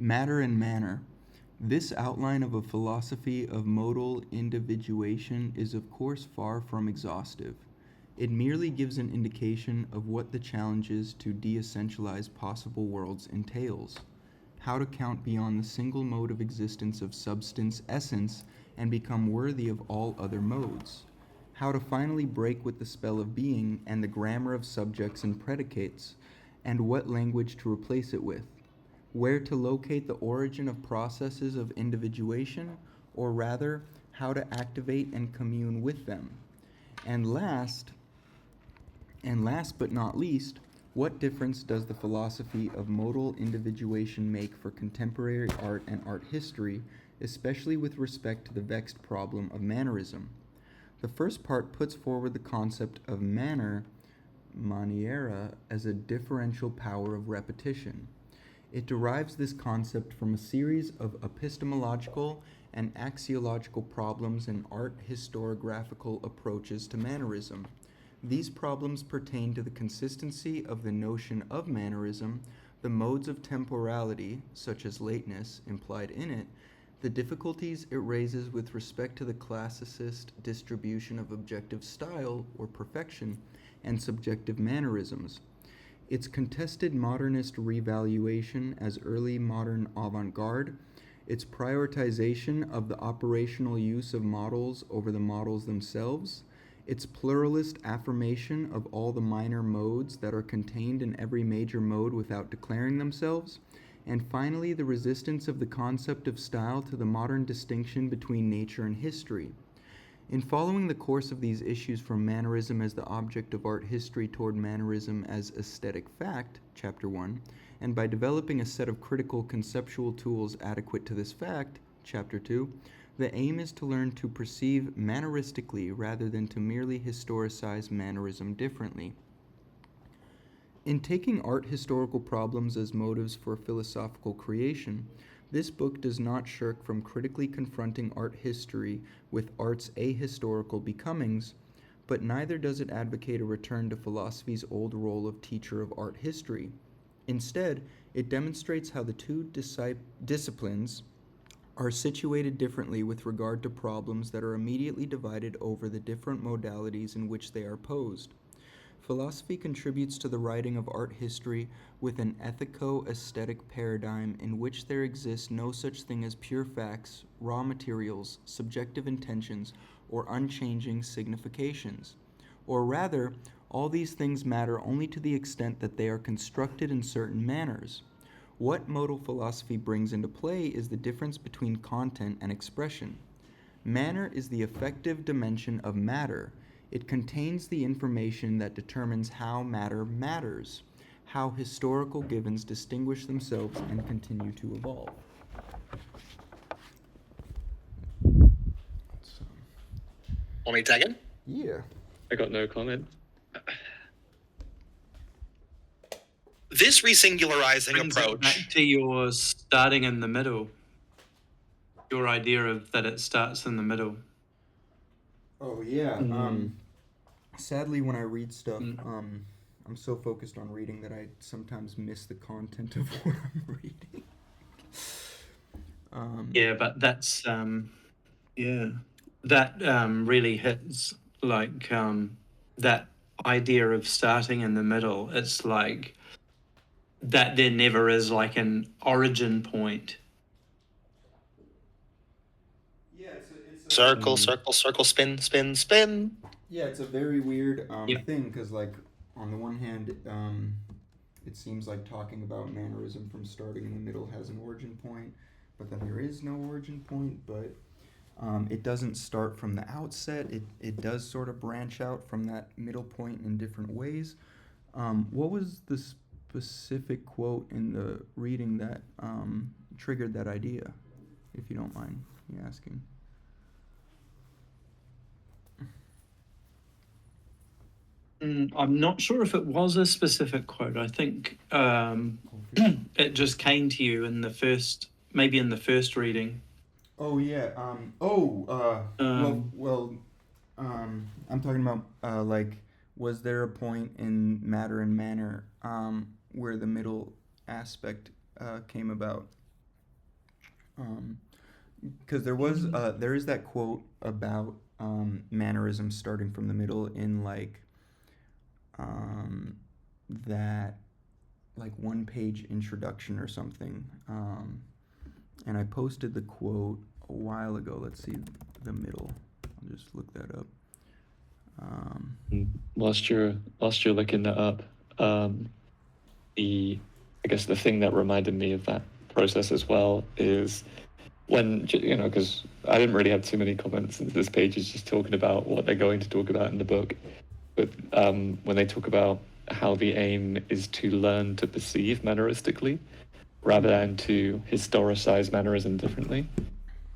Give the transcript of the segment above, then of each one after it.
Matter and Manner. This outline of a philosophy of modal individuation is of course far from exhaustive. It merely gives an indication of what the challenges to de-essentialize possible worlds entails. How to count beyond the single mode of existence of substance essence and become worthy of all other modes. How to finally break with the spell of being and the grammar of subjects and predicates, and what language to replace it with. Where to locate the origin of processes of individuation, or rather, how to activate and commune with them. And last but not least, what difference does the philosophy of modal individuation make for contemporary art and art history, especially with respect to the vexed problem of Mannerism? The first part puts forward the concept of manner, maniera, as a differential power of repetition. It derives this concept from a series of epistemological and axiological problems in art historiographical approaches to mannerism. These problems pertain to the consistency of the notion of mannerism, the modes of temporality, such as lateness, implied in it, the difficulties it raises with respect to the classicist distribution of objective style or perfection, and subjective mannerisms. Its contested modernist revaluation as early modern avant-garde, its prioritization of the operational use of models over the models themselves, its pluralist affirmation of all the minor modes that are contained in every major mode without declaring themselves, and finally the resistance of the concept of style to the modern distinction between nature and history. In following the course of these issues from mannerism as the object of art history toward mannerism as aesthetic fact, Chapter 1, and by developing a set of critical conceptual tools adequate to this fact, Chapter 2, the aim is to learn to perceive manneristically rather than to merely historicize mannerism differently. In taking art historical problems as motives for philosophical creation, this book does not shirk from critically confronting art history with art's ahistorical becomings, but neither does it advocate a return to philosophy's old role of teacher of art history. Instead, it demonstrates how the two disciplines are situated differently with regard to problems that are immediately divided over the different modalities in which they are posed. Philosophy contributes to the writing of art history with an ethico-aesthetic paradigm in which there exists no such thing as pure facts, raw materials, subjective intentions, or unchanging significations. Or rather, all these things matter only to the extent that they are constructed in certain manners. What modal philosophy brings into play is the difference between content and expression. Manner is the effective dimension of matter. It contains the information that determines how matter matters, how historical givens distinguish themselves and continue to evolve. Want me to take it? Yeah. I got no comment. This resingularizing Brings it approach. back to your starting in the middle. Your idea of that it starts in the middle. Oh yeah. Sadly, when I read stuff, I'm so focused on reading that I sometimes miss the content of what I'm reading. Yeah, but that's that really hits like that idea of starting in the middle. It's like that there never is like an origin point. Yeah, it's a Circle, circle, circle, spin, spin, spin. Yeah, it's a very weird Yep. thing because, like, on the one hand, it seems like talking about mannerism from starting in the middle has an origin point, but then there is no origin point. But it doesn't start from the outset. It does sort of branch out from that middle point in different ways. What was the specific quote in the reading that triggered that idea, if you don't mind me asking? I'm not sure if it was a specific quote. I think it just came to you in the first reading. Oh yeah. I'm talking about like, was there a point in Matter and Manner where the middle aspect came about? Because there is that quote about mannerism starting from the middle in um, that like one page introduction or something. And I posted the quote a while ago. Let's see the middle. I'll just look that up. Whilst you're looking that up, I guess the thing that reminded me of that process as well is when, because I didn't really have too many comments, and this page is just talking about what they're going to talk about in the book. But when they talk about how the aim is to learn to perceive manneristically rather than to historicize mannerism differently.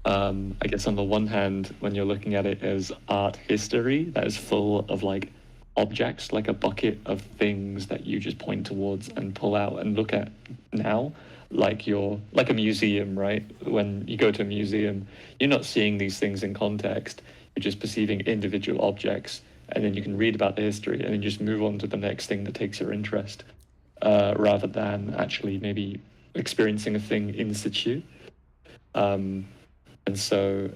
I guess on the one hand, when you're looking at it as art history, that is full of like objects, like a bucket of things that you just point towards and pull out and look at now, like a museum, right? When you go to a museum, you're not seeing these things in context. You're just perceiving individual objects, and then you can read about the history and then just move on to the next thing that takes your interest, rather than actually maybe experiencing a thing in situ. And so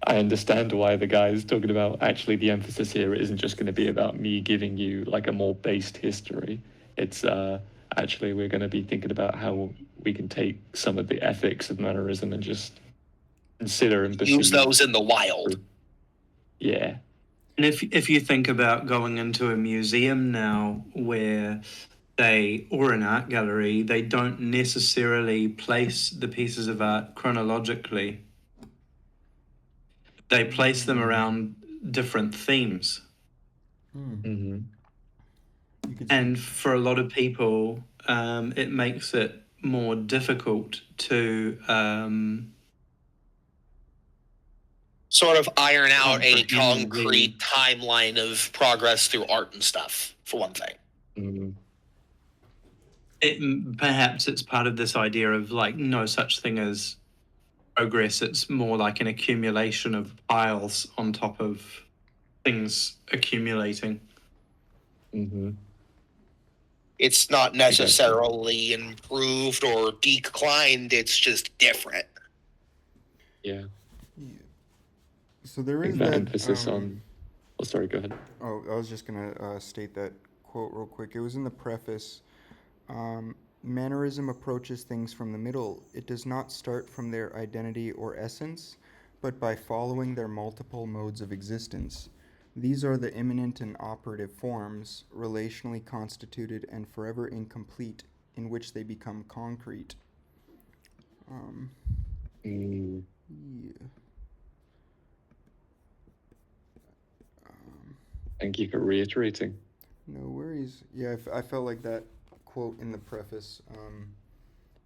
I understand why the guy is talking about actually the emphasis here isn't just going to be about me giving you like a more based history. It's actually we're going to be thinking about how we can take some of the ethics of mannerism and just consider and use those in the wild. Yeah. And if you think about going into a museum now where or an art gallery, they don't necessarily place the pieces of art chronologically. They place them around different themes. Mm-hmm. And for a lot of people, it makes it more difficult to sort of iron out a comprehend concrete timeline of progress through art and stuff, for one thing. Mm-hmm. Perhaps it's part of this idea of like no such thing as progress. It's more like an accumulation of piles on top of things accumulating. Mm-hmm. It's not necessarily improved or declined, it's just different. Yeah. So there is that that emphasis on. Oh, sorry. Go ahead. Oh, I was just gonna state that quote real quick. It was in the preface. Mannerism approaches things from the middle. It does not start from their identity or essence, but by following their multiple modes of existence. These are the immanent and operative forms, relationally constituted and forever incomplete, in which they become concrete. Yeah. Thank you for reiterating. No worries. Yeah, I felt like that quote in the preface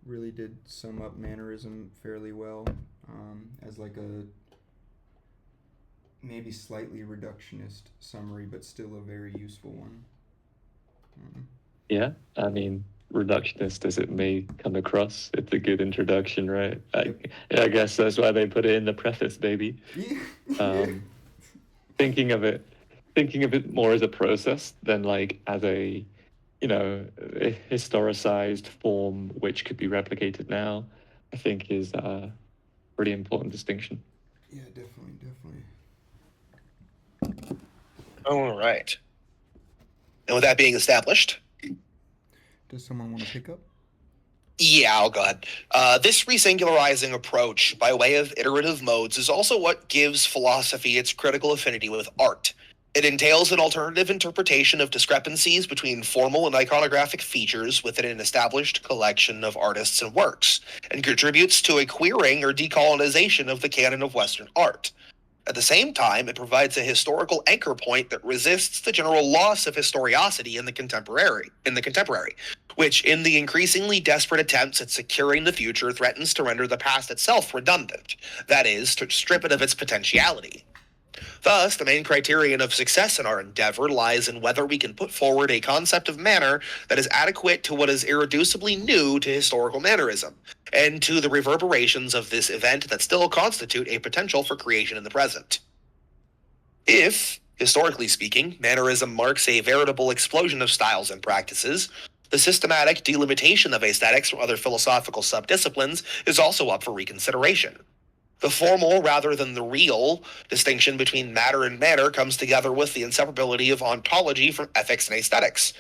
really did sum up mannerism fairly well, as like a maybe slightly reductionist summary, but still a very useful one. Yeah, I mean, reductionist as it may come across, it's a good introduction, right? I guess that's why they put it in the preface, baby. Thinking of it more as a process than like as a a historicized form which could be replicated now, I think is a pretty important distinction. Yeah, definitely. All right. And with that being established, Does someone want to pick up? yeah, I'll go ahead. This resingularizing approach by way of iterative modes is also what gives philosophy its critical affinity with art. It entails an alternative interpretation of discrepancies between formal and iconographic features within an established collection of artists and works, and contributes to a queering or decolonization of the canon of Western art. At the same time, it provides a historical anchor point that resists the general loss of historiosity in the contemporary, which, in the increasingly desperate attempts at securing the future, threatens to render the past itself redundant, that is, to strip it of its potentiality. Thus, the main criterion of success in our endeavor lies in whether we can put forward a concept of manner that is adequate to what is irreducibly new to historical mannerism, and to the reverberations of this event that still constitute a potential for creation in the present. If, historically speaking, mannerism marks a veritable explosion of styles and practices, The systematic delimitation of aesthetics from other philosophical subdisciplines is also up for reconsideration. The formal rather than the real distinction between matter and manner comes together with the inseparability of ontology from ethics and aesthetics.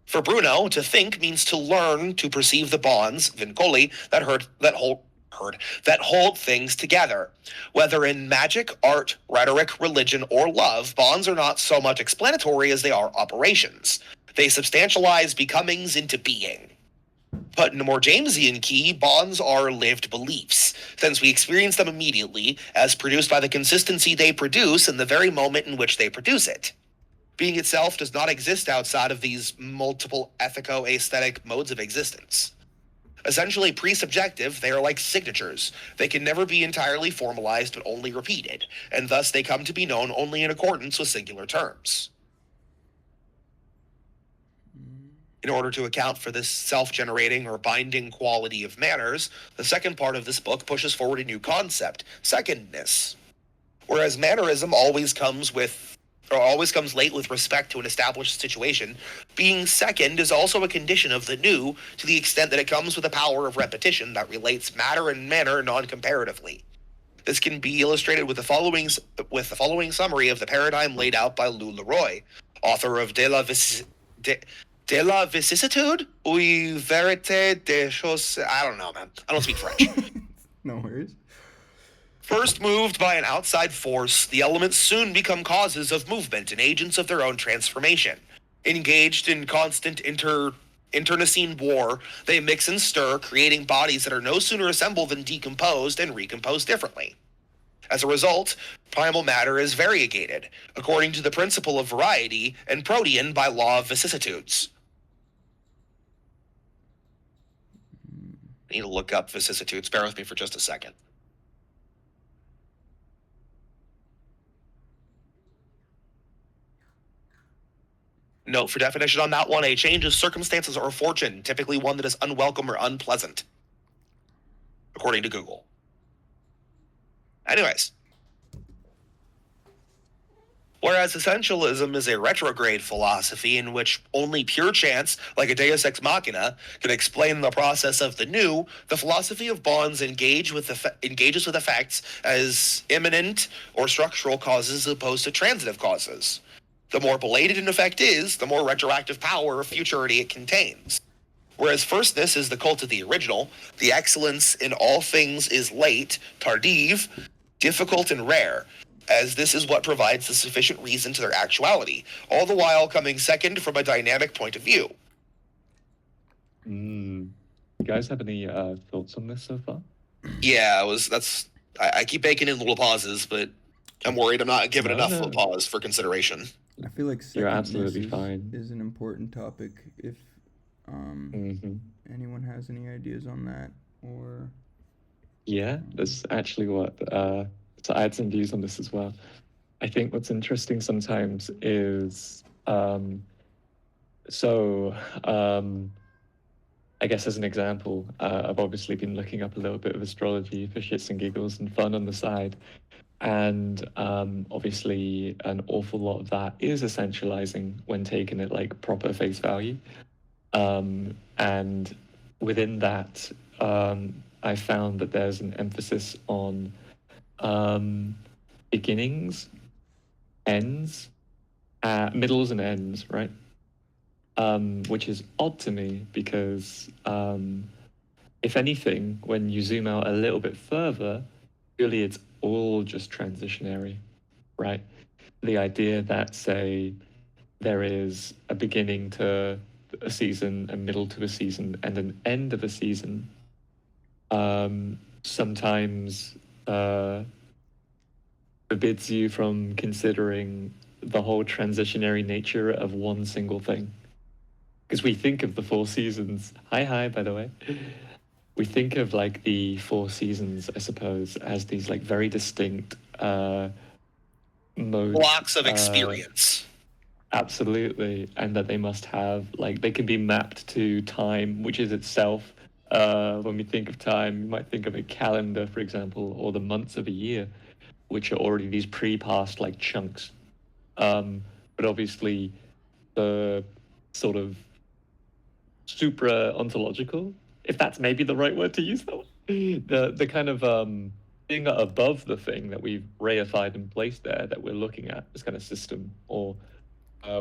For Bruno, to think means to learn to perceive the bonds, vincoli, that hold things together. Whether in magic, art, rhetoric, religion, or love, bonds are not so much explanatory as they are operations. They substantialize becomings into being. Put in a more Jamesian key, bonds are lived beliefs, since we experience them immediately, as produced by the consistency they produce in the very moment in which they produce it. Being itself does not exist outside of these multiple ethico-aesthetic modes of existence. Essentially pre-subjective, they are like signatures. They can never be entirely formalized but only repeated, and thus they come to be known only in accordance with singular terms. In order to account for this self-generating or binding quality of manners, the second part of this book pushes forward a new concept, secondness. Whereas mannerism always comes late with respect to an established situation, being second is also a condition of the new to the extent that it comes with a power of repetition that relates matter and manner non-comparatively. This can be illustrated with the following summary of the paradigm laid out by Lou Leroy, author of De la vicissitude ou vérité des choses. I don't know, man. I don't speak French. No worries. First moved by an outside force, the elements soon become causes of movement and agents of their own transformation. Engaged in constant internecine war, they mix and stir, creating bodies that are no sooner assembled than decomposed and recomposed differently. As a result, primal matter is variegated, according to the principle of variety, and protean by law of vicissitudes. I need to look up vicissitudes. Bear with me for just a second. Note for definition on that one, a change of circumstances or fortune, typically one that is unwelcome or unpleasant, according to Google. Anyways. Whereas essentialism is a retrograde philosophy in which only pure chance, like a deus ex machina, can explain the process of the new, the philosophy of bonds engages with effects as immanent or structural causes as opposed to transitive causes. The more belated an effect is, the more retroactive power or futurity it contains. Whereas firstness is the cult of the original, the excellence in all things is late, tardive, difficult and rare, as this is what provides the sufficient reason to their actuality, all the while coming second from a dynamic point of view. You guys have any thoughts on this so far? Yeah, I keep baking in little pauses, but I'm worried I'm not giving enough of a pause for consideration. I feel like You're absolutely secondness fine. is an important topic. If anyone has any ideas on that, or Yeah, that's actually what. So I had some views on this as well. I think what's interesting sometimes is, I guess as an example, I've obviously been looking up a little bit of astrology for shits and giggles and fun on the side. And obviously an awful lot of that is essentializing when taken at like proper face value. And within that, I found that there's an emphasis on beginnings, ends, middles and ends, right? Which is odd to me because if anything, when you zoom out a little bit further, really it's all just transitionary, right? The idea that, say, there is a beginning to a season, a middle to a season, and an end of a season, sometimes forbids you from considering the whole transitionary nature of one single thing. Because we think of the 4 seasons, hi, by the way. We think of like the 4 seasons, I suppose, as these like very distinct modes. Blocks of experience. Absolutely. And that they must have, like, they can be mapped to time, which is itself, when we think of time, you might think of a calendar, for example, or the months of a year, which are already these pre-passed like chunks. But obviously the sort of supra-ontological, if that's maybe the right word to use, though. The kind of thing above the thing that we've reified and placed there that we're looking at, this kind of system or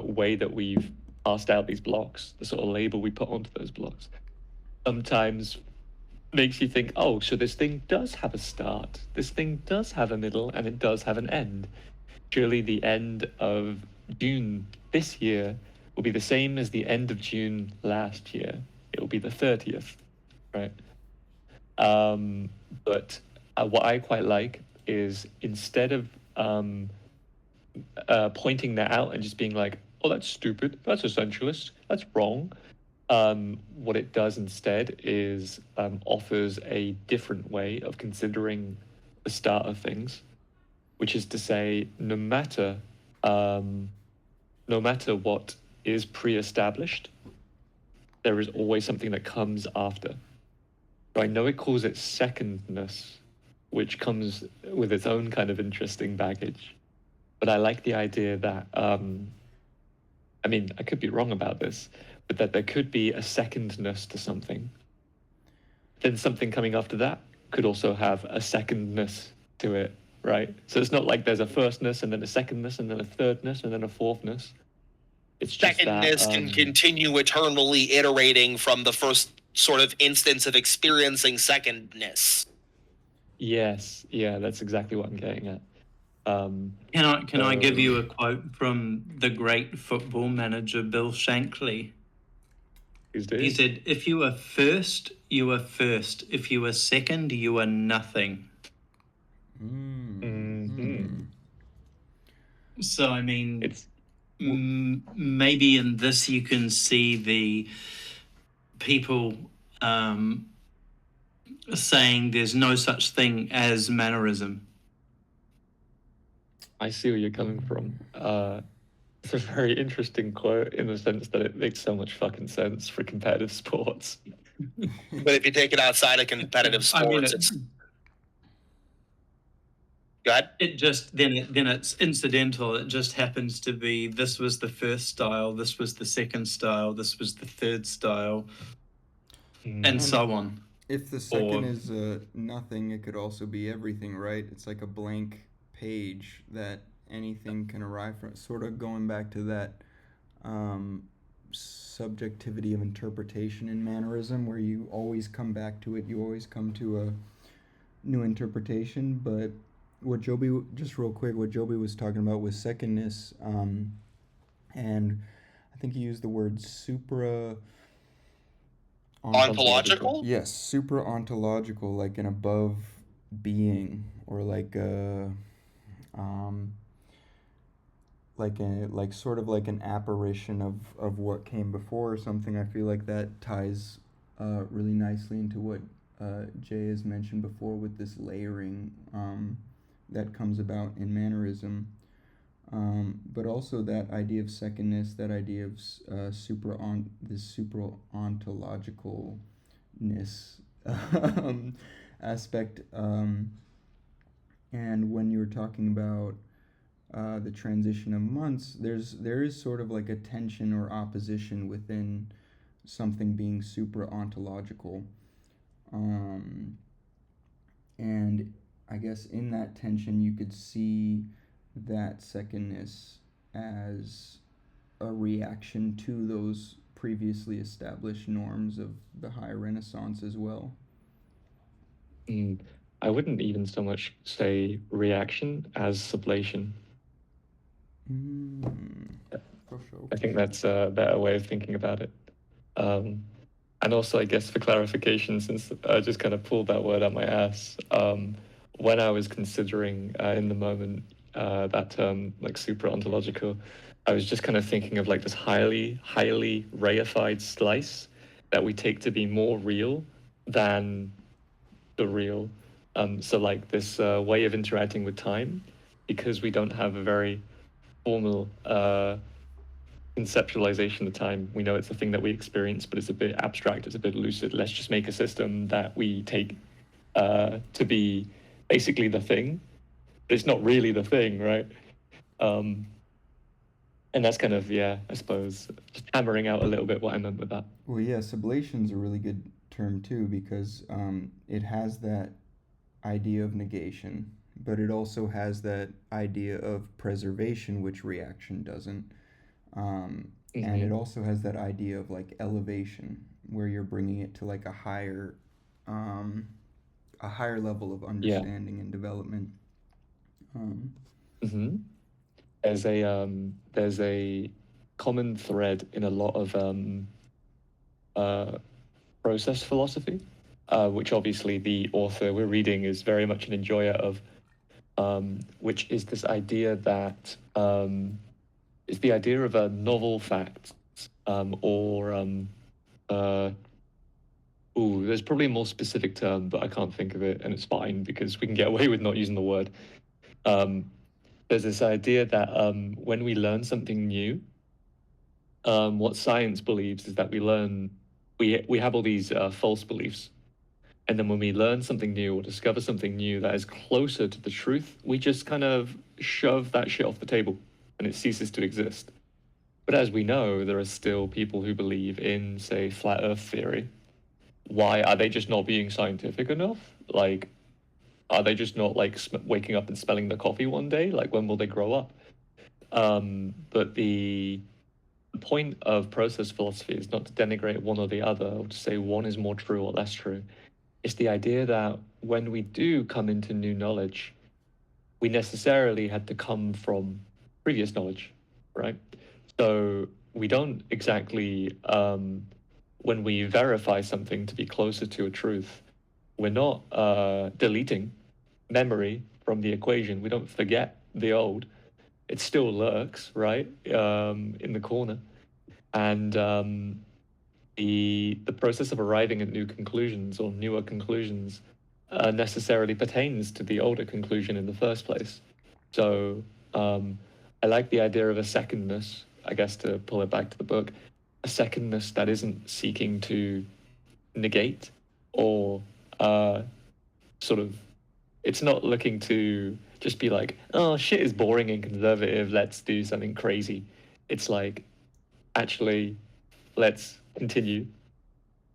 way that we've passed out these blocks, the sort of label we put onto those blocks, sometimes makes you think, oh, so this thing does have a start, this thing does have a middle, and it does have an end. Surely the end of June this year will be the same as the end of June last year. It will be the 30th, right? But what I quite like is instead of pointing that out and just being like, oh, that's stupid, that's essentialist, that's wrong. What it does instead is offers a different way of considering the start of things, which is to say, no matter what is pre-established, there is always something that comes after. So I know it calls it secondness, which comes with its own kind of interesting baggage. But I like the idea that, I mean, I could be wrong about this, but that there could be a secondness to something. Then something coming after that could also have a secondness to it, right? So it's not like there's a firstness and then a secondness and then a thirdness and then a fourthness. It's just Secondness that, can continue eternally iterating from the first sort of instance of experiencing secondness. Yes, yeah, that's exactly what I'm getting at. Can I give you a quote from the great football manager Bill Shankly? He said, "If you are first, you are first. If you are second, you are nothing." So, I mean, It's maybe in this you can see the people saying there's no such thing as mannerism. I see where you're coming from. It's a very interesting quote in the sense that it makes so much fucking sense for competitive sports. But if you take it outside of competitive sports, it's go ahead. It just then it's incidental. It just happens to be this was the first style, this was the second style, this was the third style, and so on. If the second is nothing, it could also be everything, right? It's like a blank page that anything can arrive from. Sort of going back to that subjectivity of interpretation in mannerism, where you always come back to it, you always come to a new interpretation. But what Joby, just real quick, what Joby was talking about was secondness, and I think he used the word supra Ontological? Yes, supra ontological, like an above being, or like sort of like an apparition of what came before or something. I feel like that ties really nicely into what Jay has mentioned before with this layering that comes about in mannerism. But also that idea of secondness, that idea of this supra ontologicalness aspect. And when you were talking about the transition of months, there is sort of like a tension or opposition within something being supra ontological. And I guess in that tension you could see that secondness as a reaction to those previously established norms of the high Renaissance as well. I wouldn't even so much say reaction as sublation. For sure. I think that's a better way of thinking about it. And also, I guess for clarification, since I just kind of pulled that word out my ass, when I was considering in the moment that term, like super ontological, I was just kind of thinking of like this highly reified slice that we take to be more real than the real. So like this way of interacting with time, because we don't have a very formal conceptualization of time. We know it's a thing that we experience, but it's a bit abstract, it's a bit lucid. Let's just make a system that we take to be basically the thing, but it's not really the thing, right? And that's kind of, yeah, I suppose, just hammering out a little bit what I meant with that. Well, yeah, sublation's a really good term too because it has that idea of negation, but it also has that idea of preservation, which reaction doesn't. And it Hmm. also has that idea of like elevation, where you're bringing it to like um, a higher level of Yeah. understanding and development. Um, Hmm. There's a common thread in a lot of uh, process philosophy, which obviously the author we're reading is very much an enjoyer of, which is this idea that is the idea of a novel fact, or uh, ooh, there's probably a more specific term, but I can't think of it, and it's fine because we can get away with not using the word. Um, there's this idea that when we learn something new, what science believes is that we have all these false beliefs, and then when we learn something new or discover something new that is closer to the truth, we just kind of shove that shit off the table, and it ceases to exist. But as we know, there are still people who believe in, say, flat Earth theory. Why are they just not being scientific enough? Like, are they just not like waking up and smelling the coffee one day? Like, when will they grow up? But the point of process philosophy is not to denigrate one or the other or to say one is more true or less true. It's the idea that when we do come into new knowledge, we necessarily had to come from previous knowledge, right? So we don't exactly, when we verify something to be closer to a truth, we're not deleting memory from the equation. We don't forget the old. It still lurks, right, in the corner. And the process of arriving at new conclusions or newer conclusions necessarily pertains to the older conclusion in the first place. So I like the idea of a secondness, I guess, to pull it back to the book, a secondness that isn't seeking to negate or uh, sort of, it's not looking to just be like, oh, shit is boring and conservative, let's do something crazy. It's like, actually, let's continue.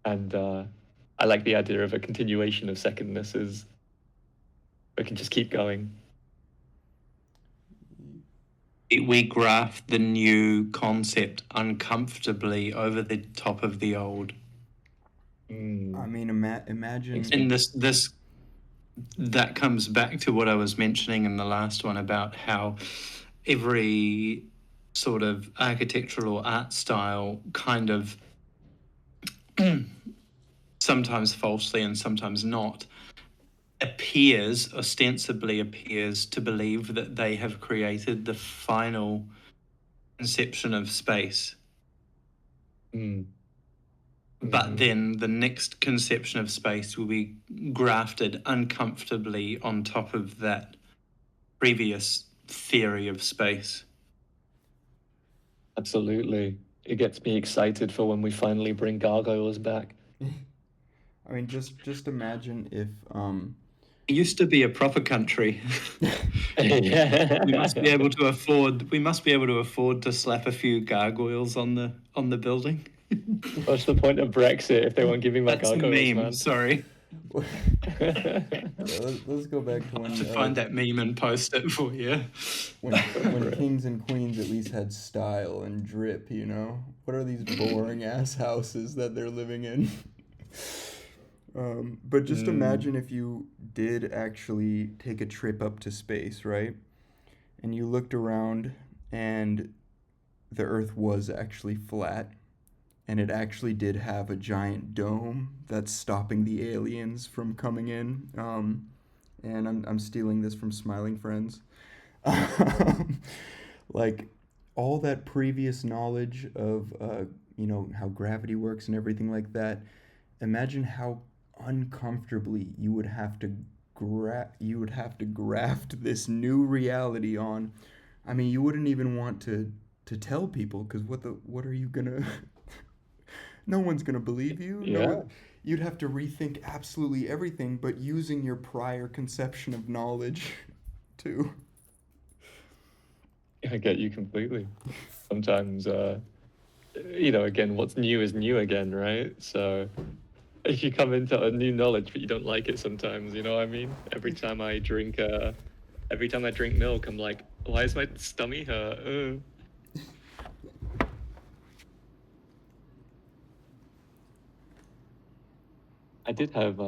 And I like the idea of a continuation of secondness is we can just keep going. We graft the new concept uncomfortably over the top of the old. I mean, imagine. And this that comes back to what I was mentioning in the last one about how every sort of architectural or art style kind of sometimes falsely and sometimes not ostensibly appears to believe that they have created the final conception of space. Mm. But then the next conception of space will be grafted uncomfortably on top of that previous theory of space. Absolutely. It gets me excited for when we finally bring gargoyles back. I mean, just imagine if It used to be a proper country. We must be able to afford to slap a few gargoyles on the building. What's the point of Brexit if they won't give me my That's a gargoyles, meme. man? Sorry. Yeah, let's go back to when To find that meme and post it for you. when kings and queens at least had style and drip, you know? What are these boring ass houses that they're living in? But just imagine if you did actually take a trip up to space, right? And you looked around and the Earth was actually flat and it actually did have a giant dome that's stopping the aliens from coming in. And I'm stealing this from Smiling Friends. Like all that previous knowledge of how gravity works and everything like that. Imagine how uncomfortably you would have to graft this new reality on. I mean, you wouldn't even want to tell people because what are you gonna no one's gonna believe you. No Yeah. one, you'd have to rethink absolutely everything, but using your prior conception of knowledge too. I get you completely. Sometimes, again, what's new is new again, right? So if you come into a new knowledge, but you don't like it sometimes, you know what I mean? Every time I drink milk, I'm like, why is my stomach hurt? Ugh. I did have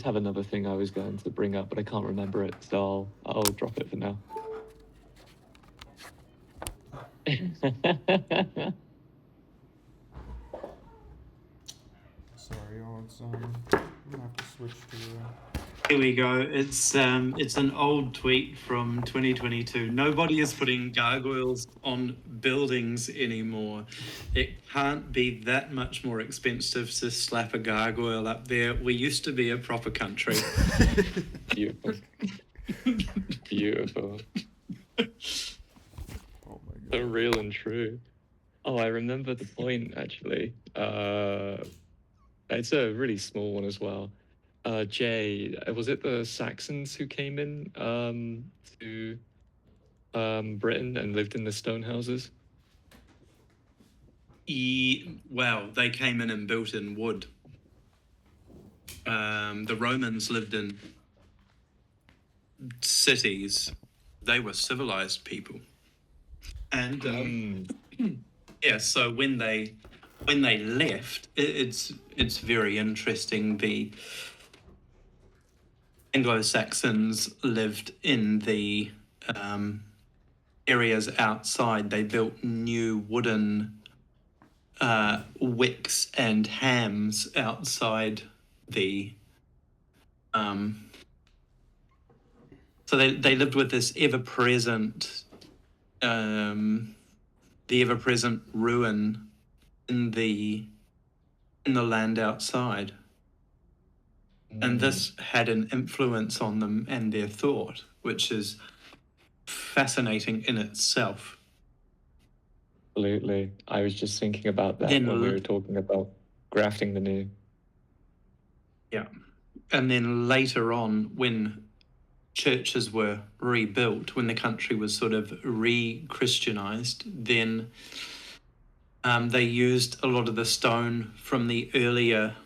another thing I was going to bring up, but I can't remember it, so I'll drop it for now. Sorry, y'all. I'm gonna have to switch to. Here we go. It's an old tweet from 2022. Nobody is putting gargoyles on buildings anymore. It can't be that much more expensive to slap a gargoyle up there. We used to be a proper country. Beautiful. Beautiful. Oh my god. So real and true. Oh, I remember the point actually. It's a really small one as well. Jay, was it the Saxons who came in to Britain and lived in the stone houses? Well, they came in and built in wood. The Romans lived in cities. They were civilized people. And yeah, so when they left, it's very interesting. The Anglo-Saxons lived in the areas outside. They built new wooden wicks and hams outside the. So they lived with this ever-present, the ever-present ruin in the land outside. And this had an influence on them and their thought, which is fascinating in itself. Absolutely. I was just thinking about that Then when we were talking about grafting the new. Yeah. And then later on, when churches were rebuilt, when the country was sort of re-Christianized, then they used a lot of the stone from the earlier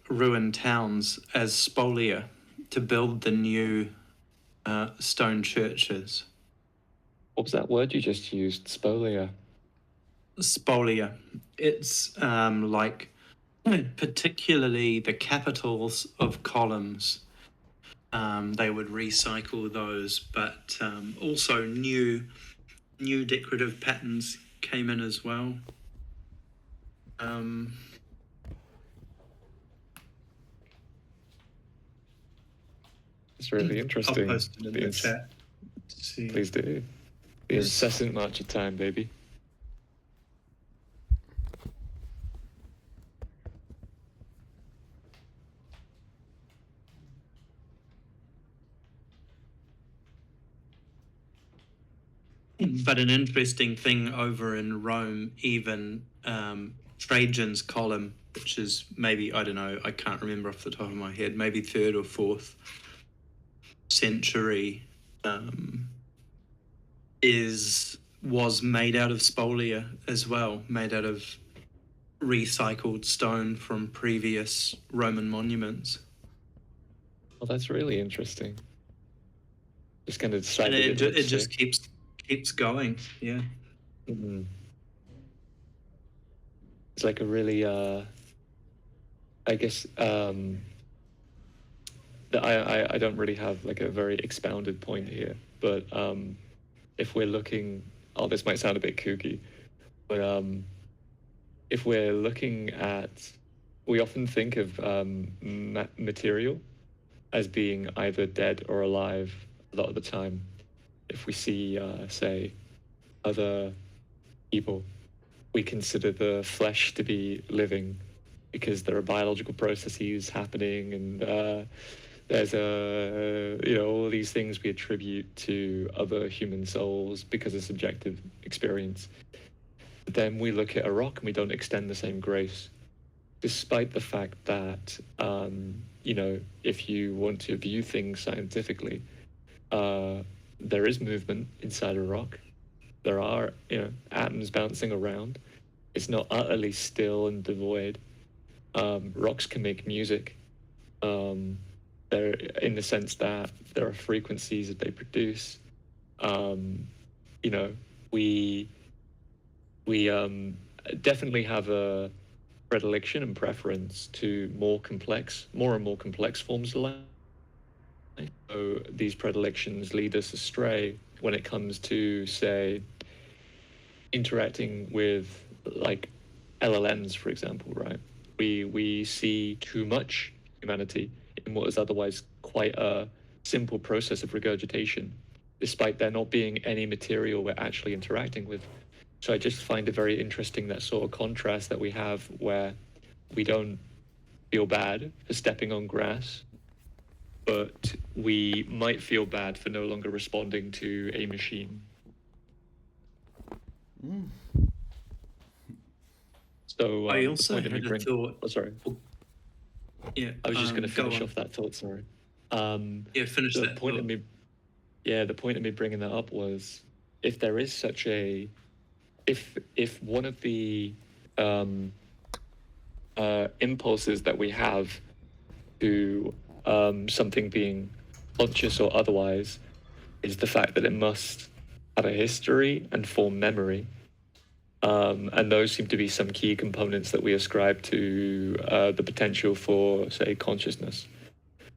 ruined towns as spolia to build the new stone churches. What was that word you just used? Spolia. Spolia. It's like particularly the capitals of columns. They would recycle those, but also new decorative patterns came in as well. It's really interesting. I'll post it in the chat. See. Please do. The incessant march of time, baby. But an interesting thing over in Rome, even Trajan's column, which is maybe, I don't know, I can't remember off the top of my head, maybe 3rd or 4th century, was made out of spolia as well, made out of recycled stone from previous Roman monuments. Well, that's really interesting. Just kind of And decided it just keeps going. Yeah. Mm-hmm. It's like a really, I guess, that I don't really have like a very expounded point here, but if we're looking, this might sound a bit kooky, but if we're looking at, we often think of material as being either dead or alive a lot of the time. If we see, say, other people, we consider the flesh to be living because there are biological processes happening, and there's all these things we attribute to other human souls because of subjective experience. But then we look at a rock and we don't extend the same grace, despite the fact that, if you want to view things scientifically, there is movement inside a rock. There is movement inside a rock. There are, atoms bouncing around. It's not utterly still and devoid. Rocks can make music. They're in the sense that there are frequencies that they produce. You know, we definitely have a predilection and preference to more and more complex forms of life. So these predilections lead us astray when it comes to, say, interacting with like LLMs, for example, right? We see too much humanity in what is otherwise quite a simple process of regurgitation, despite there not being any material we're actually interacting with. So I just find it very interesting that sort of contrast that we have where we don't feel bad for stepping on grass, but we might feel bad for no longer responding to a machine. So I the also point of me had a bring. thought. Oh, sorry. Yeah, I was just going to go finish on. off that thought. Sorry. Yeah, finish The that point thought. of me, yeah, the point of me bringing that up was if there is such a, if one of the um, impulses that we have to something being conscious or otherwise is the fact that it must have a history and form memory. And those seem to be some key components that we ascribe to the potential for, say, consciousness.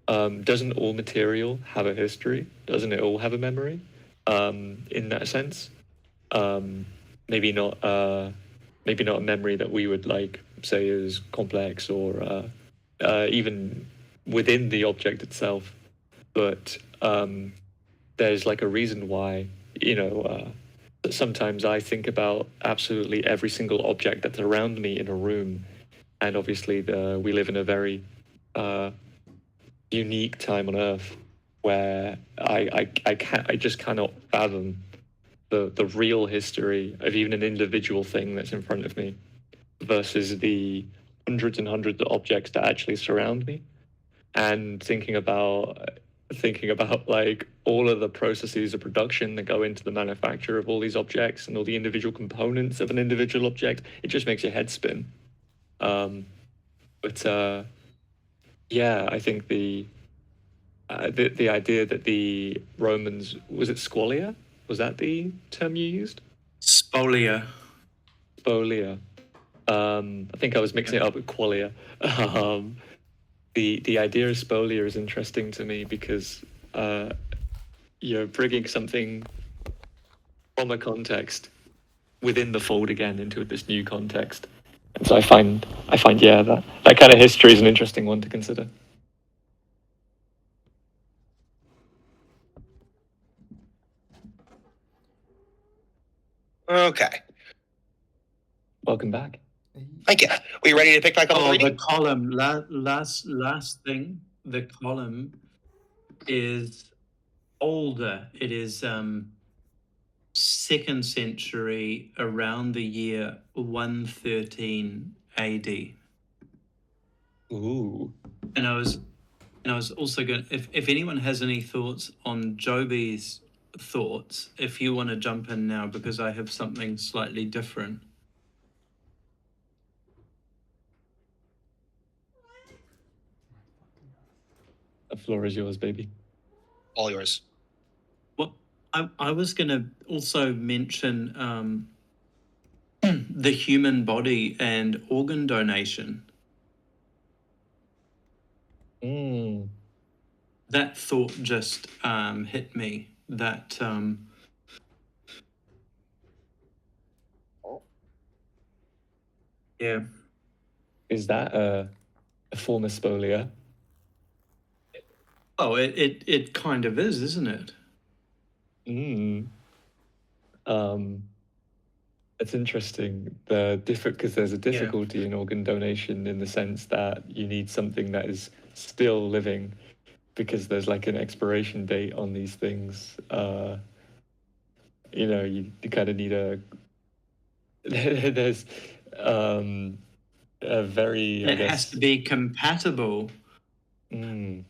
Doesn't all material have a history? Doesn't it all have a memory? In that sense, um, maybe not. Maybe not a memory that we would like say is complex or even within the object itself. But there's like a reason why that sometimes I think about absolutely every single object that's around me in a room, and obviously we live in a very unique time on Earth where I just cannot fathom the real history of even an individual thing that's in front of me versus the hundreds and hundreds of objects that actually surround me, and thinking about like all of the processes of production that go into the manufacture of all these objects and all the individual components of an individual object. It just makes your head spin. But yeah, I think the idea that the Romans, was it squalia? Was that the term you used? Spolia. Spolia. I think I was mixing it up with qualia. Um, the idea of spolia is interesting to me because you're bringing something from a context within the fold again into this new context. And so I find yeah, that kind of history is an interesting one to consider. Okay. Welcome back. Thank you. Are you ready to pick back up with Oh, reading? the column. Last thing. The column is older. It is 2nd century, around the year 113 AD. Ooh. And I was also going. If anyone has any thoughts on Joby's thoughts, if you want to jump in now, because I have something slightly different. The floor is yours, baby. All yours. Well, I was going to also mention the human body and organ donation. That thought just hit me. That yeah. Is that a form of spolia? Oh, it kind of is, isn't it? It's interesting because there's a difficulty in organ donation in the sense that you need something that is still living, because there's like an expiration date on these things. You kind of need there's a very, I It guess. has to be compatible. And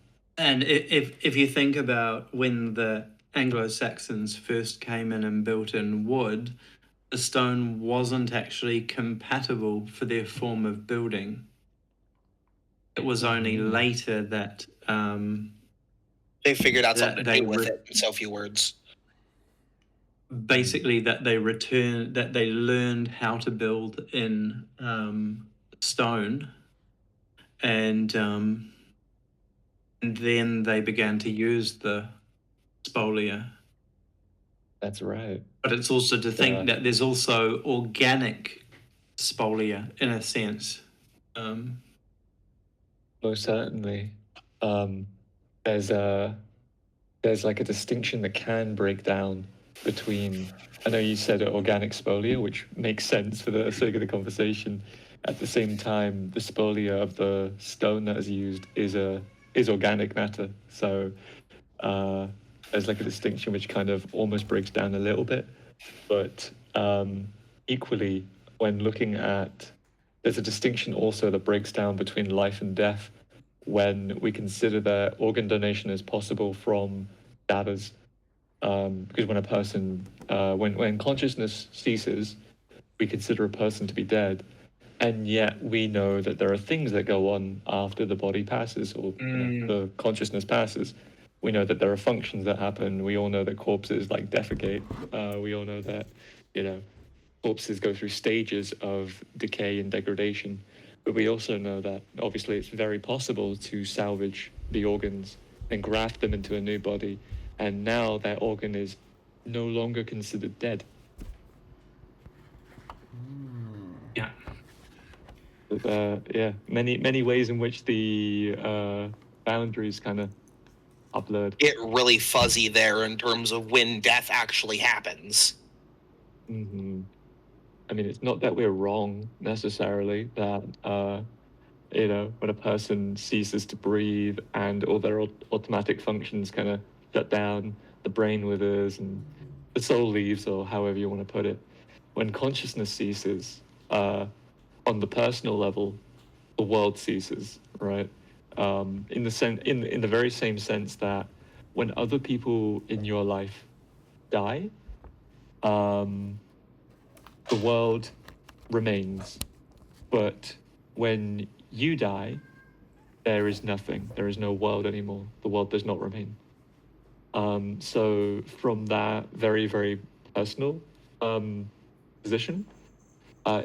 if you think about when the Anglo-Saxons first came in and built in wood, the stone wasn't actually compatible for their form of building. It was only later that They figured out that something to they do with it, in so few words. basically that they learned how to build in stone, and then they began to use the spolia. That's right. But it's also to think that there's also organic spolia in a sense. Most certainly. There's like a distinction that can break down between, I know you said organic spolia, which makes sense for the sake of the conversation. At the same time, the spolia of the stone that is used is organic matter. So there's like a distinction which kind of almost breaks down a little bit. But equally, when looking at, there's a distinction also that breaks down between life and death when we consider that organ donation is possible from dabbers. Because when a person, when consciousness ceases, we consider a person to be dead. And yet we know that there are things that go on after the body passes, or the consciousness passes. We know that there are functions that happen. We all know that corpses like defecate. We all know that, corpses go through stages of decay and degradation. But we also know that obviously it's very possible to salvage the organs and graft them into a new body. And now that organ is no longer considered dead. Yeah. But, many ways in which the boundaries kind of are blurred. Get really fuzzy there in terms of when death actually happens. Mm-hmm. I mean, it's not that we're wrong necessarily, that when a person ceases to breathe and all their automatic functions kind of shut down, the brain withers and the soul leaves, or however you want to put it. When consciousness ceases, on the personal level, the world ceases, right? In the very same sense that when other people in your life die, the world remains. But when you die, there is nothing. There is no world anymore. The world does not remain. So from that very, very personal position,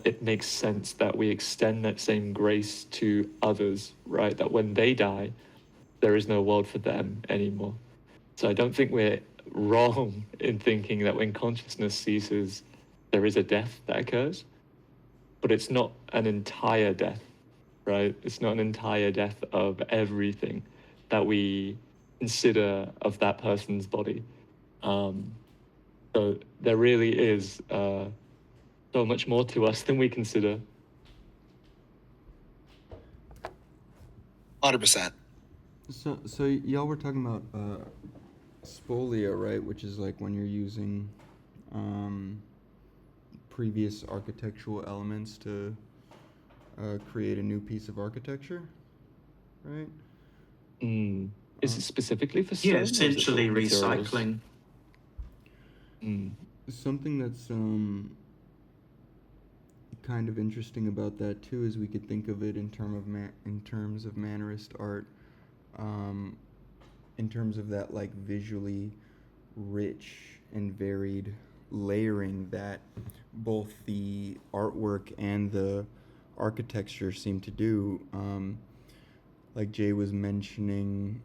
it makes sense that we extend that same grace to others, right? That when they die, there is no world for them anymore. So I don't think we're wrong in thinking that when consciousness ceases, there is a death that occurs, but it's not an entire death, right? It's not an entire death of everything that we consider of that person's body. So there really is so much more to us than we consider. 100%. So y'all were talking about spolia, right? Which is like when you're using previous architectural elements to create a new piece of architecture, right? Is it specifically for stone? Yeah, or is it sort of essentially materials? recycling. Something that's kind of interesting about that too is we could think of it in terms of Mannerist art, in terms of that like visually rich and varied layering that both the artwork and the architecture seem to do. Like Jay was mentioning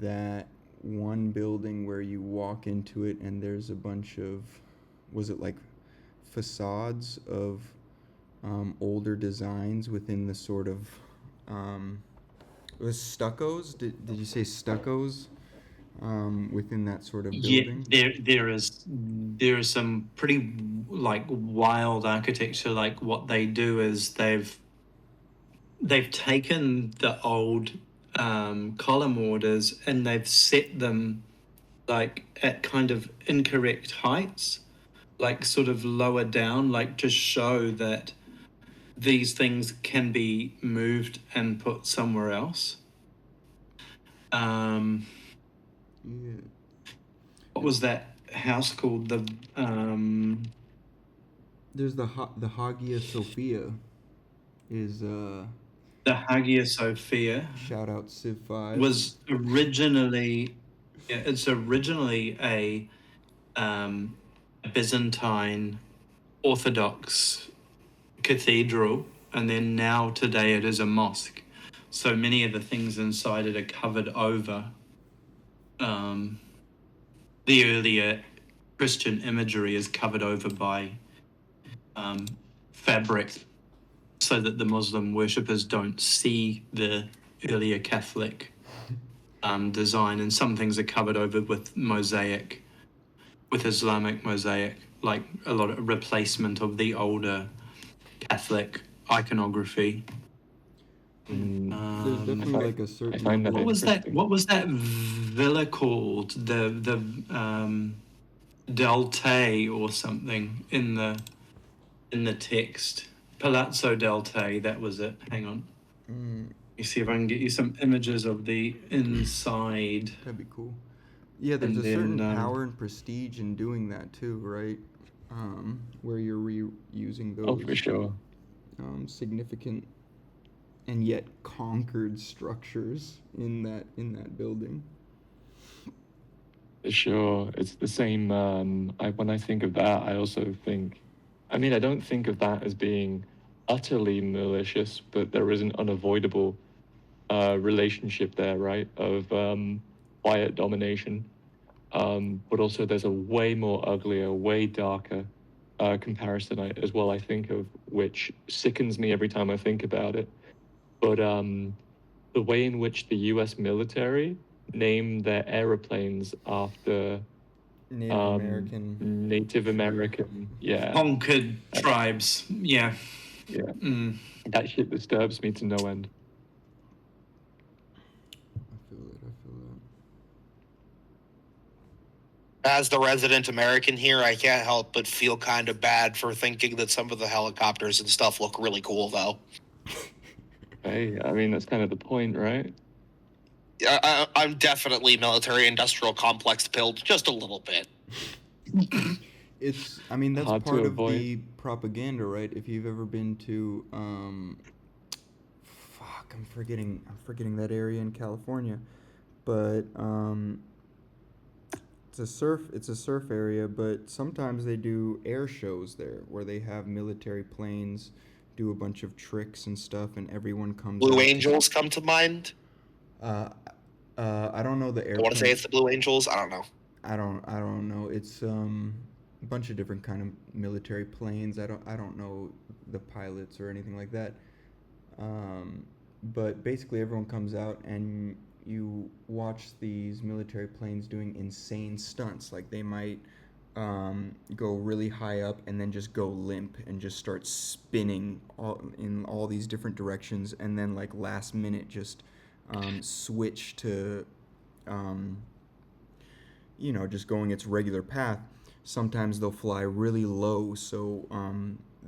that one building where you walk into it and there's a bunch of, was it like facades of older designs within the sort of it was stuccos. Did you say stuccos within that sort of building? Yeah, there is some pretty like wild architecture. Like what they do is they've taken the old column orders and they've set them like at kind of incorrect heights, like sort of lower down, like to show that these things can be moved and put somewhere else. Yeah. what was that house called? There's the Hagia Sophia. Is The Hagia Sophia shout out Civ 5. was originally, it's originally a Byzantine Orthodox cathedral, and then now today it is a mosque. So many of the things inside it are covered over the earlier Christian imagery is covered over by fabric, so that the Muslim worshippers don't see the earlier Catholic design, and some things are covered over with mosaic, with Islamic mosaic, like a lot of replacement of the older Catholic iconography. There's definitely like a certain. I find that What was that? interesting. What was that villa called? The Del Te or something in the text. Palazzo Del Te. That was it. Hang on. You see if I can get you some images of the inside. That'd be cool. Yeah, there's And a certain then, power and prestige in doing that too, right? Where you're reusing those Oh, for sure. significant and yet conquered structures in that building. For sure. It's the same. When I think of that, I also think, I mean, I don't think of that as being utterly malicious, but there is an unavoidable relationship there, right? Of quiet domination. But also there's a way more uglier, way darker comparison as well, I think of, which sickens me every time I think about it. But the way in which the US military name their aeroplanes after Native American, yeah. Conquered tribes. Yeah. Yeah. That shit disturbs me to no end. I feel it. As the resident American here, I can't help but feel kind of bad for thinking that some of the helicopters and stuff look really cool, though. Hey, I mean, that's kind of the point, right? I'm definitely military-industrial complex pilled just a little bit. It's, I mean, that's Hard to part of avoid. the propaganda, right? If you've ever been to, I'm forgetting that area in California, but it's a surf area, but sometimes they do air shows there where they have military planes do a bunch of tricks and stuff, and everyone comes Blue out Angels come to mind. I don't know the I airplane. want to say it's the Blue Angels. I don't know. I don't know. It's a bunch of different kind of military planes. I don't know the pilots or anything like that. But basically everyone comes out and you watch these military planes doing insane stunts. Like they might go really high up and then just go limp and just start spinning in all these different directions, and then like last minute just switch to just going its regular path. Sometimes they'll fly really low, so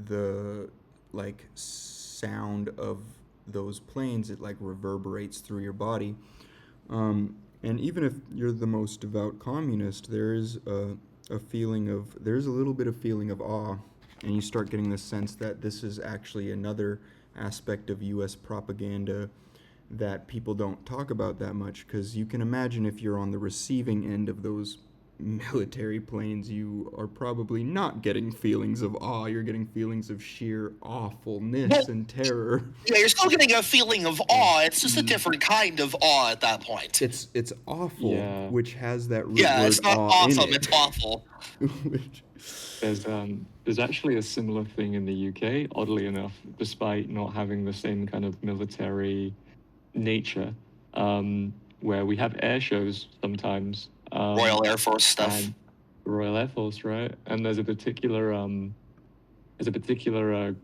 the like sound of those planes, it like reverberates through your body. And even if you're the most devout communist, there's a little bit of feeling of awe, and you start getting the sense that this is actually another aspect of U.S. propaganda that people don't talk about that much, because you can imagine if you're on the receiving end of those military planes, you are probably not getting feelings of awe. You're getting feelings of sheer awfulness and terror. Yeah, you're still getting a feeling of awe. It's just a different kind of awe at that point. It's awful, Yeah. which has that root Yeah, word it's not awe in awesome. it. It's awful. Which- There's actually a similar thing in the UK, oddly enough, despite not having the same kind of military nature, where we have air shows sometimes. Royal Air Force stuff. And Royal Air Force, right? And there's a particular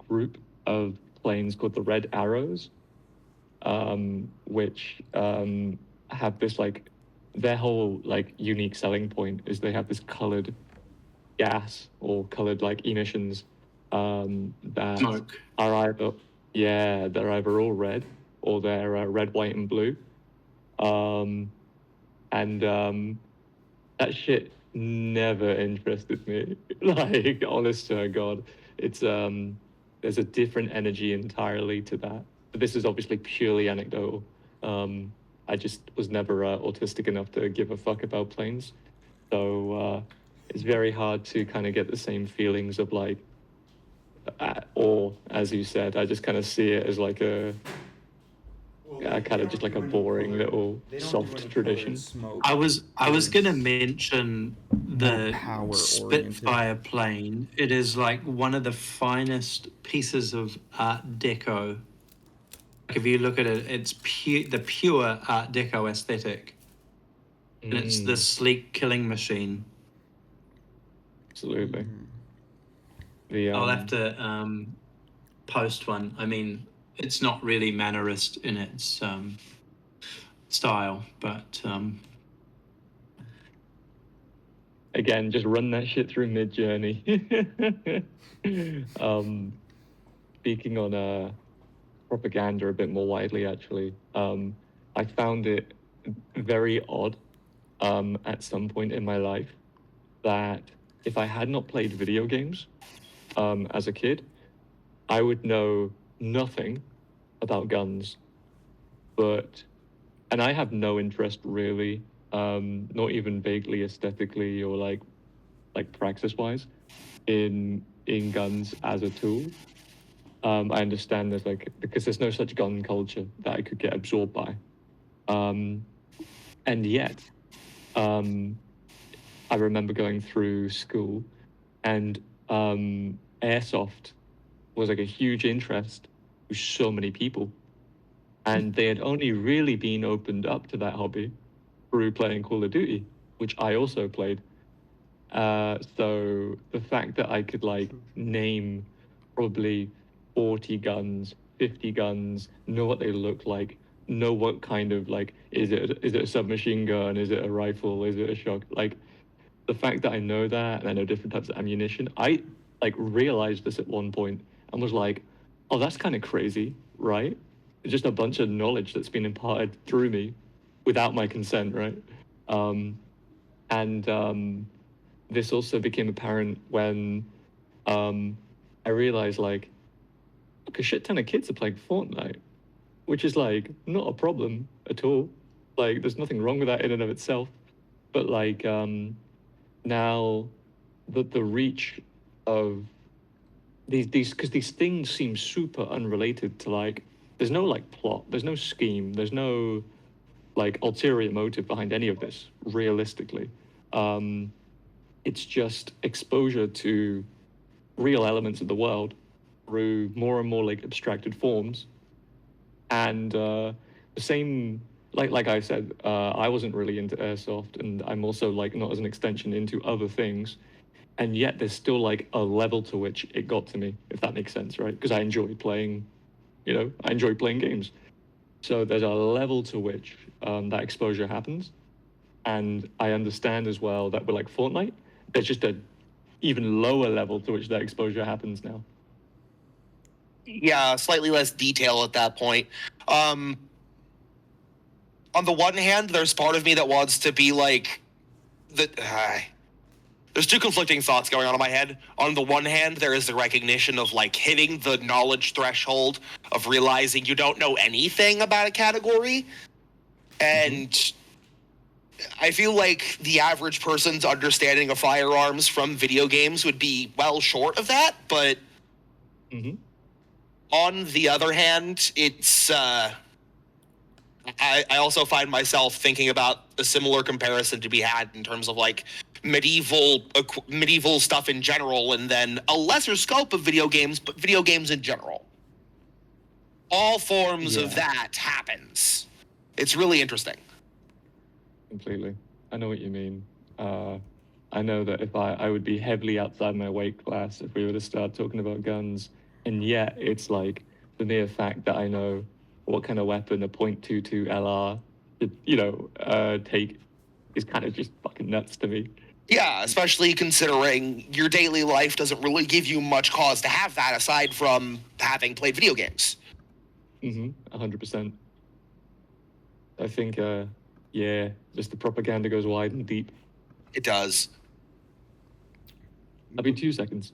group of planes called the Red Arrows, which have this like, their whole like unique selling point is they have this colored gas or colored like emissions that Smoke. are they're either all red or they're red, white, and blue. And that shit never interested me. Like, honest to God, it's there's a different energy entirely to that. But this is obviously purely anecdotal. I just was never autistic enough to give a fuck about planes, so it's very hard to kind of get the same feelings of like, or as you said, I just kind of see it as like a kind of just like a boring little soft tradition. I was gonna mention the power-oriented. Spitfire plane. It is like one of the finest pieces of Art Deco. Like if you look at it, it's the pure Art Deco aesthetic, and it's the sleek killing machine. Absolutely. The I'll have to post one. I mean, it's not really Mannerist in its style, but again, just run that shit through Mid-Journey. Speaking on propaganda a bit more widely, actually, I found it very odd at some point in my life that if I had not played video games as a kid, I would know nothing about guns. And I have no interest really, not even vaguely aesthetically or like praxis-wise, in guns as a tool. I understand there's because there's no such gun culture that I could get absorbed by. And yet, I remember going through school and airsoft was like a huge interest to so many people. And they had only really been opened up to that hobby through playing Call of Duty, which I also played. So the fact that I could like name probably 40 guns, 50 guns, know what they look like, know what kind of like, is it a submachine gun, is it a rifle, is it a shock? Like the fact that I know that and I know different types of ammunition, I like realized this at one point and was like, oh, that's kind of crazy, right? It's just a bunch of knowledge that's been imparted through me without my consent, right? This also became apparent when I realized like a shit ton of kids are playing Fortnite, which is like not a problem at all. Like there's nothing wrong with that in and of itself. But like now the reach of these because these things seem super unrelated to like there's no like plot, there's no scheme, there's no like ulterior motive behind any of this realistically. It's just exposure to real elements of the world through more and more like abstracted forms. And the same, like I said, I wasn't really into airsoft, and I'm also like not as an extension into other things. And yet there's still like a level to which it got to me, if that makes sense, right? Because I enjoy playing, I enjoy playing games. So there's a level to which that exposure happens. And I understand as well that with like Fortnite, there's just a even lower level to which that exposure happens now. Yeah, slightly less detail at that point. On the one hand, there's part of me that wants to be like there's two conflicting thoughts going on in my head. On the one hand, there is the recognition of like hitting the knowledge threshold of realizing you don't know anything about a category. And I feel like the average person's understanding of firearms from video games would be well short of that. But on the other hand, it's I also find myself thinking about a similar comparison to be had in terms of like medieval stuff in general, and then a lesser scope of video games, but video games in general. All forms of that happens. It's really interesting. Completely. I know what you mean. I know that if I would be heavily outside my weight class if we were to start talking about guns, and yet it's like the mere fact that I know what kind of weapon a .22 LR should, take is kind of just fucking nuts to me. Yeah, especially considering your daily life doesn't really give you much cause to have that aside from having played video games. 100%. I think, just the propaganda goes wide and deep. It does. I'll be 2 seconds.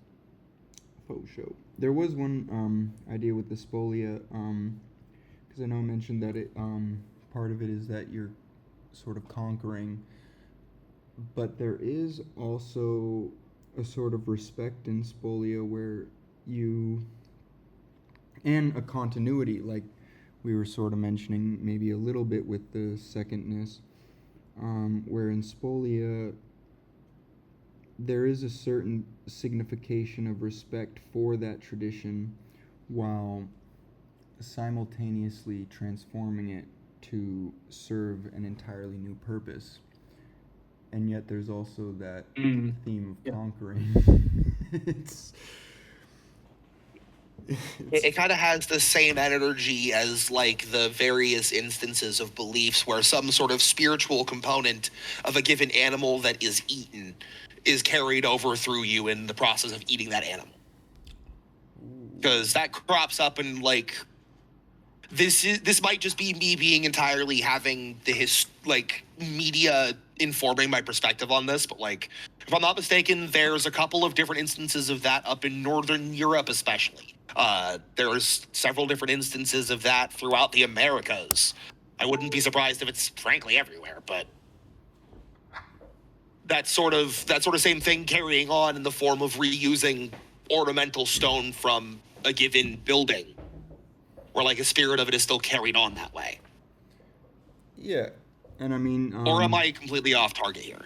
faux show. There was one idea with the spolia, because I know I mentioned that it part of it is that you're sort of conquering, but there is also a sort of respect in spolia where you, and a continuity, like we were sort of mentioning maybe a little bit with the secondness, where in spolia there is a certain signification of respect for that tradition while simultaneously transforming it to serve an entirely new purpose. And yet there's also that theme of conquering. It kind of has the same energy as like the various instances of beliefs where some sort of spiritual component of a given animal that is eaten is carried over through you in the process of eating that animal. Because that crops up in like this might just be me being entirely having the media informing my perspective on this, but like if I'm not mistaken, there's a couple of different instances of that up in Northern Europe especially. There's several different instances of that throughout the Americas. I wouldn't be surprised if it's frankly everywhere, but that sort of same thing carrying on in the form of reusing ornamental stone from a given building, where like a spirit of it is still carried on that way. Yeah, and I mean, or am I completely off target here?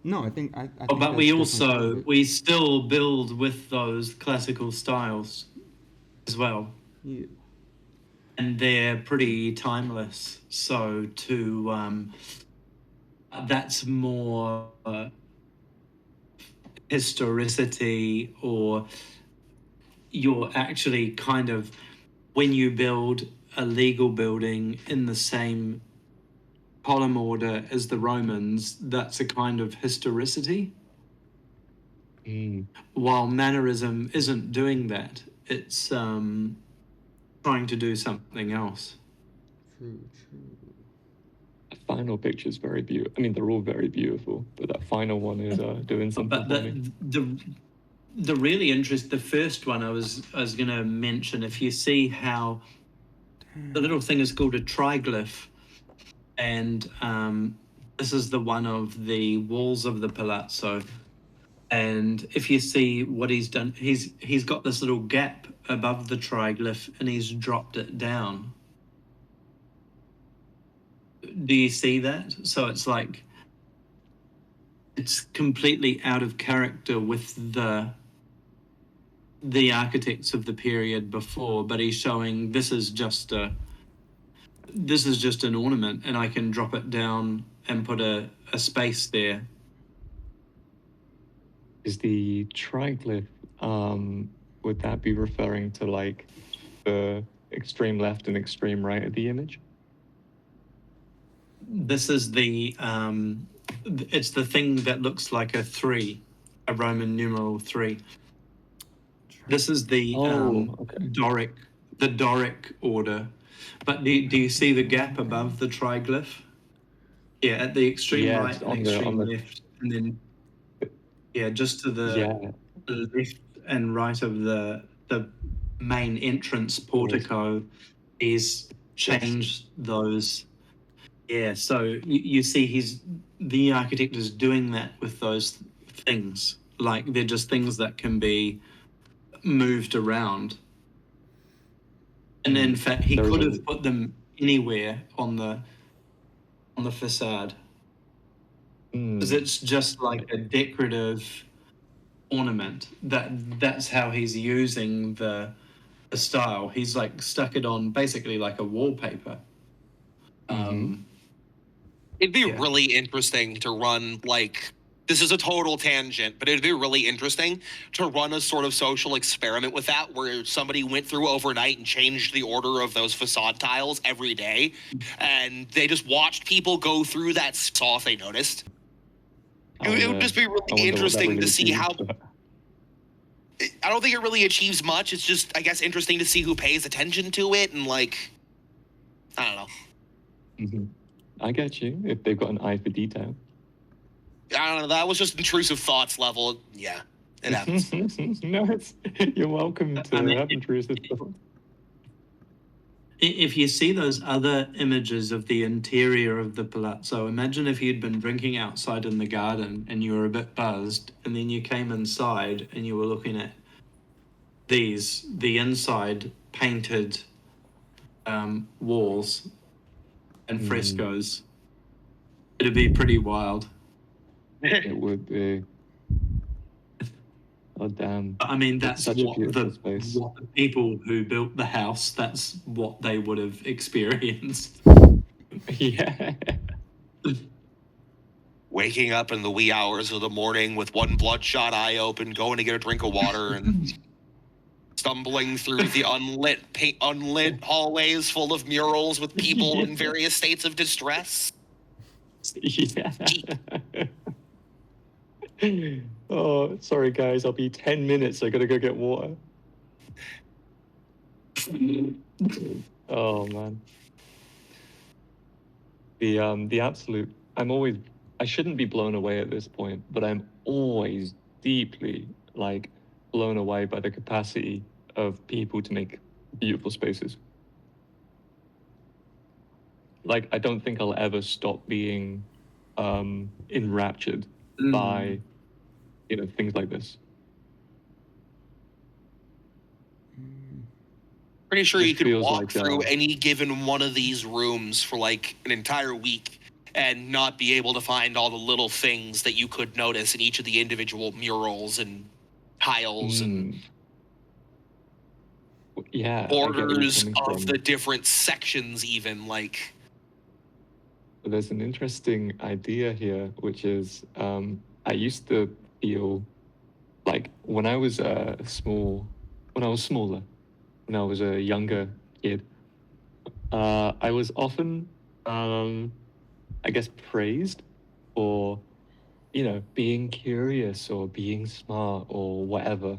No, I think I think but that's we definitely we still build with those classical styles as well. yeah. And they're pretty timeless. So that's more historicity, or you're actually kind of, when you build a legal building in the same column order as the Romans, that's a kind of historicity. While Mannerism isn't doing that, it's trying to do something else. True. The final picture is very beautiful. I mean, they're all very beautiful, but that final one is doing something But for me. the really the first one I was going to mention, if you see how the little thing is called a triglyph, and this is the one of the walls of the palazzo. And if you see what he's done, he's got this little gap above the triglyph and he's dropped it down. Do you see that? So it's like, it's completely out of character with the architects of the period before, but he's showing this is just an ornament, and I can drop it down and put a space there. Is the triglyph, would that be referring to like the extreme left and extreme right of the image? This is it's the thing that looks like a 3, a Roman numeral 3. This is the Doric order. But do you see the gap above the triglyph? Yeah, at the extreme right and extreme left, and then just to the left and right of the main entrance portico, he's changed those. Yeah, so you see the architect is doing that with those things. Like, they're just things that can be moved around. And in fact, he could have put them anywhere on the facade. Because it's just like a decorative ornament. That's how he's using the style. He's like stuck it on basically like a wallpaper. It'd be really interesting to run, like, this is a total tangent, but it'd be really interesting to run a sort of social experiment with that, where somebody went through overnight and changed the order of those facade tiles every day, and they just watched people go through that, saw if they noticed. It would just be really interesting to see how... I don't think it really achieves much. It's just, I guess, interesting to see who pays attention to it, and, like, I don't know. I get you, if they've got an eye for detail. I don't know. That was just intrusive thoughts level. Yeah, it happens. No, you're welcome to I mean, have intrusive thoughts. If you see those other images of the interior of the palazzo, imagine if you'd been drinking outside in the garden and you were a bit buzzed, and then you came inside and you were looking at the inside painted walls and frescoes. It'd be pretty wild. It would be. Oh, damn. I mean, It's that's such a what beautiful space. what the people who built the house, that's what they would have experienced. Yeah. Waking up in the wee hours of the morning with one bloodshot eye open, going to get a drink of water, and stumbling through the unlit hallways full of murals with people in various states of distress. Yeah. Oh, sorry guys, I'll be 10 minutes. I gotta go get water. Oh man. The absolute, I shouldn't be blown away at this point, but I'm always deeply like blown away by the capacity of people to make beautiful spaces. Like, I don't think I'll ever stop being enraptured by, things like this. Pretty sure This you could feels walk like, through any given one of these rooms for like an entire week and not be able to find all the little things that you could notice in each of the individual murals and tiles and yeah, I get where you're borders coming of from. the different sections even. Like, But there's an interesting idea here, which is I used to feel like when I was smaller, when I was a younger kid, I was often, I guess, praised for, being curious or being smart or whatever.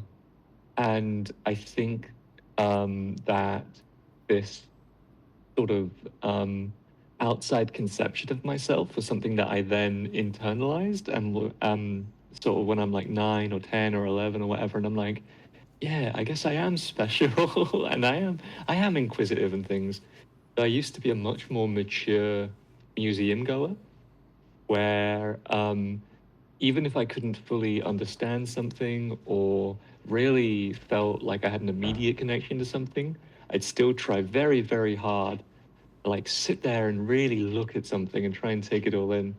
And I think that this sort of outside conception of myself was something that I then internalized and sort of when I'm like 9 or 10 or 11 or whatever, and I'm like, yeah, I guess I am special and I am inquisitive and things. I used to be a much more mature museum goer where even if I couldn't fully understand something or really felt like I had an immediate connection to something, I'd still try very, very hard to like sit there and really look at something and try and take it all in,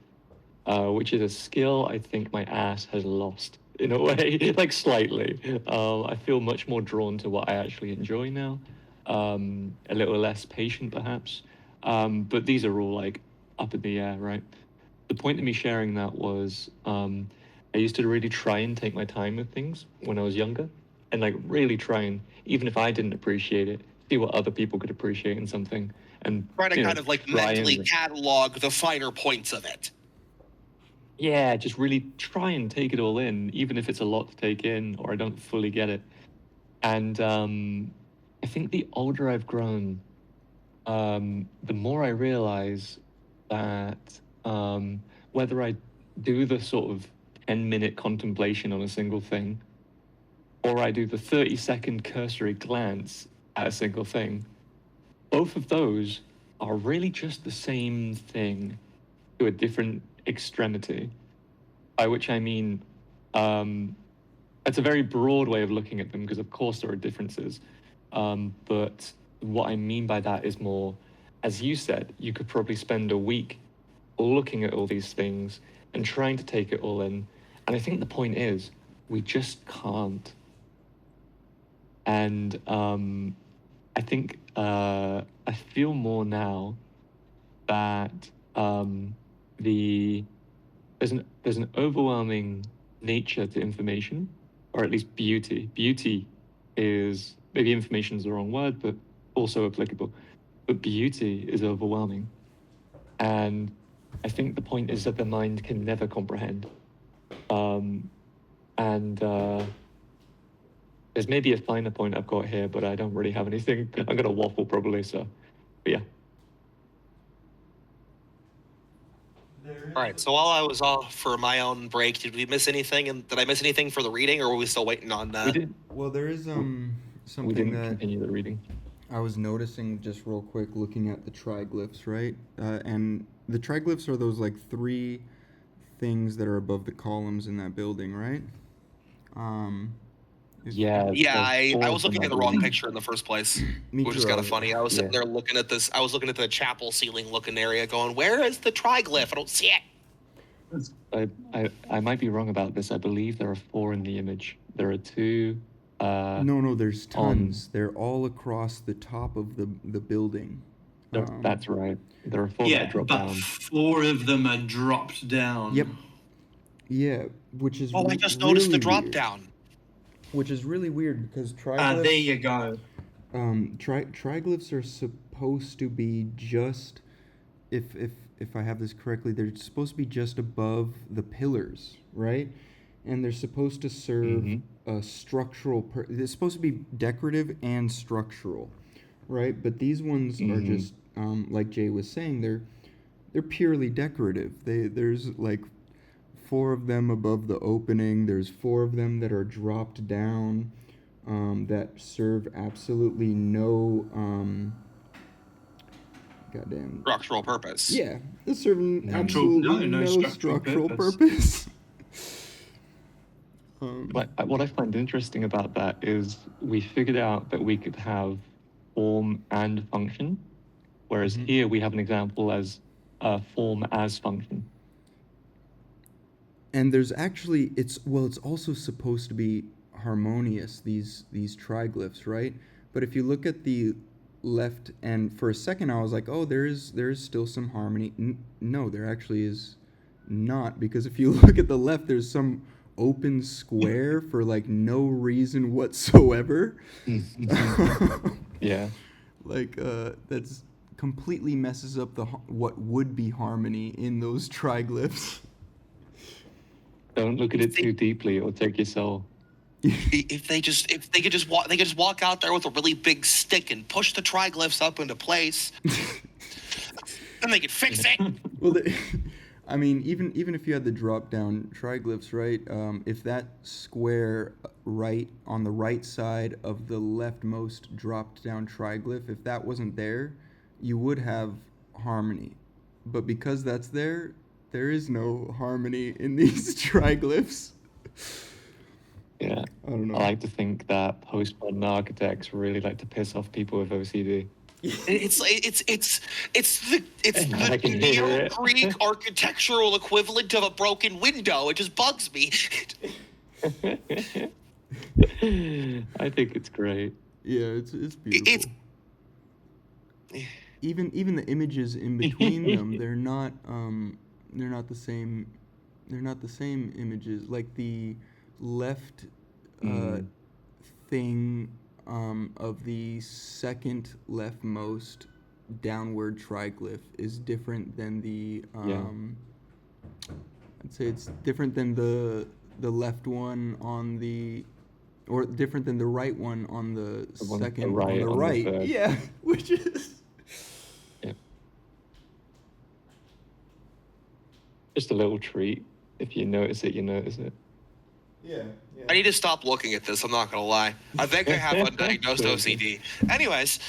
which is a skill I think my ass has lost in a way, like slightly. I feel much more drawn to what I actually enjoy now, a little less patient perhaps. But these are all like up in the air, right? The point of me sharing that was I used to really try and take my time with things when I was younger and like really try and, even if I didn't appreciate it, see what other people could appreciate in something and try to kind of like mentally and, catalog the finer points of it. yeah, just really try and take it all in, even if it's a lot to take in or I don't fully get it. And I think the older I've grown, the more I realize that whether I do the sort of 10-minute contemplation on a single thing, or I do the 30-second cursory glance at a single thing, both of those are really just the same thing to a different extremity. By which I mean, it's a very broad way of looking at them because, of course, there are differences. But what I mean by that is more, as you said, you could probably spend a week looking at all these things and trying to take it all in. And I think the point is, we just can't. And I think I feel more now that there's an overwhelming nature to information, or at least beauty. Beauty is, maybe information is the wrong word, but also applicable. But beauty is overwhelming. And I think the point is that the mind can never comprehend. There's maybe a finer point I've got here, but I don't really have anything. I'm going to waffle probably, so, but yeah. There All right. So while I was off for my own break, did we miss anything? And did I miss anything for the reading, or were we still waiting on We did. Well, there is We something didn't that continue the reading. I was noticing just real quick looking at the triglyphs, right? And the triglyphs are those like three things that are above the columns in that building, right? If- Yeah. Yeah, there's I four was of them, looking I at the wrong believe. picture in the first place, Me which too. is kind of funny. I was sitting Yeah. there looking at this. I was looking at the chapel ceiling looking area, going, "Where is the triglyph? I don't see it." I might be wrong about this. I believe there are 4 in the image. There are 2. No, there's on- tons. They're all across the top of the building. That's right. There are 4 Yeah, that drop but down. 4 of them are dropped down. Yep. Yeah, which is Oh, I just noticed the really drop weird. down. Which is really weird because There triglyphs, you go. triglyphs are supposed to be just, if I have this correctly, they're supposed to be just above the pillars, right? And they're supposed to serve Mhm. a structural. They're supposed to be decorative and structural, right? But these ones are Mhm. just, like Jay was saying, they're purely decorative. There's like 4 of them above the opening. There's 4 of them that are dropped down, that serve absolutely no, goddamn. Structural purpose. Yeah, they're serving No. absolutely No no structural structural purpose. purpose. um, But what I find interesting about that is we figured out that we could have form and function, whereas Mhm. here we have an example as form as function. and there's actually it's also supposed to be harmonious, these triglyphs, right? But if you look at the left, and for a second I was like, oh, there is still some harmony. No, there actually is not, because if you look at the left, there's some open square for like no reason whatsoever. Yeah. Like that's completely messes up what would be harmony in those triglyphs. Don't look at it too deeply or take your soul. If they could just walk out there with a really big stick and push the triglyphs up into place, then they could fix it. Well, I mean, even if you had the drop down triglyphs, right? If that square right on the right side of the leftmost dropped down triglyph, if that wasn't there, you would have harmony. But because that's there is no harmony in these triglyphs. Yeah. I don't know. I like to think that postmodern architects really like to piss off people with OCD. It's the I can hear it. Neo-Greek architectural equivalent of a broken window. It just bugs me. I think it's great. Yeah, it's beautiful. Even the images in between them, they're not the same. They're not the same images. Like the left thing of the second leftmost downward triglyph is different than the I'd say it's different than the left one on the, or different than the right one on the one on the second right, on the on the right. third. Yeah, which is Yeah. Just a little treat. If you notice it, you notice it. yeah. I need to stop looking at this. I'm not gonna lie. I think I have undiagnosed OCD. Anyways,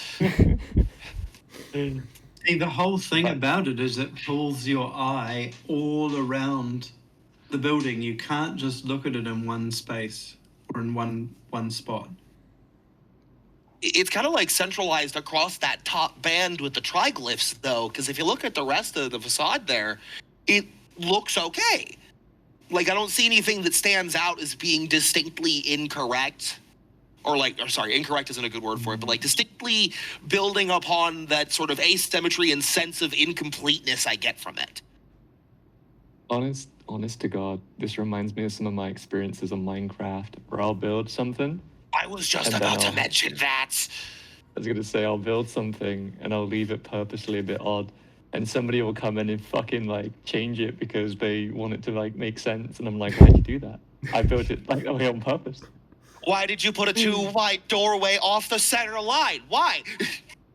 See, the whole thing about it is it pulls your eye all around the building. You can't just look at it in one space or in one spot. it's kind of like centralized across that top band with the triglyphs, though, because if you look at the rest of the facade there, it looks okay. Like, I don't see anything that stands out as being distinctly incorrect. Incorrect isn't a good word for it, but like distinctly building upon that sort of asymmetry and sense of incompleteness I get from it. Honest to God, this reminds me of some of my experiences on Minecraft, where I'll build something. I was just And about then to mention that. I was gonna say I'll build something and I'll leave it purposely a bit odd, and somebody will come in and fucking like change it because they want it to like make sense, and I'm like, why'd you do that? I built it like that way on purpose. Why did you put a 2-wide doorway off the center line? Why?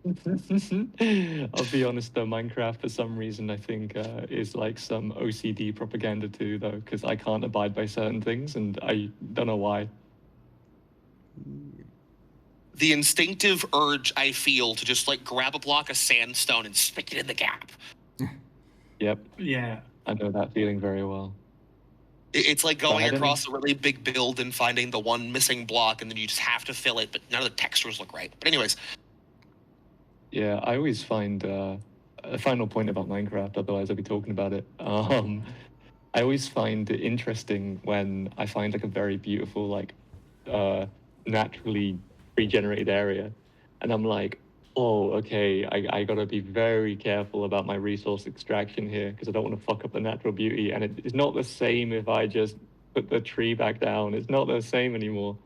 I'll be honest though, Minecraft for some reason I think is like some OCD propaganda too, though, because I can't abide by certain things, and I don't know why. The instinctive urge I feel to just like grab a block of sandstone and stick it in the gap. Yep, Yeah. I know that feeling very well. It's like going had any- across a really big build and finding the one missing block, and then you just have to fill it, but none of the textures look right. But anyways, Yeah, I always find a final point about Minecraft, otherwise I'll be talking about it. I always find it interesting when I find like a very beautiful, like naturally regenerated area, and I'm like, oh, okay, I gotta be very careful about my resource extraction here because I don't want to fuck up the natural beauty. And it's not the same if I just put the tree back down. It's not the same anymore.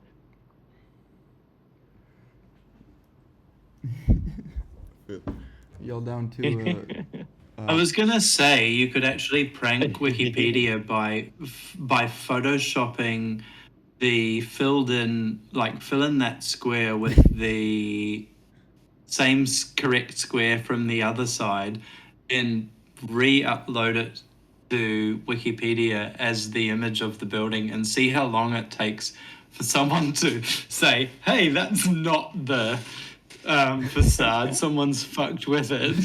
Y'all down to I was gonna say you could actually prank Wikipedia by photoshopping the fill in that square with the same correct square from the other side, and re-upload it to Wikipedia as the image of the building, and see how long it takes for someone to say, "Hey, that's not the facade. Someone's fucked with it."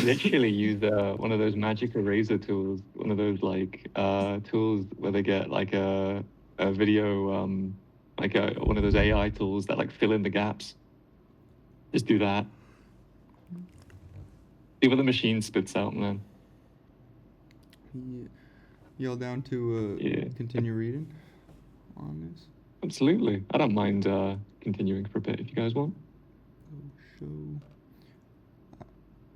Literally use one of those magic eraser tools, one of those like tools where they get like a video, one of those AI tools that like fill in the gaps. Just do that. See what the machine spits out, man. y'all down to Yeah. continue reading on this Absolutely. I don't mind continuing for a bit if you guys want. show?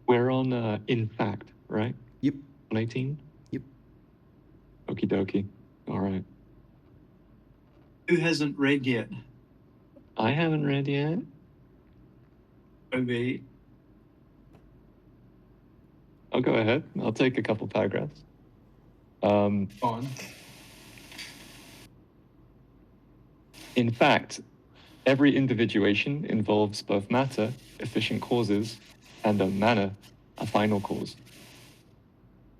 We're on In Fact, right? Yep. 118? Yep. Okie dokie. All right. Who hasn't read yet? I haven't read yet. Obi. I'll go ahead. I'll take a couple paragraphs. On. In fact, every individuation involves both matter, efficient causes, and a manner, a final cause.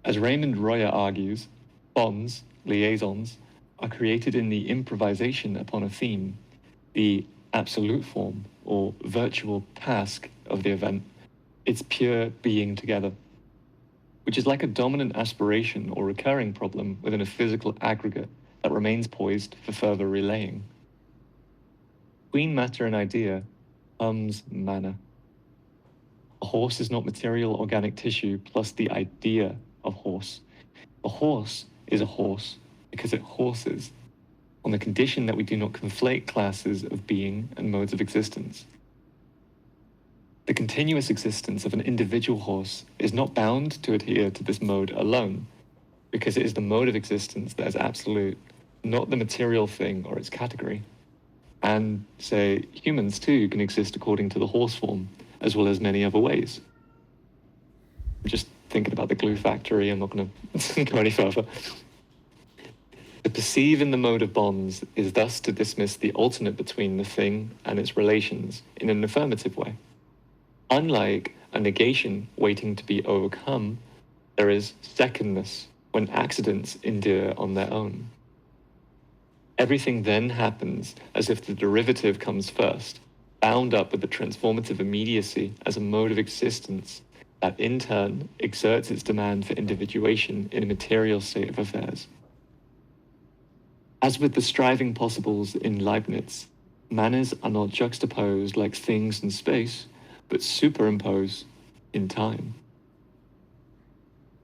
As Raymond Royer argues, bonds, liaisons, are created in the improvisation upon a theme, the absolute form or virtual task of the event, its pure being together, which is like a dominant aspiration or recurring problem within a physical aggregate that remains poised for further relaying. Between matter and idea comes manner. A horse is not material organic tissue plus the idea of horse. The horse is a horse because it horses, on the condition that we do not conflate classes of being and modes of existence. The continuous existence of an individual horse is not bound to adhere to this mode alone, because it is the mode of existence that is absolute, not the material thing or its category. And, say, humans too can exist according to the horse form, as well as many other ways. I'm just thinking about the glue factory, I'm not going to go any further. To perceive in the mode of bonds is thus to dismiss the alternate between the thing and its relations in an affirmative way. Unlike a negation waiting to be overcome, there is secondness when accidents endure on their own. Everything then happens as if the derivative comes first, bound up with the transformative immediacy as a mode of existence that in turn exerts its demand for individuation in a material state of affairs. As with the striving possibles in Leibniz, manners are not juxtaposed like things in space, but superimposed in time.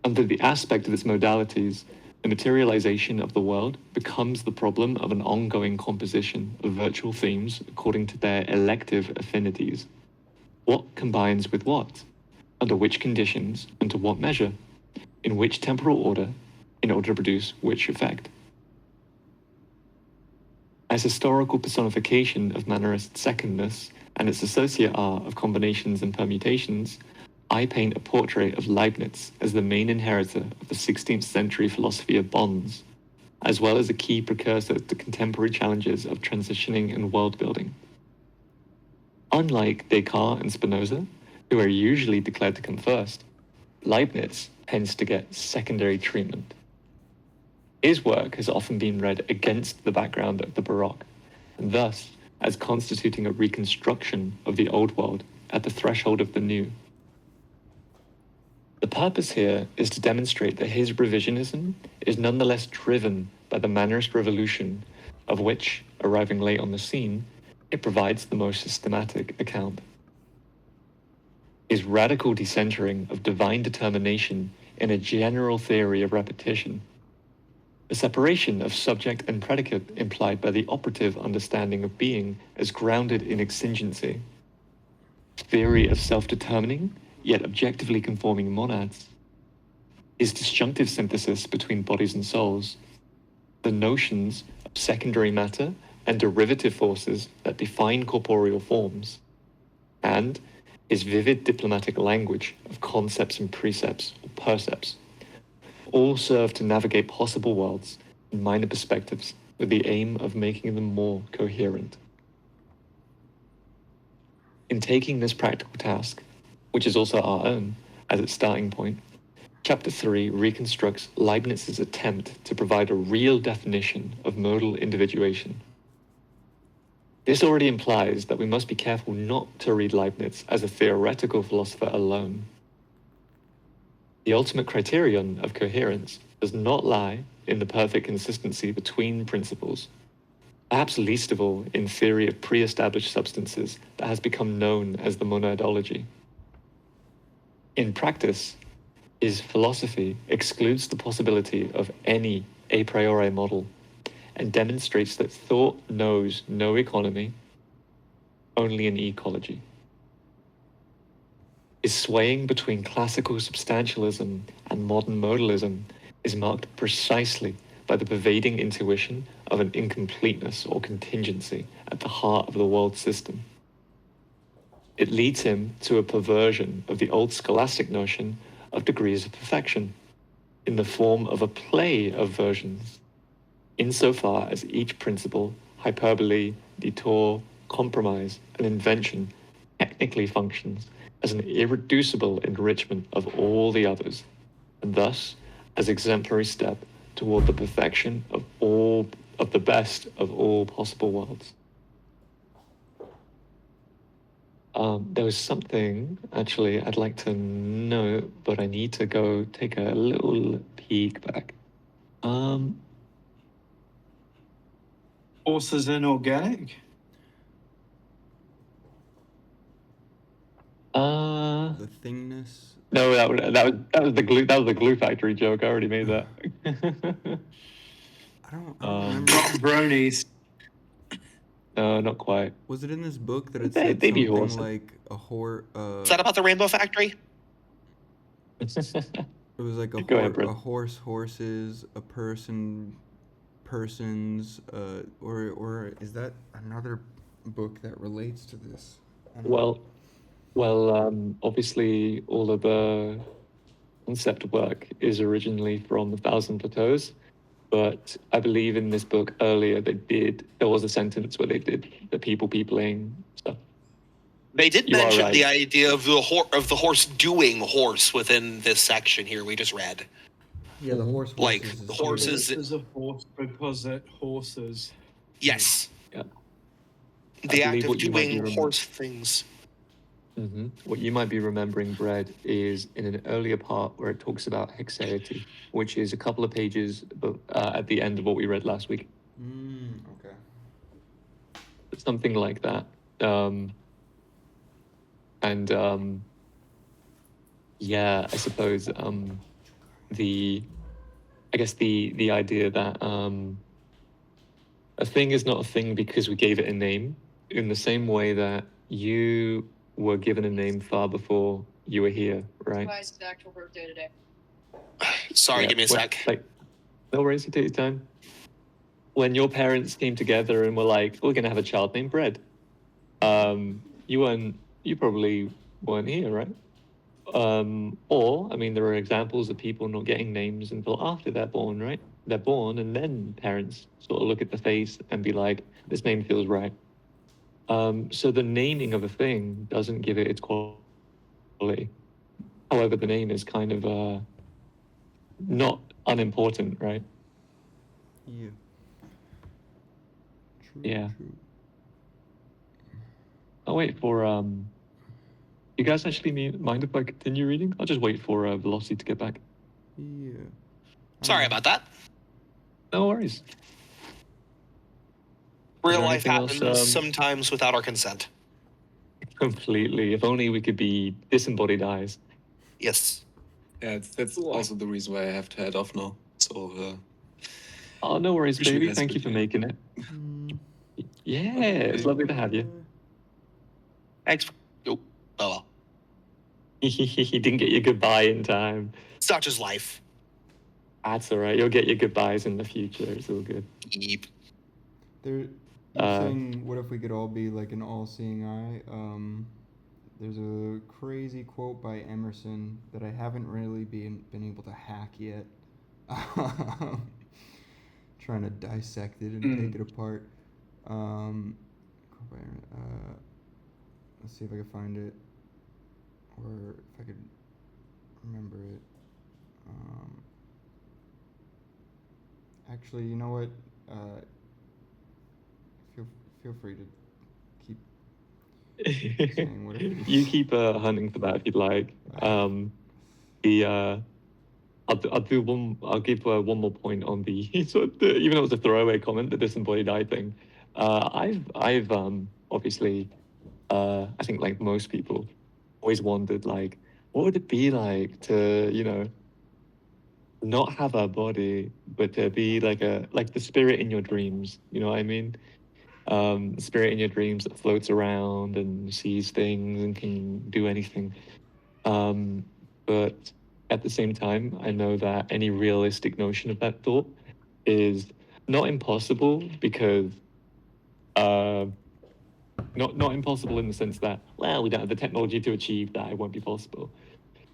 Under the aspect of its modalities, the materialization of the world becomes the problem of an ongoing composition of virtual themes according to their elective affinities. What combines with what? Under which conditions and to what measure? In which temporal order, in order to produce which effect? As historical personification of mannerist secondness and its associate art of combinations and permutations, I paint a portrait of Leibniz as the main inheritor of the 16th century philosophy of bonds, as well as a key precursor to contemporary challenges of transitioning and world building. Unlike Descartes and Spinoza, who are usually declared to come first, Leibniz tends to get secondary treatment. His work has often been read against the background of the Baroque, and thus as constituting a reconstruction of the old world at the threshold of the new. The purpose here is to demonstrate that his revisionism is nonetheless driven by the Mannerist revolution, of which, arriving late on the scene, it provides the most systematic account. His radical decentering of divine determination in a general theory of repetition, the separation of subject and predicate implied by the operative understanding of being as grounded in exigency, theory of self-determining yet objectively conforming monads, his disjunctive synthesis between bodies and souls, the notions of secondary matter and derivative forces that define corporeal forms, and his vivid diplomatic language of concepts and precepts or percepts, all serve to navigate possible worlds and minor perspectives with the aim of making them more coherent. In taking this practical task, which is also our own, as its starting point, Chapter 3 reconstructs Leibniz's attempt to provide a real definition of modal individuation. This already implies that we must be careful not to read Leibniz as a theoretical philosopher alone. The ultimate criterion of coherence does not lie in the perfect consistency between principles, perhaps least of all in theory of pre-established substances that has become known as the monadology. In practice, his philosophy excludes the possibility of any a priori model and demonstrates that thought knows no economy, only an ecology. His swaying between classical substantialism and modern modalism is marked precisely by the pervading intuition of an incompleteness or contingency at the heart of the world system. It leads him to a perversion of the old scholastic notion of degrees of perfection in the form of a play of versions, insofar as each principle, hyperbole, detour, compromise, and invention technically functions as an irreducible enrichment of all the others, and thus as exemplary step toward the perfection of the best of all possible worlds. There was something, actually, I'd like to know, but I need to go take a little peek back. Horses inorganic? The thingness. No, that was the glue factory joke. I already made that. I don't remember. Bronies. No, not quite. Was it in this book that it They- said they be something horses. like a horse? Is that about the Rainbow Factory? It was like a, Go ahead, Brett. a horse, horses, a person, persons, or is that another book that relates to this? I don't know. Well, obviously all of the concept work is originally from A Thousand Plateaus, but I believe in this book earlier there was a sentence where they did the peopling stuff. They did You are mention right. the idea of the horse doing horse within this section here we just read. Yeah, the horse. Like, horses is the true. horses- There's a horse because it horses. Yes. Yeah. The I act believe of what you might be doing horse things. What you might be remembering, Brad, is in an earlier part where it talks about hexaity, which is a couple of pages at the end of what we read last week. Okay. Something like that. Yeah, I suppose the idea that a thing is not a thing because we gave it a name, in the same way that you were given a name far before you were here, right? Surprised his actual birthday today. Sorry, Yeah, give me a sec. Like, no worries, you take your time. When your parents came together and were like, we're gonna have a child named Bread, you probably weren't here, right? Or, I mean, there are examples of people not getting names until after they're born, right? They're born and then parents sort of look at the face and be like, this name feels right. So the naming of a thing doesn't give it its quality. However, the name is kind of not unimportant, right? Yeah. True. Yeah. True. I'll wait for you guys actually mind if I continue reading? I'll just wait for Velocity to get back. Yeah. Sorry about that. No worries. Real there life anything else, happens sometimes without our consent. Completely. If only we could be disembodied eyes. Yes. Yeah, that's also the reason why I have to head off now. So, Oh, no worries, appreciate baby. guys Thank for you for the- making it. Mm, Yeah, it's lovely to have you. Thanks for. Oh well. You didn't get your goodbye in time. Such is life. That's all right. You'll get your goodbyes in the future. It's all good. Yeep. you're saying, what if we could all be like an all-seeing eye? There's a crazy quote by Emerson that I haven't really been able to hack yet. Trying to dissect it and take it apart. Let's see if I can find it, or if I could remember it. Actually, you know what? Feel free to keep saying whatever. You keep hunting for that if you'd like. I'll do one. I'll give one more point on the even though it was a throwaway comment, the disembodied eye thing. I've obviously I think like most people always wondered like what would it be like to not have a body but to be like the spirit in your dreams. You know what I mean? Spirit in your dreams that floats around and sees things and can do anything. But at the same time, I know that any realistic notion of that thought is not impossible because not impossible in the sense that, well, we don't have the technology to achieve that, it won't be possible.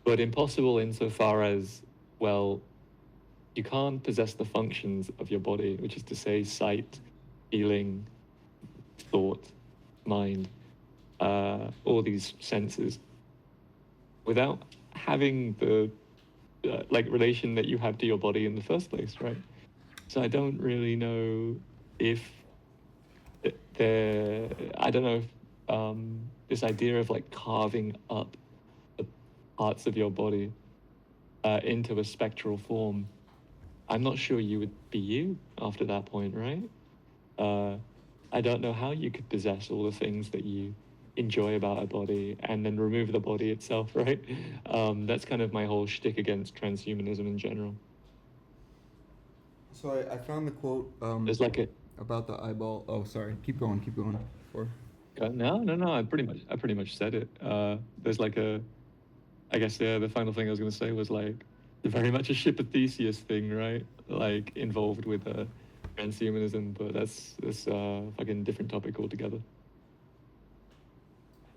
But impossible insofar as, well, you can't possess the functions of your body, which is to say sight, feeling, thought, mind, all these senses, without having the relation that you have to your body in the first place, right? So I don't really know if I don't know if this idea of like carving up the parts of your body into a spectral form, I'm not sure you would be you after that point, right? I don't know how you could possess all the things that you enjoy about a body and then remove the body itself, right? That's kind of my whole shtick against transhumanism in general. So I found the quote There's like a about the eyeball. Oh, sorry. Keep going. Before. no. I pretty much said it. There's like I guess the final thing I was gonna say was like very much a ship of Theseus thing, right? Like involved with transhumanism, but that's fucking different topic altogether.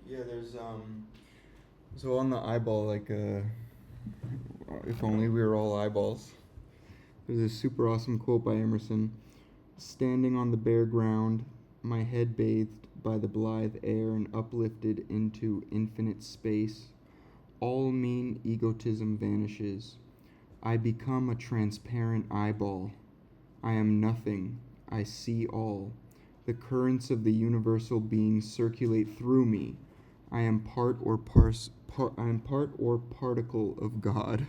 Yeah, there's so on the eyeball, like if only we were all eyeballs. There's a super awesome quote by Emerson. Standing on the bare ground, my head bathed by the blithe air and uplifted into infinite space, all mean egotism vanishes. I become a transparent eyeball. I am nothing. I see all. The currents of the universal being circulate through me. I am part or particle of God.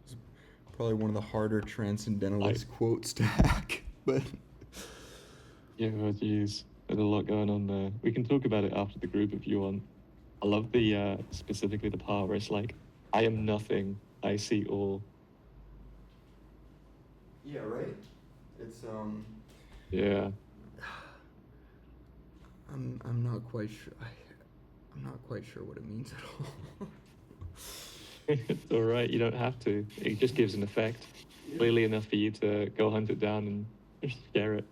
It's probably one of the harder transcendentalist quotes to hack, but yeah, geez, there's a lot going on there. We can talk about it after the group if you want. I love the specifically the part where it's like, I am nothing. I see all. yeah, right. It's Yeah. I'm not quite sure. I'm not quite sure what it means at all. It's all right. You don't have to. It just gives an effect, clearly enough for you to go hunt it down and share it.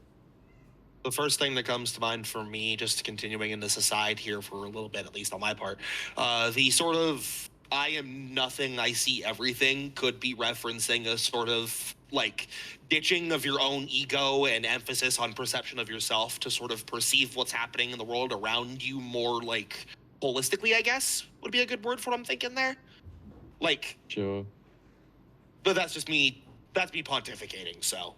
The first thing that comes to mind for me, just continuing in this aside here for a little bit, at least on my part, the sort of I am nothing, I see everything could be referencing a sort of like ditching of your own ego and emphasis on perception of yourself to sort of perceive what's happening in the world around you more like holistically, I guess would be a good word for what I'm thinking there. Like, Sure. but that's just me. That's me pontificating. So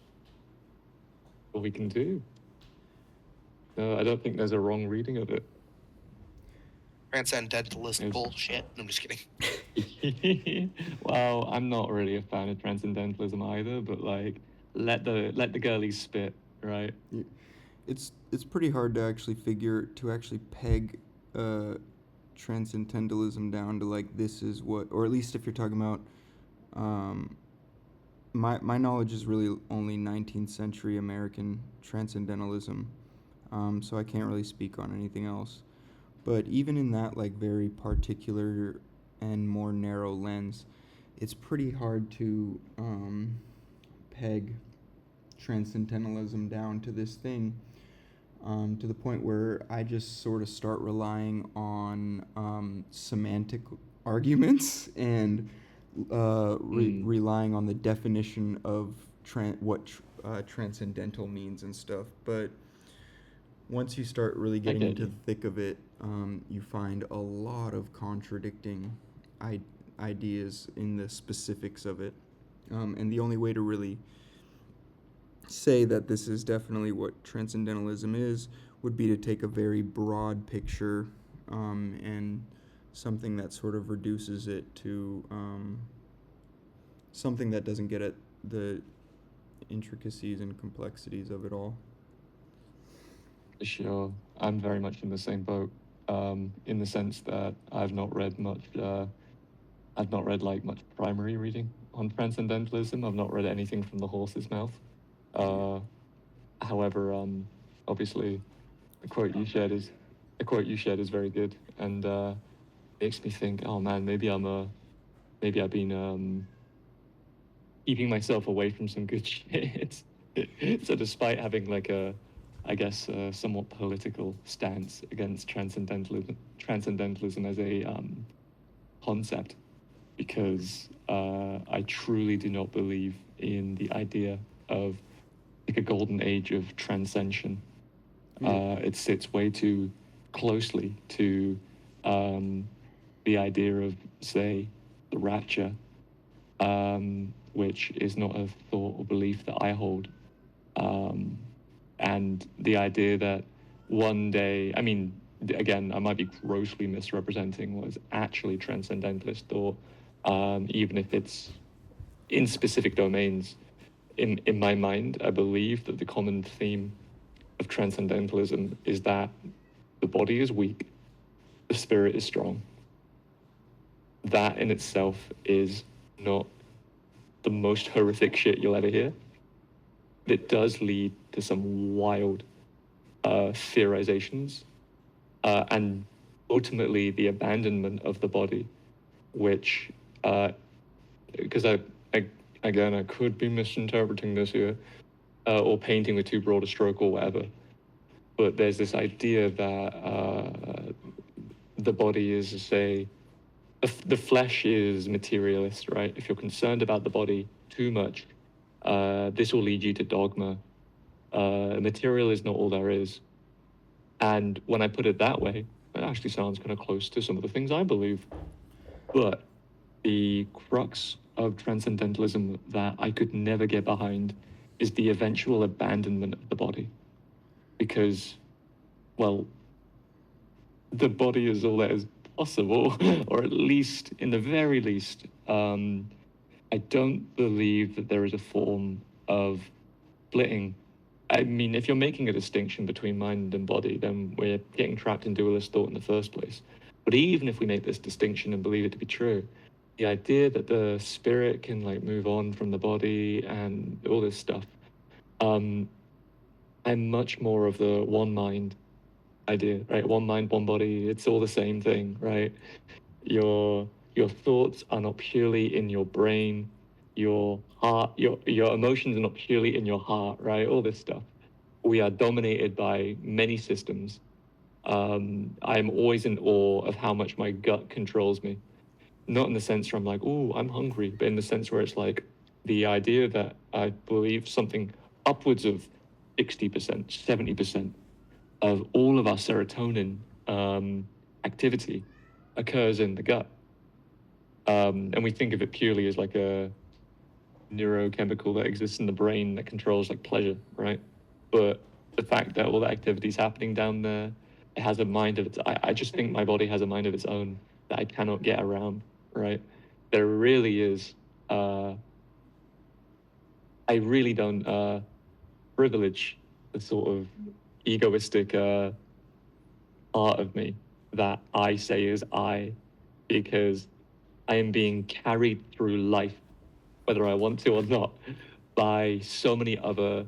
What we can do. No, I don't think there's a wrong reading of it. transcendentalist Yes. bullshit. I'm just kidding. Well, I'm not really a fan of transcendentalism either, but like, let the girlies spit, right? It's pretty hard to actually peg transcendentalism down to like this is what, or at least if you're talking about my knowledge is really only 19th century American transcendentalism, so I can't really speak on anything else. But even in that like very particular and more narrow lens, it's pretty hard to peg transcendentalism down to this thing, to the point where I just sort of start relying on semantic arguments and relying on the definition of what transcendental means and stuff. But once you start really getting into the thick of it, you find a lot of contradicting ideas in the specifics of it. And the only way to really say that this is definitely what transcendentalism is would be to take a very broad picture, and something that sort of reduces it to something that doesn't get at the intricacies and complexities of it all. Sure, I'm very much in the same boat, in the sense that I've not read much like much primary reading on transcendentalism. I've not read anything from the horse's mouth. However, obviously, the quote you shared is very good, and makes me think, oh man, maybe I've been keeping myself away from some good shit. So despite having like I guess, somewhat political stance against transcendentalism as a concept, because I truly do not believe in the idea of like a golden age of transcension. It sits way too closely to the idea of, say, the rapture, which is not a thought or belief that I hold. And the idea that one day, I mean, again, I might be grossly misrepresenting what is actually transcendentalist thought, even if it's in specific domains. In my mind, I believe that the common theme of transcendentalism is that the body is weak, the spirit is strong. That in itself is not the most horrific shit you'll ever hear. It does lead to some wild theorizations, and ultimately the abandonment of the body, which, because again, I could be misinterpreting this here, or painting with too broad a stroke or whatever, but there's this idea that the body is, say, the flesh is materialist, right? If you're concerned about the body too much, this will lead you to dogma. Material is not all there is. And when I put it that way, it actually sounds kind of close to some of the things I believe. But the crux of transcendentalism that I could never get behind is the eventual abandonment of the body. Because, well, the body is all that is possible, or at least, in the very least, I don't believe that there is a form of splitting. I mean, if you're making a distinction between mind and body, then we're getting trapped in dualist thought in the first place. But even if we make this distinction and believe it to be true, the idea that the spirit can like move on from the body and all this stuff, I'm much more of the one mind idea, right? One mind, one body, it's all the same thing, right? Your thoughts are not purely in your brain, your heart, your emotions are not purely in your heart, right? All this stuff. We are dominated by many systems. I'm always in awe of how much my gut controls me. Not in the sense where I'm like, oh, I'm hungry, but in the sense where it's like, the idea that I believe something upwards of 60%, 70% of all of our serotonin activity occurs in the gut. And we think of it purely as like a neurochemical that exists in the brain that controls like pleasure, right? But the fact that all that activity is happening down there, it has a mind of its. I just think my body has a mind of its own that I cannot get around, right? There really is. I really don't privilege the sort of egoistic part of me that I say is I, because I am being carried through life, whether I want to or not, by so many other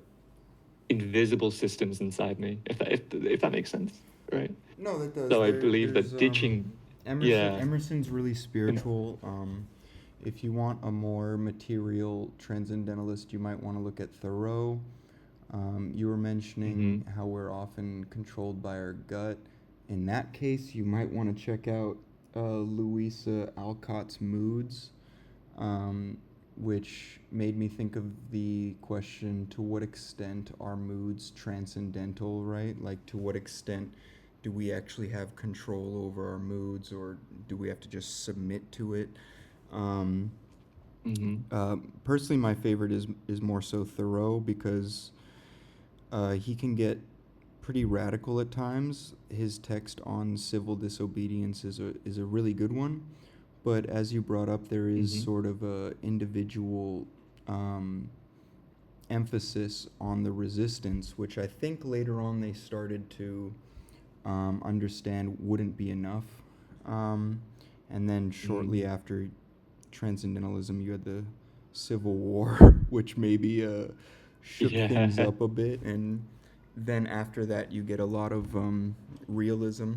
invisible systems inside me. If that makes sense, right? No, that does. So I believe that ditching, yeah, Emerson's really spiritual. If you want a more material transcendentalist, you might want to look at Thoreau. You were mentioning how we're often controlled by our gut. In that case, you might want to check out Louisa Alcott's Moods, which made me think of the question, to what extent are moods transcendental, right? Like, to what extent do we actually have control over our moods, or do we have to just submit to it? Personally, my favorite is more so Thoreau, because he can get pretty radical at times. His text on civil disobedience is a really good one. But as you brought up, there is sort of a individual emphasis on the resistance, which I think later on they started to understand wouldn't be enough. And then shortly after transcendentalism, you had the Civil War, which maybe shook things up a bit. And then after that, you get a lot of realism,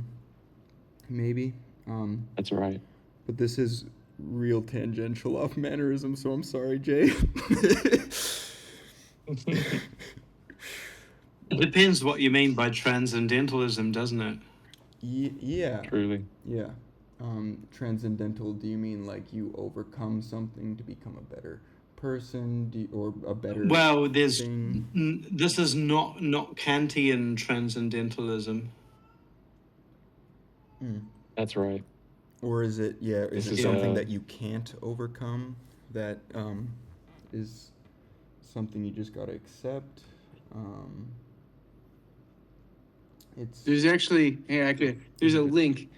maybe. That's right. But this is real tangential off Mannerism, so I'm sorry, Jay. It depends what you mean by transcendentalism, doesn't it? Yeah. Truly. Yeah. Transcendental, do you mean like you overcome something to become a better person, or a better Well, thing? this is not Kantian transcendentalism. That's right. Or is it, This is it is, something that you can't overcome, that is something you just gotta accept? There's actually, there's a link.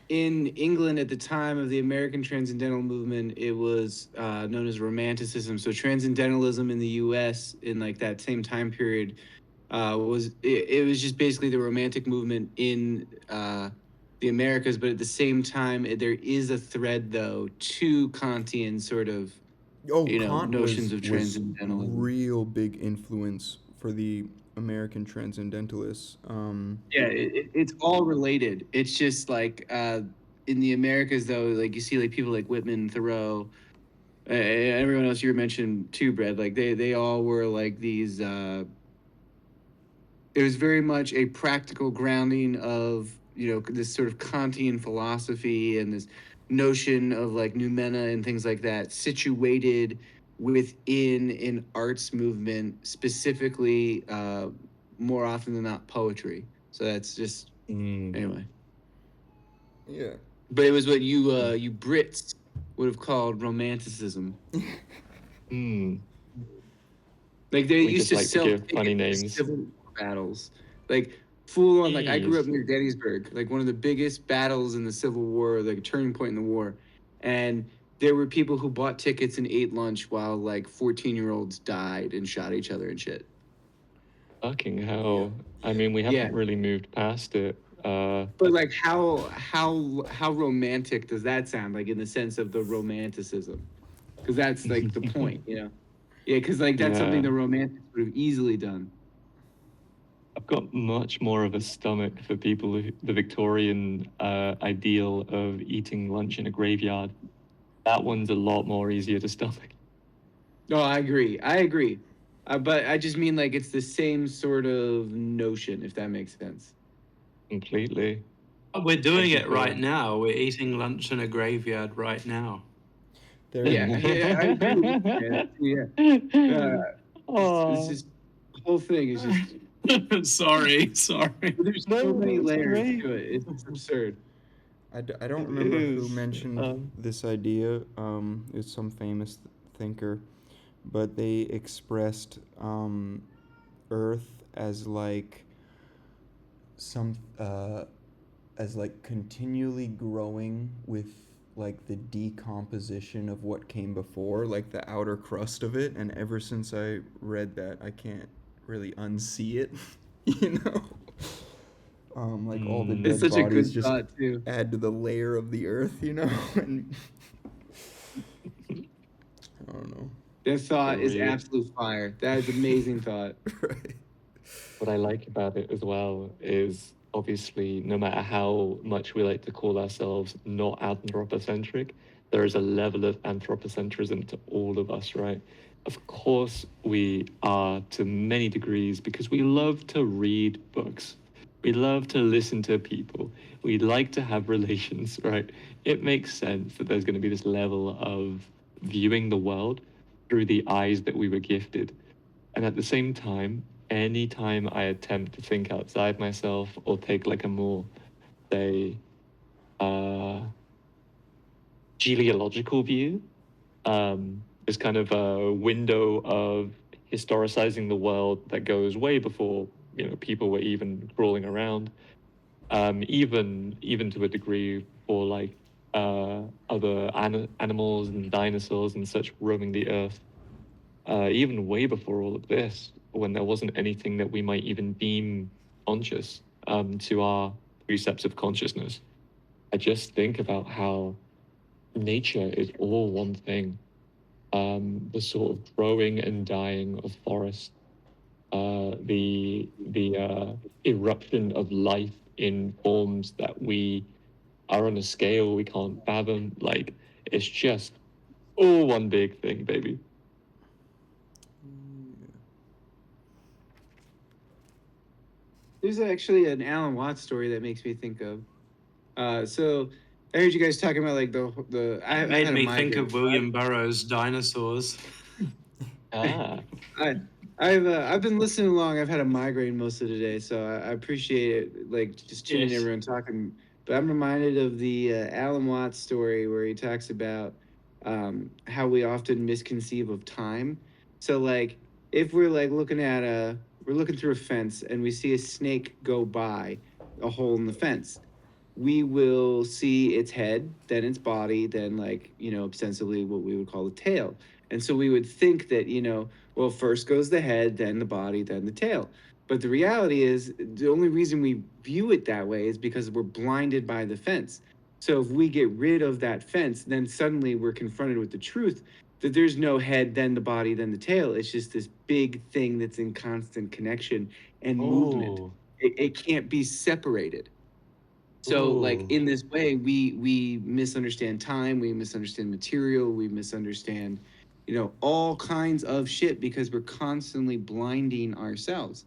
In England at the time of the American Transcendental Movement, it was known as Romanticism. So Transcendentalism in the U.S. in like that same time period it was just basically the Romantic movement in the Americas. But at the same time, there is a thread though to Kantian sort of Kant notions of was transcendentalism. real big influence for the American transcendentalists. Yeah, it's all related. It's just like in the Americas, though, like you see, like people like Whitman, Thoreau, everyone else you mentioned too, Brad. Like they all were like these. It was very much a practical grounding of this sort of Kantian philosophy and this notion of like noumena and things like that, situated within an arts movement, specifically more often than not poetry. So that's just anyway. Yeah. But it was what you Brits would have called romanticism. Like they used to sell give funny names. Civil battles, like full on. Like I grew up near Gettysburg, like one of the biggest battles in the Civil War, like a turning point in the war, and there were people who bought tickets and ate lunch while like 14-year-olds died and shot each other and shit. Fucking hell! I mean, we haven't really moved past it. But like, how romantic does that sound? Like in the sense of the romanticism, because that's like the point, Yeah, because like that's something the Romantics would have easily done. I've got much more of a stomach for people the Victorian ideal of eating lunch in a graveyard. That one's a lot more easier to stomach. No, I agree. But I just mean like it's the same sort of notion, if that makes sense. Completely. We're doing it right now. We're eating lunch in a graveyard right now. There, Yeah, I agree with you, man. Yeah. It's Oh, just the whole thing is just sorry. there's No, so many that's layers great. to it. It's absurd. I don't It remember who is. mentioned this idea. It's some famous thinker, but they expressed Earth as like some as like continually growing with like the decomposition of what came before, like the outer crust of it. And ever since I read that, I can't really unsee it, you know. Like all the It's dead such a bodies good just thought too. add to the layer of the earth, you know. And I don't know. That thought is Real. absolute fire. That is amazing thought. Right. What I like about it as well is obviously no matter how much we like to call ourselves not anthropocentric, there is a level of anthropocentrism to all of us, right? Of course, we are to many degrees because we love to read books. We love to listen to people. We like to have relations, right? It makes sense that there's going to be this level of viewing the world through the eyes that we were gifted. And at the same time, anytime I attempt to think outside myself or take like a more, say, uh, genealogical view, is kind of a window of historicizing the world that goes way before people were even crawling around. Even to a degree for like other animals and dinosaurs and such roaming the earth. Even way before all of this, when there wasn't anything that we might even deem conscious to our precepts of consciousness. I just think about how nature is all one thing. The sort of growing and dying of forests, the eruption of life in forms that we are on a scale we can't fathom. Like it's just all one big thing, baby. There's actually an Alan Watts story that makes me think of. So I heard you guys talking about like I've Made had a me think migraine. of William Burroughs' Dinosaurs. Ah. I've been listening along. I've had a migraine most of the day, so I appreciate it. Like just tuning in, Yes. everyone talking. But I'm reminded of the Alan Watts story where he talks about how we often misconceive of time. So like if we're like we're looking through a fence and we see a snake go by a hole in the fence, we will see its head, then its body, then like, ostensibly what we would call the tail. And so we would think that, well, first goes the head, then the body, then the tail. But the reality is the only reason we view it that way is because we're blinded by the fence. So if we get rid of that fence, then suddenly we're confronted with the truth that there's no head, then the body, then the tail. It's just this big thing that's in constant connection and movement. Oh. It can't be separated. So like Ooh. in this way, we misunderstand time, we misunderstand material, we misunderstand, all kinds of shit because we're constantly blinding ourselves.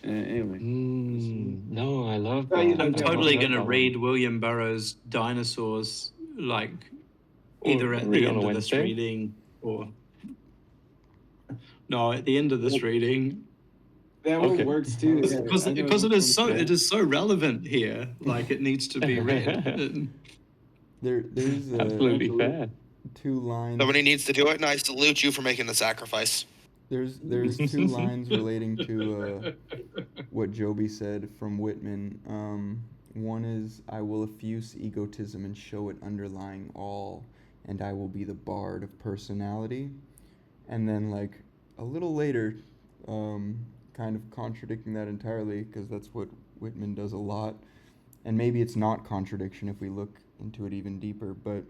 Anyway, No, I love Oh, that. I'm yeah, I totally love going to that read one. William Burroughs' Dinosaurs, like Or either at read the it on end a of this Wednesday. reading or no, at the end of this reading, that one Okay. works too. Yeah, because I know because which one. it is so relevant here. Like it needs to be read. There's Absolutely Absolutely. fair. two lines. Somebody needs to do it, and I salute you for making the sacrifice. There's two lines relating to what Joby said from Whitman. One is, "I will effuse egotism and show it underlying all, and I will be the bard of personality." And then, like, a little later, kind of contradicting that entirely, because that's what Whitman does a lot. And maybe it's not contradiction if we look into it even deeper, but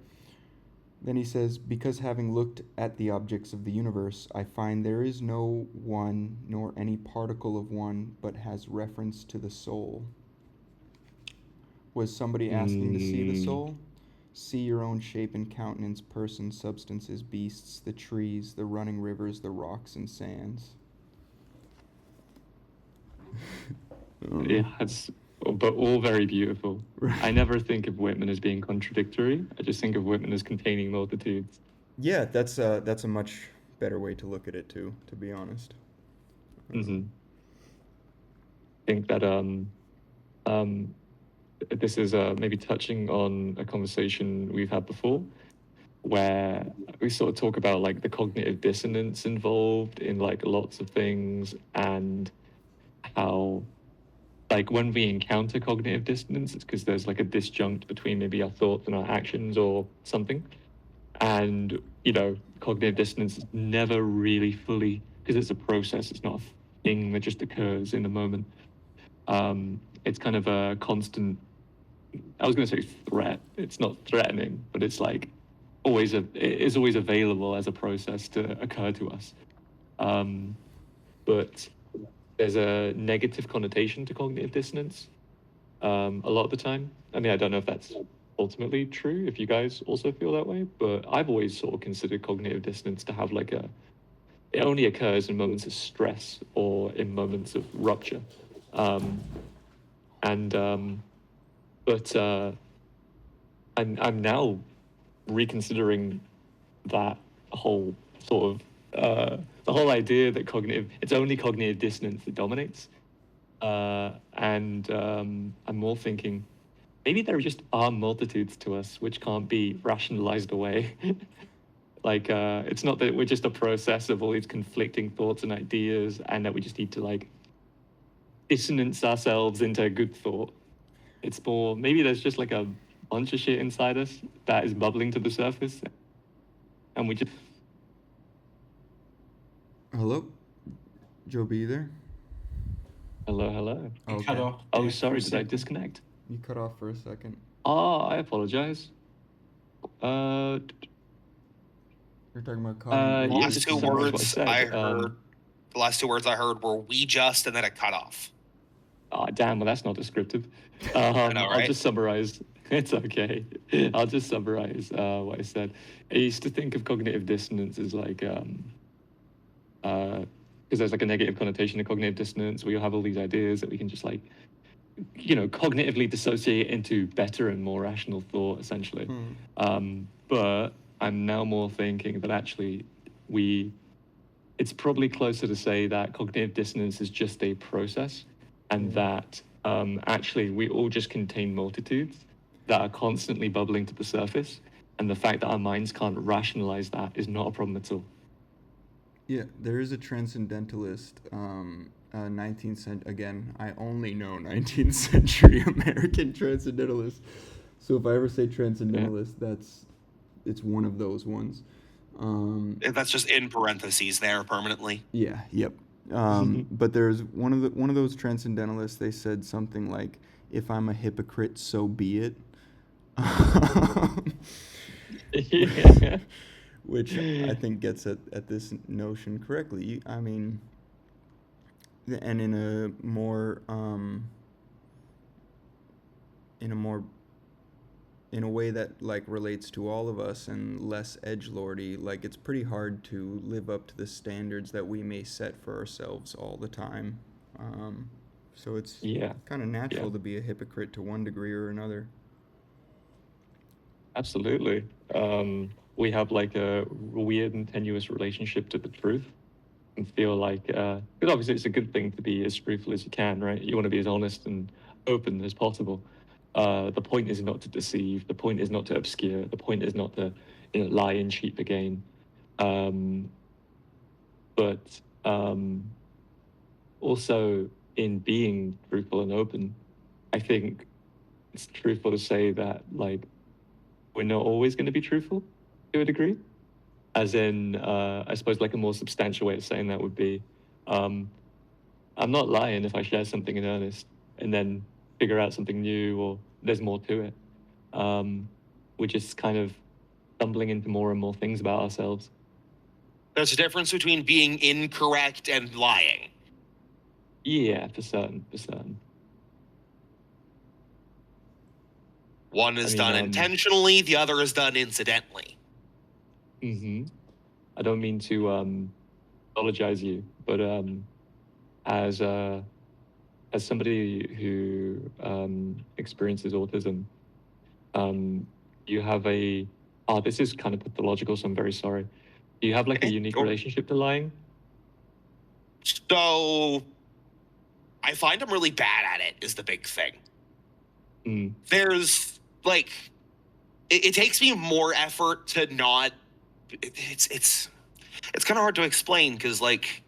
then he says, "Because having looked at the objects of the universe, I find there is no one, nor any particle of one, but has reference to the soul." Was somebody asking to see the soul? See your own shape and countenance, person, substances, beasts, the trees, the running rivers, the rocks and sands. Yeah, but all very beautiful. I never think of Whitman as being contradictory. I just think of Whitman as containing multitudes. Yeah, that's a much better way to look at it too, to be honest. I think that um, this is maybe touching on a conversation we've had before, where we sort of talk about like the cognitive dissonance involved in like lots of things, and how like when we encounter cognitive dissonance, it's because there's like a disjunct between maybe our thoughts and our actions or something. And cognitive dissonance is never really fully, because it's a process, it's not a thing that just occurs in the moment. It's kind of a constant, I was going to say threat. It's not threatening, but it's like it is always available as a process to occur to us. But there's a negative connotation to cognitive dissonance a lot of the time. I mean, I don't know if that's ultimately true, if you guys also feel that way, but I've always sort of considered cognitive dissonance to have like it only occurs in moments of stress or in moments of rupture. Um, and but I'm now reconsidering that whole sort of the whole idea that it's only cognitive dissonance that dominates. And I'm more thinking maybe there just are multitudes to us which can't be rationalized away. Like it's not that we're just a process of all these conflicting thoughts and ideas, and that we just need to like dissonance ourselves into a good thought. It's more maybe there's just like a bunch of shit inside us that is bubbling to the surface, and we just Hello, Joe, be you there? hello. Oh, Cut okay. off. Oh, there for sorry, a did I second. disconnect? You cut off for a second. Oh, I apologize. You're talking about cognitive Yeah, Last just two to summarize words what I I said. heard. The last two words I heard were "we just," and then it cut off. Oh, damn, well, that's not descriptive. I know, I'll right? just summarize. It's okay. I'll just summarize what I said. I used to think of cognitive dissonance as like, because there's like a negative connotation to cognitive dissonance. We have all these ideas that we can just like, cognitively dissociate into better and more rational thought, essentially. But I'm now more thinking that actually it's probably closer to say that cognitive dissonance is just a process, and that actually we all just contain multitudes that are constantly bubbling to the surface, and the fact that our minds can't rationalize that is not a problem at all. Yeah, there is a transcendentalist, 19th century, again, I only know 19th century American transcendentalist. So if I ever say transcendentalist, it's one of those ones. That's just in parentheses there permanently. Yeah, yep. But there's one of those transcendentalists, they said something like, if I'm a hypocrite, so be it. Yeah. Which I think gets at this notion correctly. I mean, and in a more in a way that like relates to all of us and less edgelordy, like it's pretty hard to live up to the standards that we may set for ourselves all the time. So it's Yeah. kind of natural Yeah. to be a hypocrite to one degree or another. Absolutely. We have like a weird and tenuous relationship to the truth, and feel like, because obviously it's a good thing to be as truthful as you can, right? You want to be as honest and open as possible. The point is not to deceive. The point is not to obscure. The point is not to, lie and cheat the game. But also in being truthful and open, I think it's truthful to say that like we're not always going to be truthful to a degree. As in, I suppose like a more substantial way of saying that would be, um, I'm not lying if I share something in earnest and then figure out something new or there's more to it. We're just kind of stumbling into more and more things about ourselves. There's a difference between being incorrect and lying. Yeah, for certain, for certain. One is I done mean, intentionally, the other is done incidentally. I don't mean to apologize you, but as somebody who experiences autism, you have a Oh, this is kind of pathological, so I'm very sorry. Do you have like a unique relationship to lying? So I find I'm really bad at it is the big thing. There's like it takes me more effort to not it's kind of hard to explain because like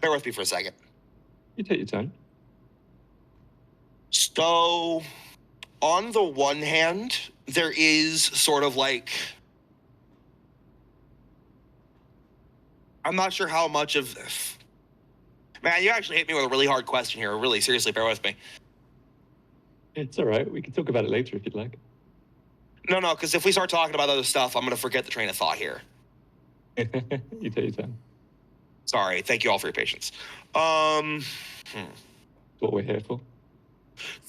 bear with me for a second. You take your time. So on the one hand, there is sort of like I'm not sure how much of this. Man, you actually hit me with a really hard question here. Really, seriously, bear with me. It's all right. We can talk about it later if you'd like. No, because if we start talking about other stuff, I'm going to forget the train of thought here. You take your time. Sorry. Thank you all for your patience. That's what we're here for.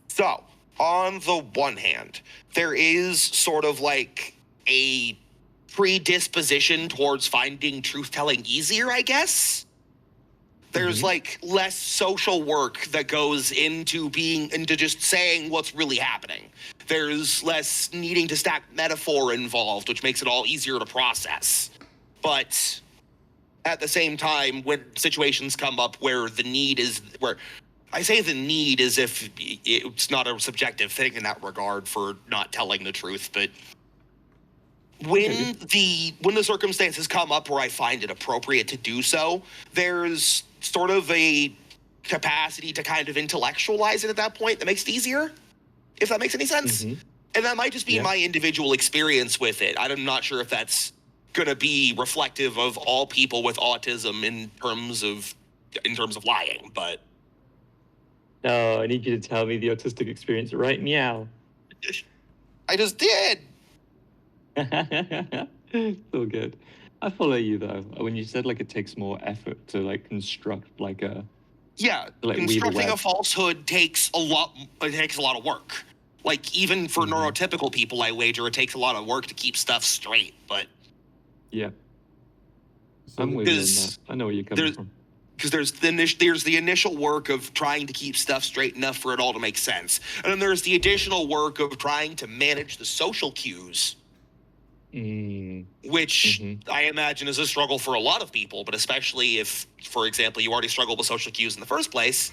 So, on the one hand, there is sort of like a predisposition towards finding truth-telling easier, I guess. There's like less social work that goes into just saying what's really happening. There's less needing to stack metaphor involved, which makes it all easier to process. But at the same time, when situations come up where the need is where I say the need as if it's not a subjective thing in that regard for not telling the truth, but when the circumstances come up where I find it appropriate to do so, there's sort of a capacity to kind of intellectualize it at that point that makes it easier, if that makes any sense. And that might just be my individual experience with it. I'm not sure if that's going to be reflective of all people with autism in terms of lying, but no, I need you to tell me the autistic experience right now. I just did. So good. I follow you though. When you said like it takes more effort to like construct like a constructing a falsehood takes a lot. It takes a lot of work. Like even for neurotypical people, I wager it takes a lot of work to keep stuff straight. But yeah, I'm with you on that. I know where you're coming from. Because there's the initial work of trying to keep stuff straight enough for it all to make sense, and then there's the additional work of trying to manage the social cues. Which I imagine is a struggle for a lot of people, but especially if, for example, you already struggle with social cues in the first place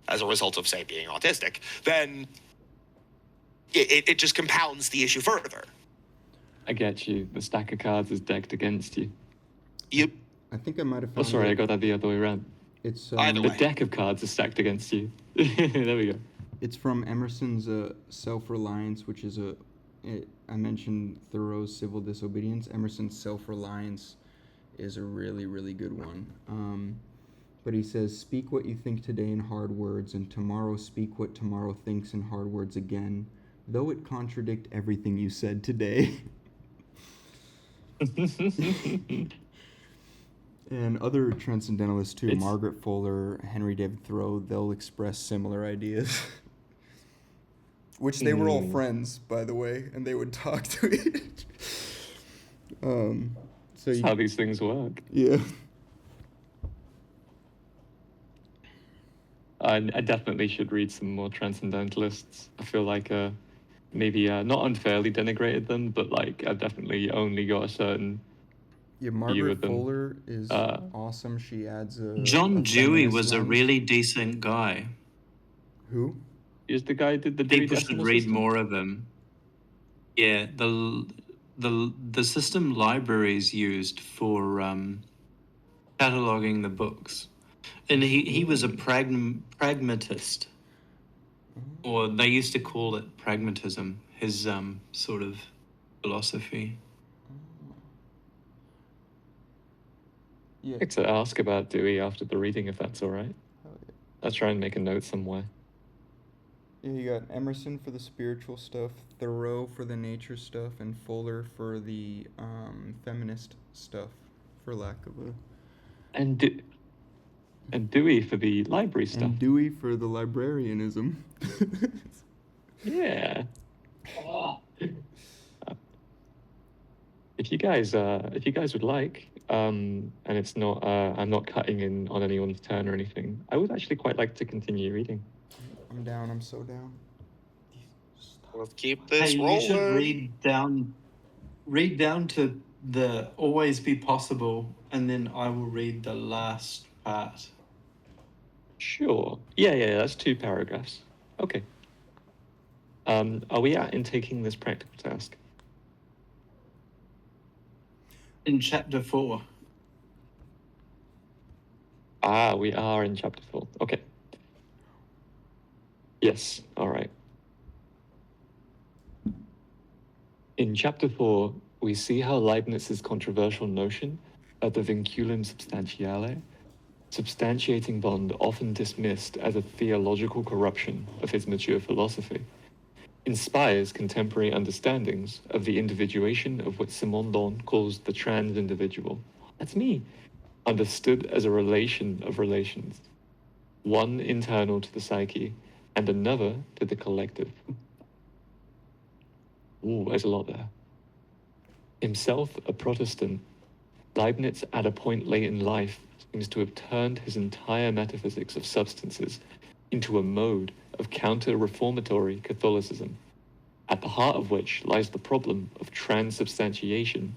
as a result of, say, being autistic, then it just compounds the issue further. I get you. The stack of cards is decked against you. Yep. I think I might have found I got that the other way around. It's the deck of cards is stacked against you. There we go. It's from Emerson's Self-Reliance, which is I mentioned Thoreau's Civil Disobedience. Emerson's Self-Reliance is a really, really good one. But he says, speak what you think today in hard words, and tomorrow speak what tomorrow thinks in hard words again, though it contradict everything you said today. And other transcendentalists too, Margaret Fuller, Henry David Thoreau, they'll express similar ideas. Which they were all friends, by the way, and they would talk to each. That's how these things work. Yeah. I definitely should read some more transcendentalists. I feel like maybe not unfairly denigrated them, but like I've definitely only got a certain Margaret Fuller is awesome. She adds John Dewey was a lens. really decent guy. Who? Is the guy who did the Dewey People should Decimal read System? more of him. Yeah, the system libraries used for cataloging the books, and he was a pragmatist, or they used to call it pragmatism. His sort of philosophy. Yeah. I'd like to ask about Dewey after the reading, if that's all right. Oh, yeah. I'll try and make a note somewhere. Yeah, you got Emerson for the spiritual stuff, Thoreau for the nature stuff, and Fuller for the feminist stuff, for lack of a... And Dewey for the library stuff. And Dewey for the librarianism. Yeah. If you guys would like, and it's not, I'm not cutting in on anyone's turn or anything, I would actually quite like to continue reading. I'm down. I'm so down. Let's keep Hey, this you rolling. should read down to the always be possible, and then I will read the last part. Sure. Yeah, that's 2 paragraphs. Okay. Are we at in taking this practical task? In chapter 4. Ah, we are in chapter 4. Okay. Yes, all right. In chapter 4, we see how Leibniz's controversial notion of the vinculum substantiale, substantiating bond often dismissed as a theological corruption of his mature philosophy, inspires contemporary understandings of the individuation of what Simondon calls the trans-individual. That's me. Understood as a relation of relations, one internal to the psyche and another to the collective. Ooh, there's a lot there. Himself a Protestant, Leibniz at a point late in life seems to have turned his entire metaphysics of substances into a mode of counter-reformatory Catholicism, at the heart of which lies the problem of transubstantiation,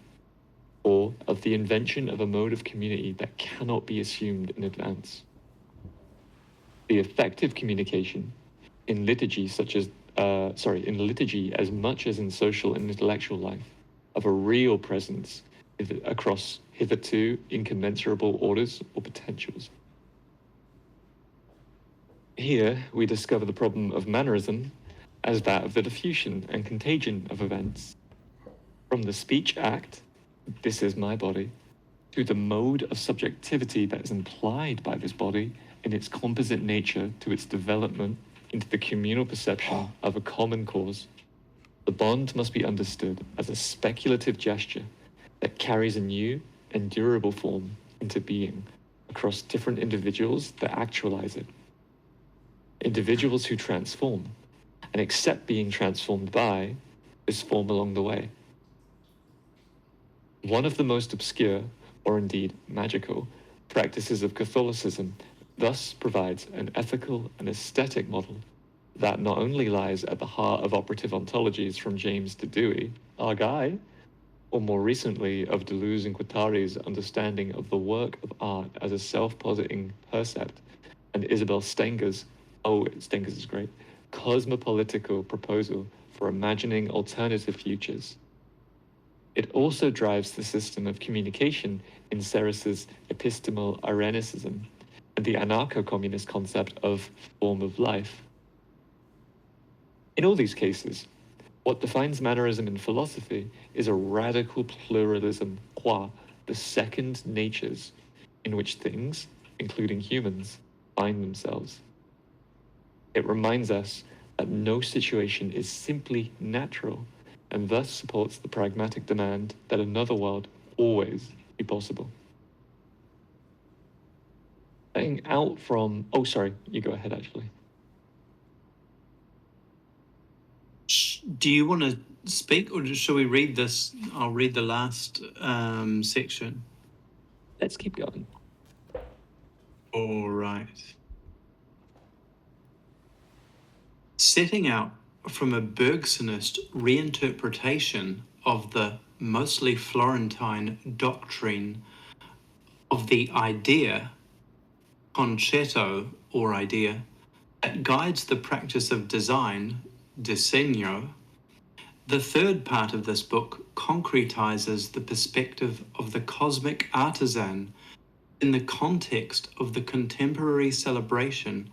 or of the invention of a mode of community that cannot be assumed in advance. The effective communication in liturgy in liturgy as much as in social and intellectual life, of a real presence across hitherto incommensurable orders or potentials. Here we discover the problem of mannerism as that of the diffusion and contagion of events. From the speech act, this is my body, to the mode of subjectivity that is implied by this body in its composite nature to its development into the communal perception of a common cause, the bond must be understood as a speculative gesture that carries a new and durable form into being across different individuals that actualize it. Individuals who transform and accept being transformed by this form along the way. One of the most obscure, or indeed magical, practices of Catholicism thus provides an ethical and aesthetic model that not only lies at the heart of operative ontologies from James to Dewey, our guy, or more recently of Deleuze and Guattari's understanding of the work of art as a self-positing percept, and Isabel Stenger's is great, cosmopolitical proposal for imagining alternative futures. It also drives the system of communication in Serres's epistemal Irenicism and the anarcho-communist concept of form of life. In all these cases, what defines mannerism in philosophy is a radical pluralism, qua the second natures in which things, including humans, find themselves. It reminds us that no situation is simply natural, and thus supports the pragmatic demand that another world always be possible. Setting out from... Oh, sorry, you go ahead, actually. Do you want to speak, or shall we read this? I'll read the last section. Let's keep going. All right. Setting out from a Bergsonist reinterpretation of the mostly Florentine doctrine of the idea, concetto or idea, that guides the practice of design, disegno, the third part of this book concretizes the perspective of the cosmic artisan in the context of the contemporary celebration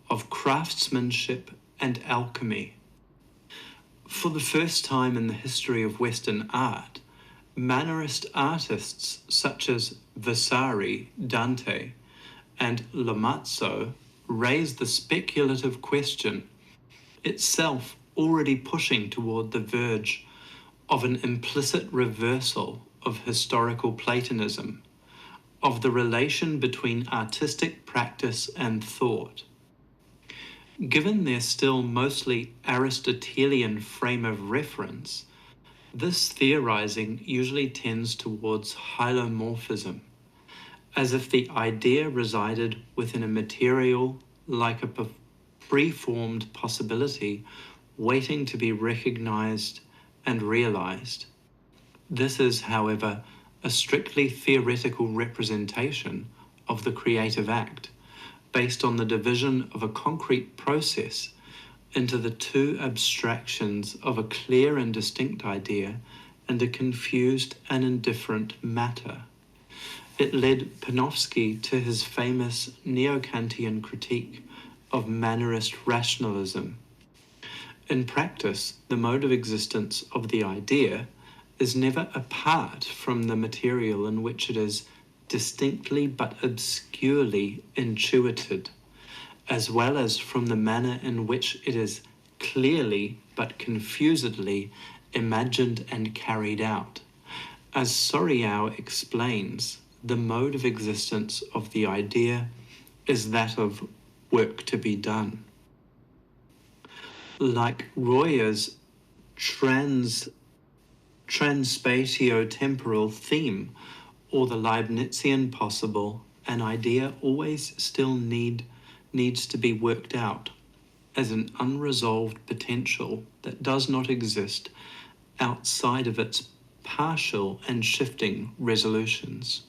of craftsmanship and alchemy. For the first time in the history of Western art, Mannerist artists such as Vasari, Dante, and Lamazzo raise the speculative question, itself already pushing toward the verge of an implicit reversal of historical Platonism, of the relation between artistic practice and thought. Given their still mostly Aristotelian frame of reference, this theorizing usually tends towards hylomorphism, as if the idea resided within a material like a preformed possibility waiting to be recognized and realized. This is, however, a strictly theoretical representation of the creative act, based on the division of a concrete process into the two abstractions of a clear and distinct idea and a confused and indifferent matter. It led Panofsky to his famous neo-Kantian critique of Mannerist rationalism. In practice, the mode of existence of the idea is never apart from the material in which it is distinctly but obscurely intuited, as well as from the manner in which it is clearly but confusedly imagined and carried out. As Soriao explains, the mode of existence of the idea is that of work to be done. Like Royer's transspatio-temporal theme, or the Leibnizian possible, an idea always still needs to be worked out as an unresolved potential that does not exist outside of its partial and shifting resolutions.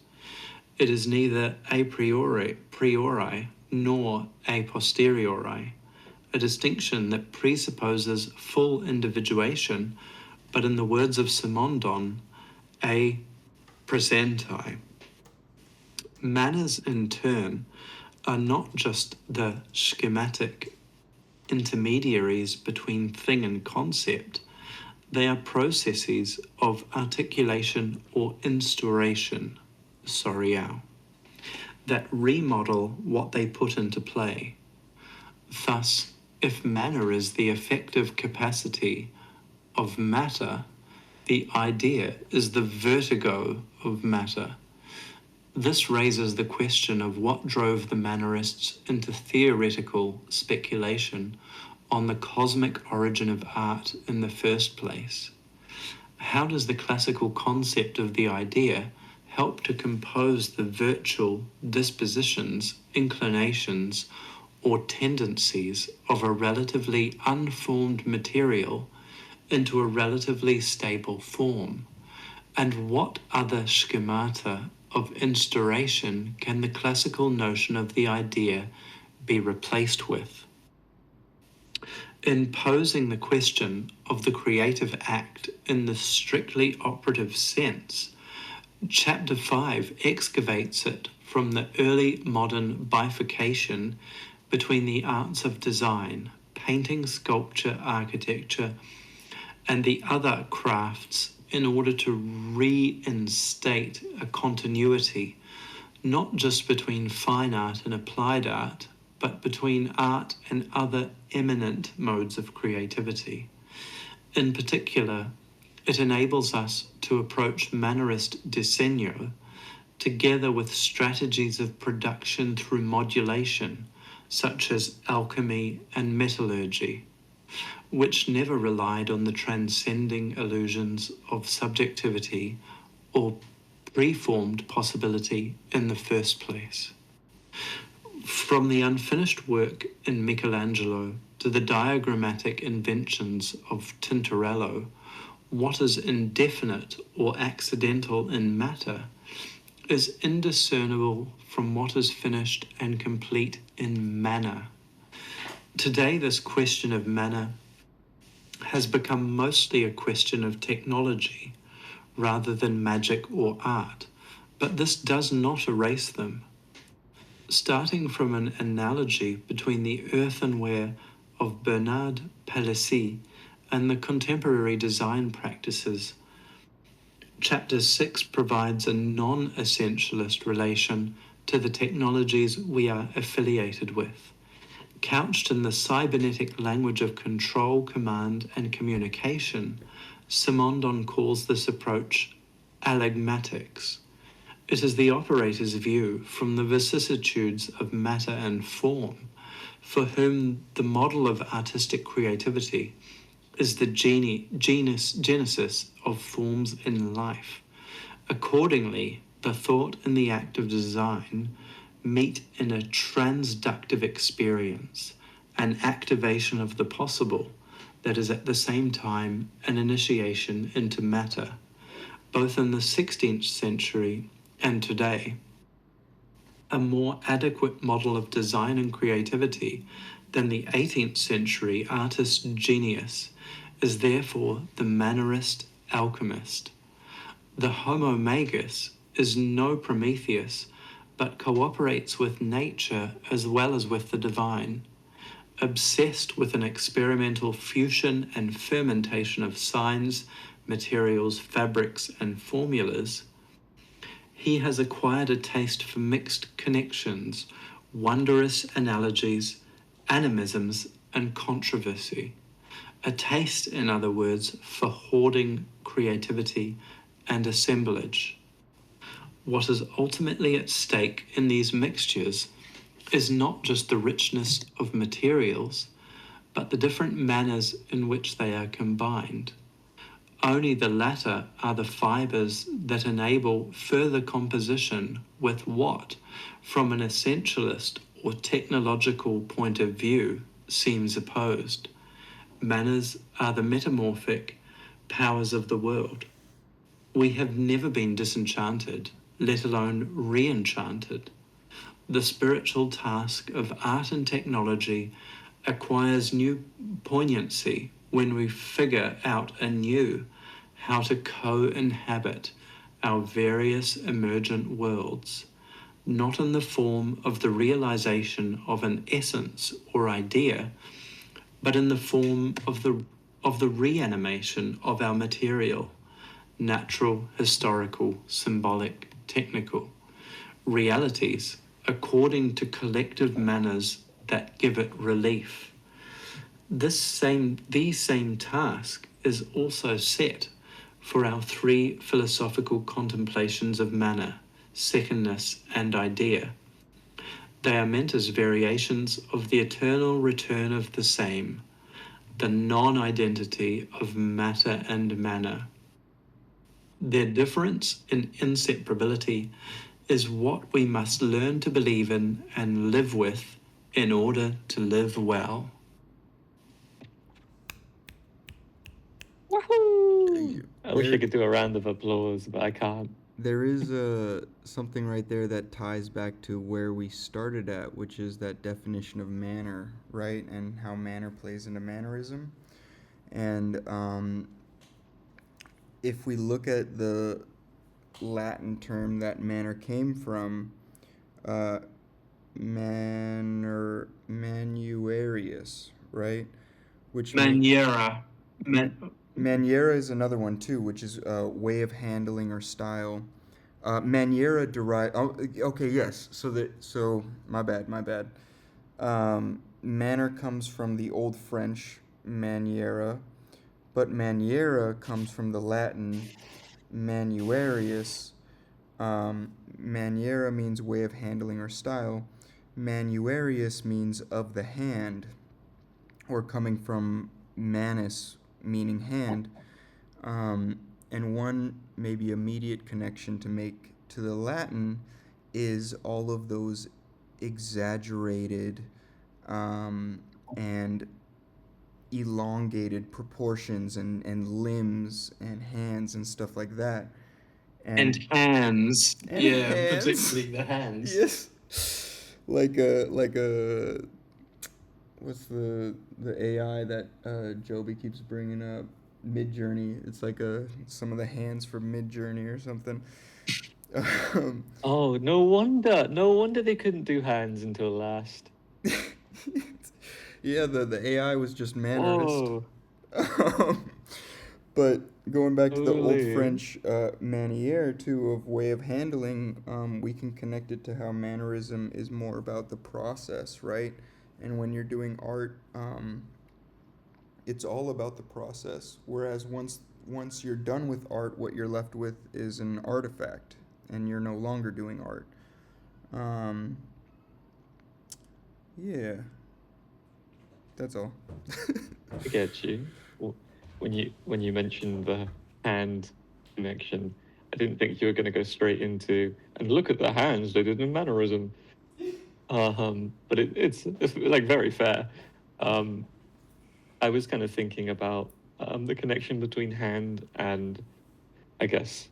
It is neither a priori nor a posteriori, a distinction that presupposes full individuation, but in the words of Simondon, a presenti. Manners, in turn, are not just the schematic intermediaries between thing and concept. They are processes of articulation or instauration, Soriao, that remodel what they put into play. Thus, if manner is the effective capacity of matter, the idea is the vertigo of matter. This raises the question of what drove the Mannerists into theoretical speculation on the cosmic origin of art in the first place. How does the classical concept of the idea help to compose the virtual dispositions, inclinations, or tendencies of a relatively unformed material into a relatively stable form? And what other schemata of instauration can the classical notion of the idea be replaced with? In posing the question of the creative act in the strictly operative sense, Chapter 5 excavates it from the early modern bifurcation between the arts of design, painting, sculpture, architecture, and the other crafts in order to reinstate a continuity, not just between fine art and applied art, but between art and other eminent modes of creativity. In particular, it enables us to approach Mannerist disegno together with strategies of production through modulation, such as alchemy and metallurgy, which never relied on the transcending illusions of subjectivity or preformed possibility in the first place. From the unfinished work in Michelangelo to the diagrammatic inventions of Tintorello, what is indefinite or accidental in matter is indiscernible from what is finished and complete in manner. Today, this question of manner has become mostly a question of technology rather than magic or art, but this does not erase them. Starting from an analogy between the earthenware of Bernard Palissy and the contemporary design practices, Chapter 6 provides a non-essentialist relation to the technologies we are affiliated with. Couched in the cybernetic language of control, command, and communication, Simondon calls this approach allegmatics. It is the operator's view from the vicissitudes of matter and form, for whom the model of artistic creativity is the genesis of forms in life. Accordingly, the thought and the act of design meet in a transductive experience, an activation of the possible that is at the same time an initiation into matter, both in the 16th century and today. A more adequate model of design and creativity than the 18th century artist's genius is therefore the Mannerist alchemist. The Homo magus is no Prometheus, but cooperates with nature as well as with the divine. Obsessed with an experimental fusion and fermentation of signs, materials, fabrics, and formulas, he has acquired a taste for mixed connections, wondrous analogies, animisms, and controversy. A taste, in other words, for hoarding creativity and assemblage. What is ultimately at stake in these mixtures is not just the richness of materials, but the different manners in which they are combined. Only the latter are the fibers that enable further composition with what, from an essentialist or technological point of view, seems opposed. Manners are the metamorphic powers of the world. We have never been disenchanted, let alone re-enchanted. The spiritual task of art and technology acquires new poignancy when we figure out anew how to co-inhabit our various emergent worlds, not in the form of the realization of an essence or idea, but in the form of the reanimation of our material, natural, historical, symbolic, technical, realities according to collective manners that give it relief. These same task is also set for our three philosophical contemplations of manner, secondness, and idea. They are meant as variations of the eternal return of the same, the non-identity of matter and manner. Their difference in inseparability is what we must learn to believe in and live with in order to live well. Woohoo! I wish I There- could do a round of applause, but I can't. There is something right there that ties back to where we started at, which is that definition of manner, right? And how manner plays into mannerism. And if we look at the Latin term that manner came from, manuarius, right? Which Maniera. Maniera is another one too, which is a way of handling or style. Maniera derive. Oh, okay, yes. So my bad. Manner comes from the Old French maniera, but maniera comes from the Latin manuarius. Maniera means way of handling or style. Manuarius means of the hand, or coming from manus, meaning hand. And one maybe immediate connection to make to the Latin is all of those exaggerated and elongated proportions and limbs and hands and stuff like that. And hands. And yeah, hands. particularly the hands. Yes. Like a what's the AI that Joby keeps bringing up? Midjourney. It's like some of the hands for Midjourney or something. Oh, no wonder they couldn't do hands until last. Yeah, the AI was just mannerist. Whoa. But going back to the Old Holy. French manière too, of way of handling, we can connect it to how mannerism is more about the process, right? And when you're doing art, it's all about the process. Whereas once you're done with art, what you're left with is an artifact, and you're no longer doing art. Yeah. That's all. I get you. When you mentioned the hand connection, I didn't think you were going to go straight into and look at the hands they did in mannerism. But it's like very fair. I was kind of thinking about the connection between hand and, I guess,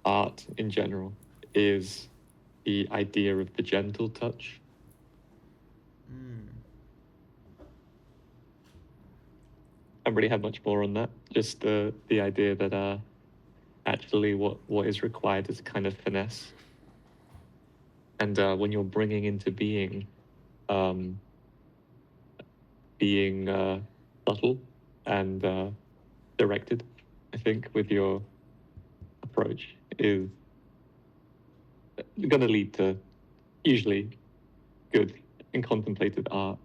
art in general is the idea of the gentle touch. Mm. I haven't really had much more on that. Just the idea that actually what is required is a kind of finesse. And when you're bringing into um, being subtle and directed, I think, with your approach is going to lead to usually good and contemplated art.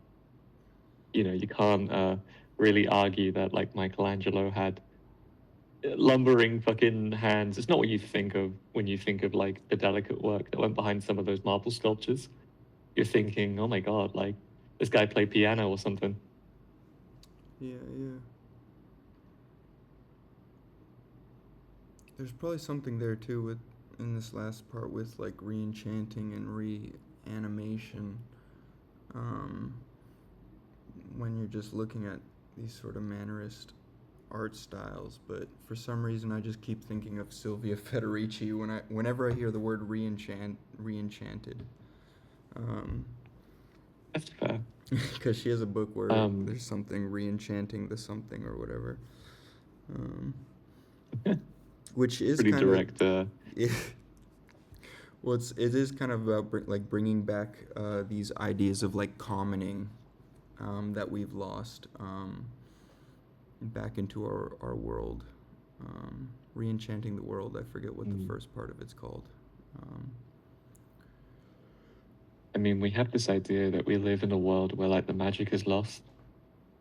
You know, you can't really argue that like Michelangelo had lumbering fucking hands. It's not what you think of when you think of like the delicate work that went behind some of those marble sculptures. You're thinking, oh my god, like this guy played piano or something. Yeah, yeah. There's probably something there too with in this last part with like re-enchanting and reanimation. Um, when you're just looking at these sort of mannerist art styles, but for some reason I just keep thinking of Sylvia Federici whenever I hear the word re-enchanted. That's fair. Because she has a book where there's something re-enchanting the something or whatever. Which is pretty kind direct. Yeah. Well, it is kind of about like bringing back these ideas of like commoning that we've lost back into our world. Re-enchanting the world. I forget what the first part of it's called. I mean, we have this idea that we live in a world where like the magic is lost,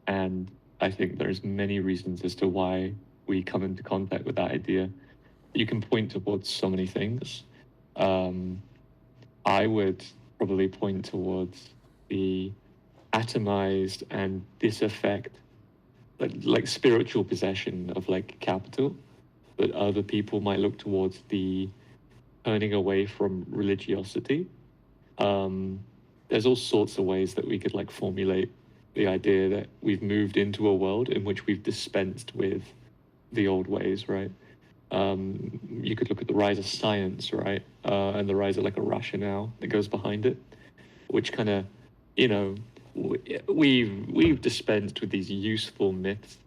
and I think there's many reasons as to why we come into contact with that idea. You can point towards so many things. I would probably point towards the atomized and disaffect, like spiritual possession of like capital, but other people might look towards the turning away from religiosity. There's all sorts of ways that we could like formulate the idea that we've moved into a world in which we've dispensed with the old ways, right? You could look at the rise of science, right? And the rise of like a rationale that goes behind it, which kind of, you know, we've dispensed with these useful myths.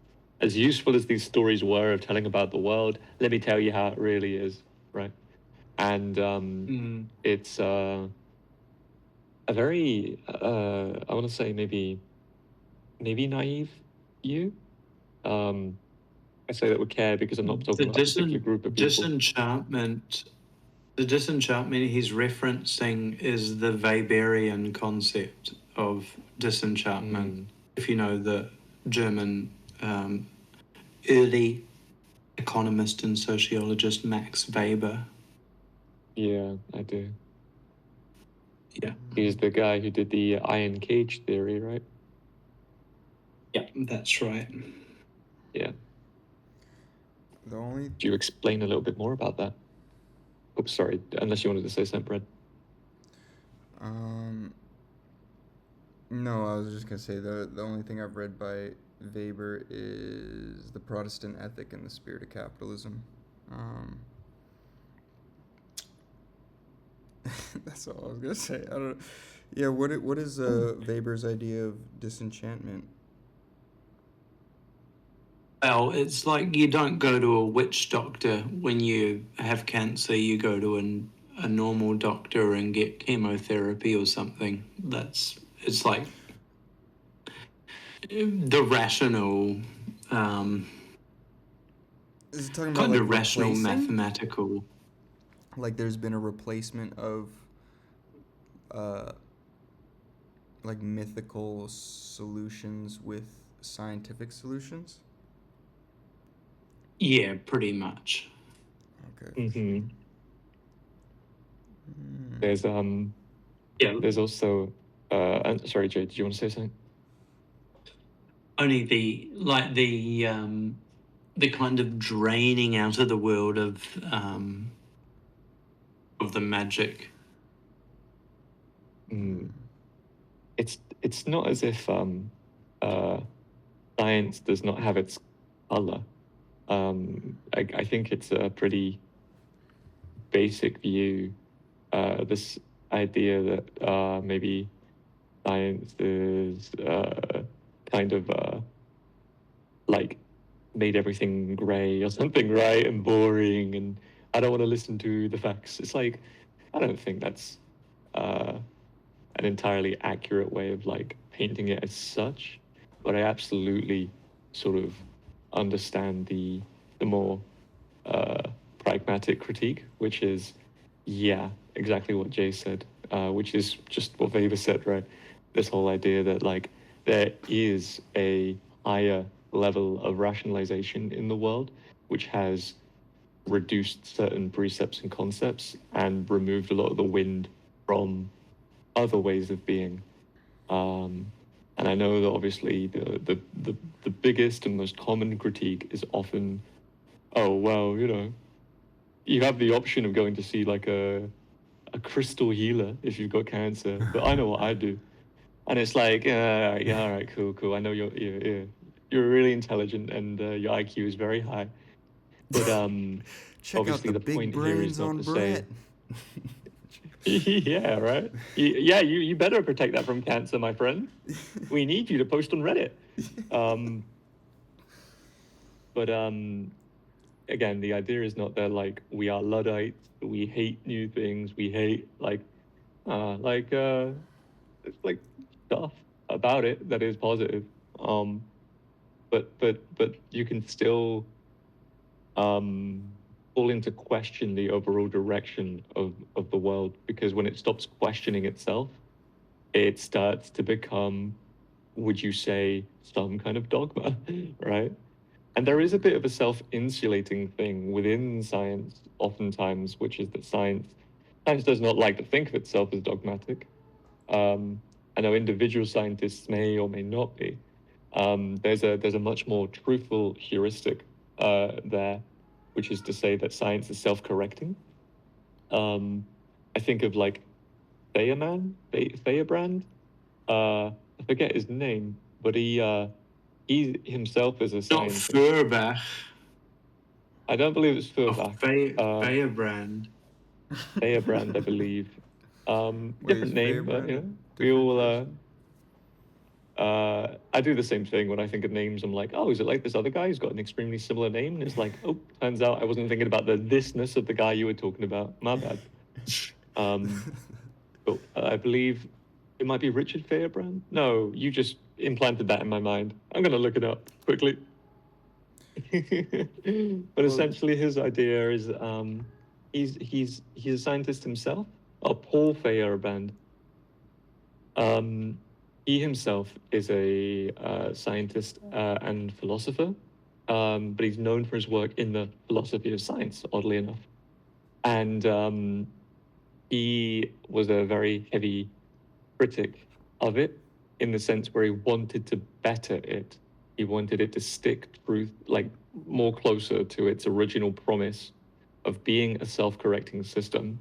As useful as these stories were of telling about the world, let me tell you how it really is, right? And it's a very, I want to say maybe naive view. I say that with care because I'm not talking about a particular group of people. The disenchantment he's referencing is the Weberian concept of disenchantment. If you know the German early economist and sociologist Max Weber. Yeah, I do. Yeah. He's the guy who did the iron cage theory, right? Yeah, that's right. Yeah. Do you explain a little bit more about that? Oops, sorry. Unless you wanted to say something, Brad. No, I was just gonna say the only thing I've read by Weber is The Protestant Ethic and the Spirit of Capitalism. That's all I was gonna say. I don't. Yeah, what is Weber's idea of disenchantment? Well, it's like you don't go to a witch doctor when you have cancer. You go to a normal doctor and get chemotherapy or something. It's like the rational, Is it talking about kind like of rational replacing? mathematical? Like there's been a replacement of like mythical solutions with scientific solutions? Yeah, pretty much. Okay. There's Yeah. There's also sorry, Jay, did you want to say something? Only the kind of draining out of the world of the magic. It's not as if science does not have its color. I think it's a pretty basic view. This idea that maybe science is kind of like made everything gray or something, right? And boring, and I don't want to listen to the facts. It's like, I don't think that's an entirely accurate way of like painting it as such, but I absolutely sort of understand the more pragmatic critique, which is, yeah, exactly what Jay said, which is just what Weber said, right? This whole idea that like there is a higher level of rationalization in the world, which has reduced certain precepts and concepts and removed a lot of the wind from other ways of being. And I know that obviously the biggest and most common critique is often, oh well, you know, you have the option of going to see like a crystal healer if you've got cancer, but I know what I do, and it's like, yeah, all right, cool. I know you're really intelligent and your IQ is very high, but Check out obviously the the big point here is brains not on to Brett. say, yeah, right, you better protect that from cancer, my friend. We need you to post on Reddit. But again, the idea is not that like we are Luddites, we hate new things, we hate it's like stuff about it that is positive. But you can still fall into question the overall direction of the world, because when it stops questioning itself, it starts to become, would you say, some kind of dogma, right? And there is a bit of a self-insulating thing within science, oftentimes, which is that science does not like to think of itself as dogmatic. I know individual scientists may or may not be. There's a much more truthful heuristic there, which is to say that science is self-correcting. I think of like Feyerbrand. I forget his name, but he himself is a Not scientist. Feuerbach. I don't believe it's Oh, Feuerbach. Feyerbrand. Feyerbrand, I believe. Wait, Different is name, but Feyerbrand you a know, we different all. person? I do the same thing when I think of names. I'm like, oh, is it like this other guy who's got an extremely similar name? And it's like, oh, turns out I wasn't thinking about the thisness of the guy you were talking about. My bad. But I believe it might be Richard Feyerbrand. No, you just implanted that in my mind. I'm gonna look it up quickly. But essentially, his idea is he's a scientist himself. Oh, Paul Feyerabend. He himself is a scientist and philosopher, but he's known for his work in the philosophy of science, oddly enough. And he was a very heavy critic of it, in the sense where he wanted to better it. He wanted it to stick truth, like more closer to its original promise of being a self-correcting system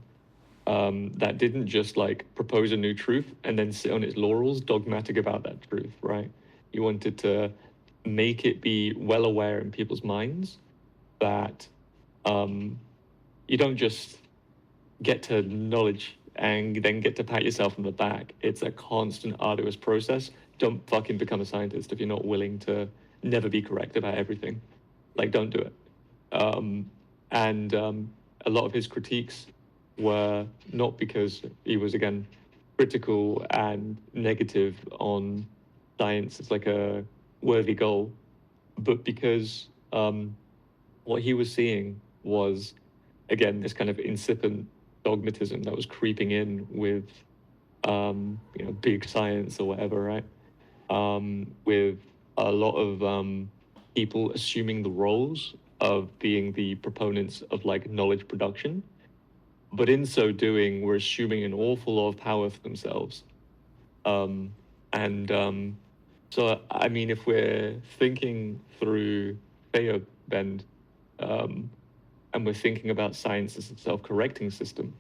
that didn't just like propose a new truth and then sit on its laurels, dogmatic about that truth, right? He wanted to make it be well aware in people's minds that you don't just get to knowledge and then get to pat yourself on the back. It's a constant, arduous process. Don't fucking become a scientist if you're not willing to never be correct about everything. Like, don't do it. And a lot of his critiques were not because he was, again, critical and negative on science as like a worthy goal, but because what he was seeing was, again, this kind of incipient dogmatism that was creeping in with, big science or whatever, right? With a lot of people assuming the roles of being the proponents of like knowledge production, but in so doing, we're assuming an awful lot of power for themselves. And so, I mean, if we're thinking through Feyerabend, and we're thinking about science as a self-correcting system,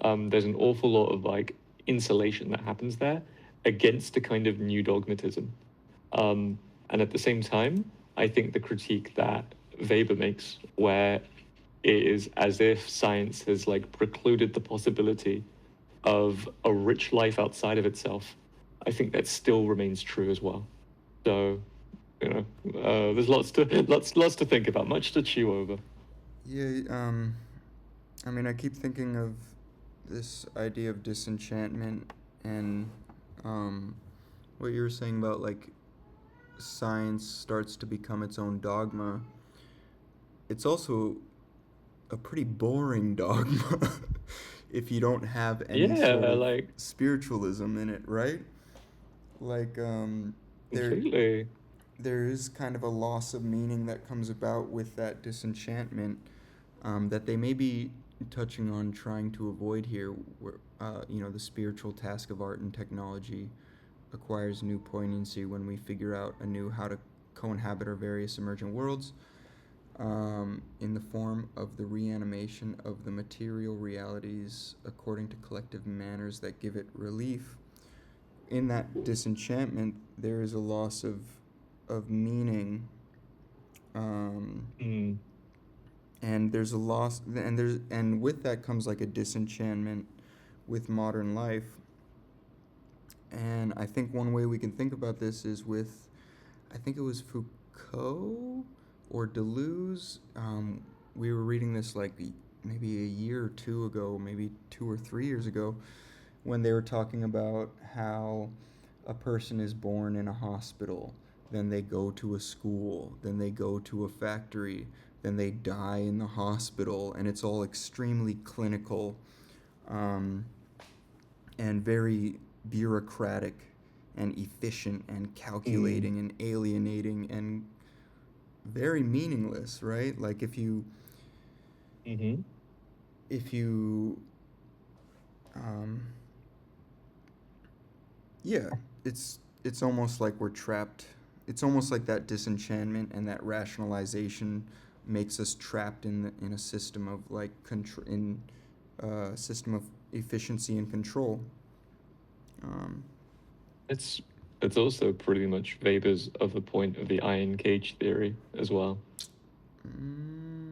there's an awful lot of like insulation that happens there against a kind of new dogmatism. And at the same time, I think the critique that Weber makes, where it is as if science has like precluded the possibility of a rich life outside of itself, I think that still remains true as well. So, there's lots to think about, much to chew over. Yeah, I mean, I keep thinking of this idea of disenchantment and what you were saying about like science starts to become its own dogma. It's also a pretty boring dogma if you don't have any Yeah, sort of like spiritualism in it, right? Like completely. there is kind of a loss of meaning that comes about with that disenchantment that they may be touching on trying to avoid here, where the spiritual task of art and technology acquires new poignancy when we figure out anew how to co-inhabit our various emergent worlds in the form of the reanimation of the material realities according to collective manners that give it relief. In that disenchantment, there is a loss of meaning, Mm. and there's a loss, and with that comes like a disenchantment with modern life. And I think one way we can think about this is with, I think it was Foucault or Deleuze. We were reading this like maybe a year or two ago, maybe 2 or 3 years ago, when they were talking about how a person is born in a hospital, then they go to a school, then they go to a factory, then they die in the hospital, and it's all extremely clinical and very bureaucratic and efficient and calculating and alienating and very meaningless, right? Like if you yeah, it's almost like we're trapped. It's almost like that disenchantment and that rationalization makes us trapped in a system of like system of efficiency and control. It's also pretty much Weber's other point of the iron cage theory as well.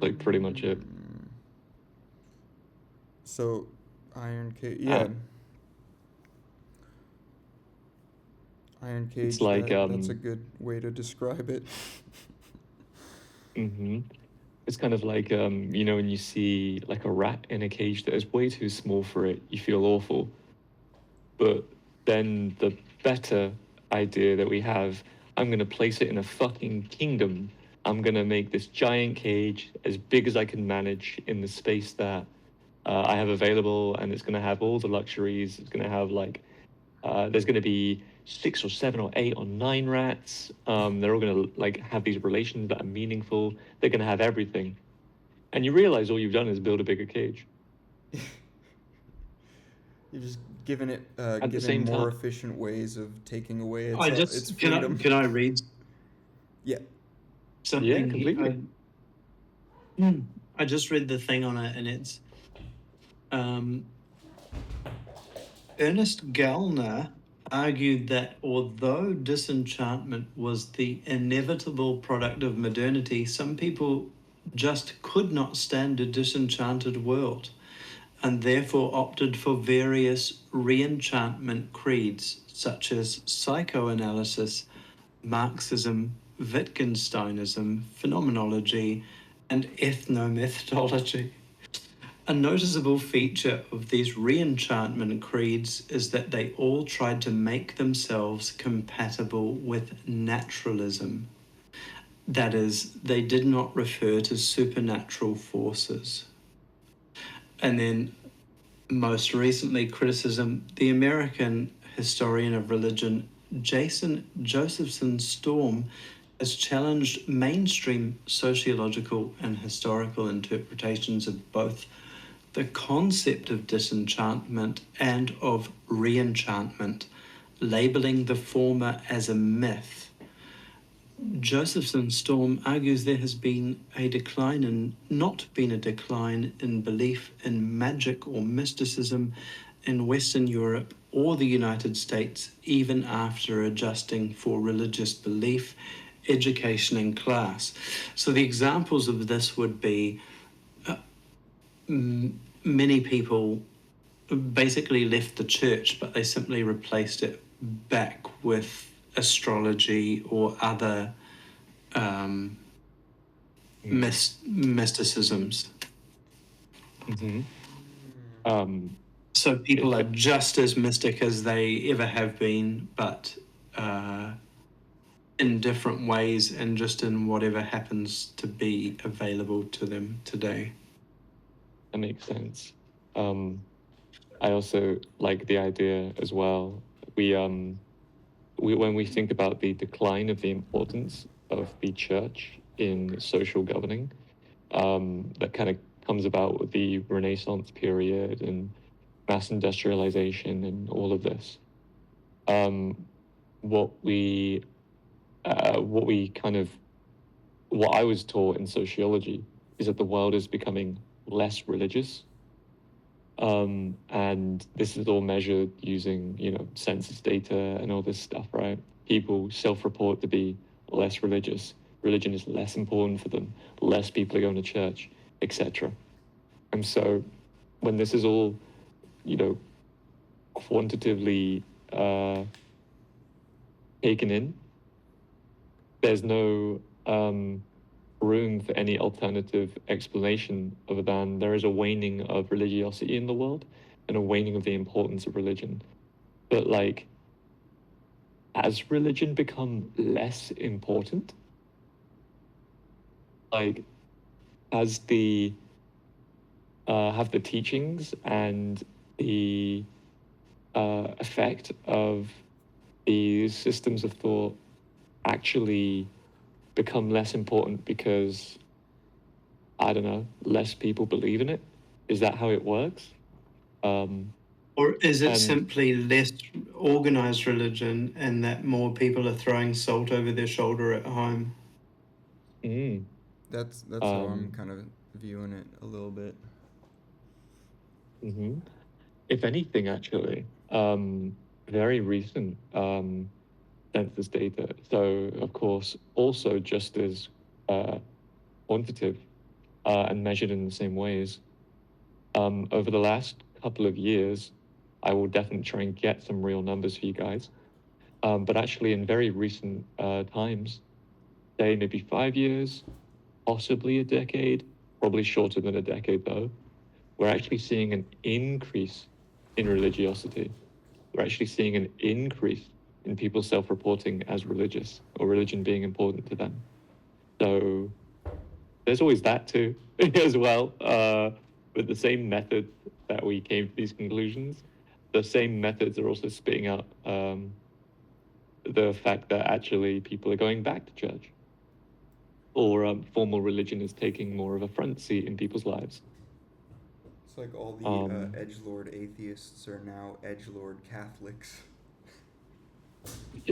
Like pretty much it. So, iron cage, yeah. Iron cage. It's like that's a good way to describe it. It's kind of like when you see like a rat in a cage that is way too small for it, you feel awful. But then the better idea that we have, I'm going to place it in a fucking kingdom. I'm going to make this giant cage as big as I can manage in the space that I have available, and it's going to have all the luxuries. It's going to have like, there's going to be 6 or 7 or 8 or 9 rats. They're all going to like have these relations that are meaningful. They're going to have everything. And you realize all you've done is build a bigger cage. You're just giving it At the given same more time. efficient ways of taking away its can freedom. can I read Yeah. something? Yeah, completely. I just read the thing on it, and it's Ernest Gellner argued that although disenchantment was the inevitable product of modernity, some people just could not stand a disenchanted world, and therefore opted for various reenchantment creeds such as psychoanalysis, Marxism, Wittgensteinism, phenomenology, and ethnomethodology. A noticeable feature of these reenchantment creeds is that they all tried to make themselves compatible with naturalism. That is, they did not refer to supernatural forces. And then, most recently, criticism, the American historian of religion Jason Josephson Storm has challenged mainstream sociological and historical interpretations of both the concept of disenchantment and of reenchantment, labeling the former as a myth. Josephson Storm argues there has not been a decline in belief in magic or mysticism in Western Europe or the United States, even after adjusting for religious belief, education, and class. So the examples of this would be many people basically left the church, but they simply replaced it back with astrology or other mysticisms. Mm-hmm. So people are just as mystic as they ever have been, but in different ways and just in whatever happens to be available to them today. That makes sense. I also like the idea as well. We when we think about the decline of the importance of the church in social governing, that kind of comes about with the Renaissance period and mass industrialization and all of this. What we what I was taught in sociology is that the world is becoming less religious. And this is all measured using, census data and all this stuff, right? People self-report to be less religious. Religion is less important for them. Less people are going to church, etc. And so when this is all, quantitatively taken in, there's no room for any alternative explanation other than there is a waning of religiosity in the world and a waning of the importance of religion. But like, has religion become less important? Like, has the have the teachings and the effect of these systems of thought actually become less important because, I don't know, less people believe in it? Is that how it works? Or is it simply less organized religion and that more people are throwing salt over their shoulder at home? That's how I'm kind of viewing it a little bit. If anything, actually, very recent census data. So, of course, also just as quantitative and measured in the same ways. Over the last couple of years, I will definitely try and get some real numbers for you guys. But actually, in very recent times, say maybe 5 years, possibly a decade, probably shorter than a decade though, we're actually seeing an increase in religiosity. We're actually seeing an increase in people self-reporting as religious or religion being important to them. So there's always that too, as well. With the same methods that we came to these conclusions, the same methods are also spitting out the fact that actually people are going back to church, or formal religion is taking more of a front seat in people's lives. It's like all the edgelord atheists are now edgelord Catholics.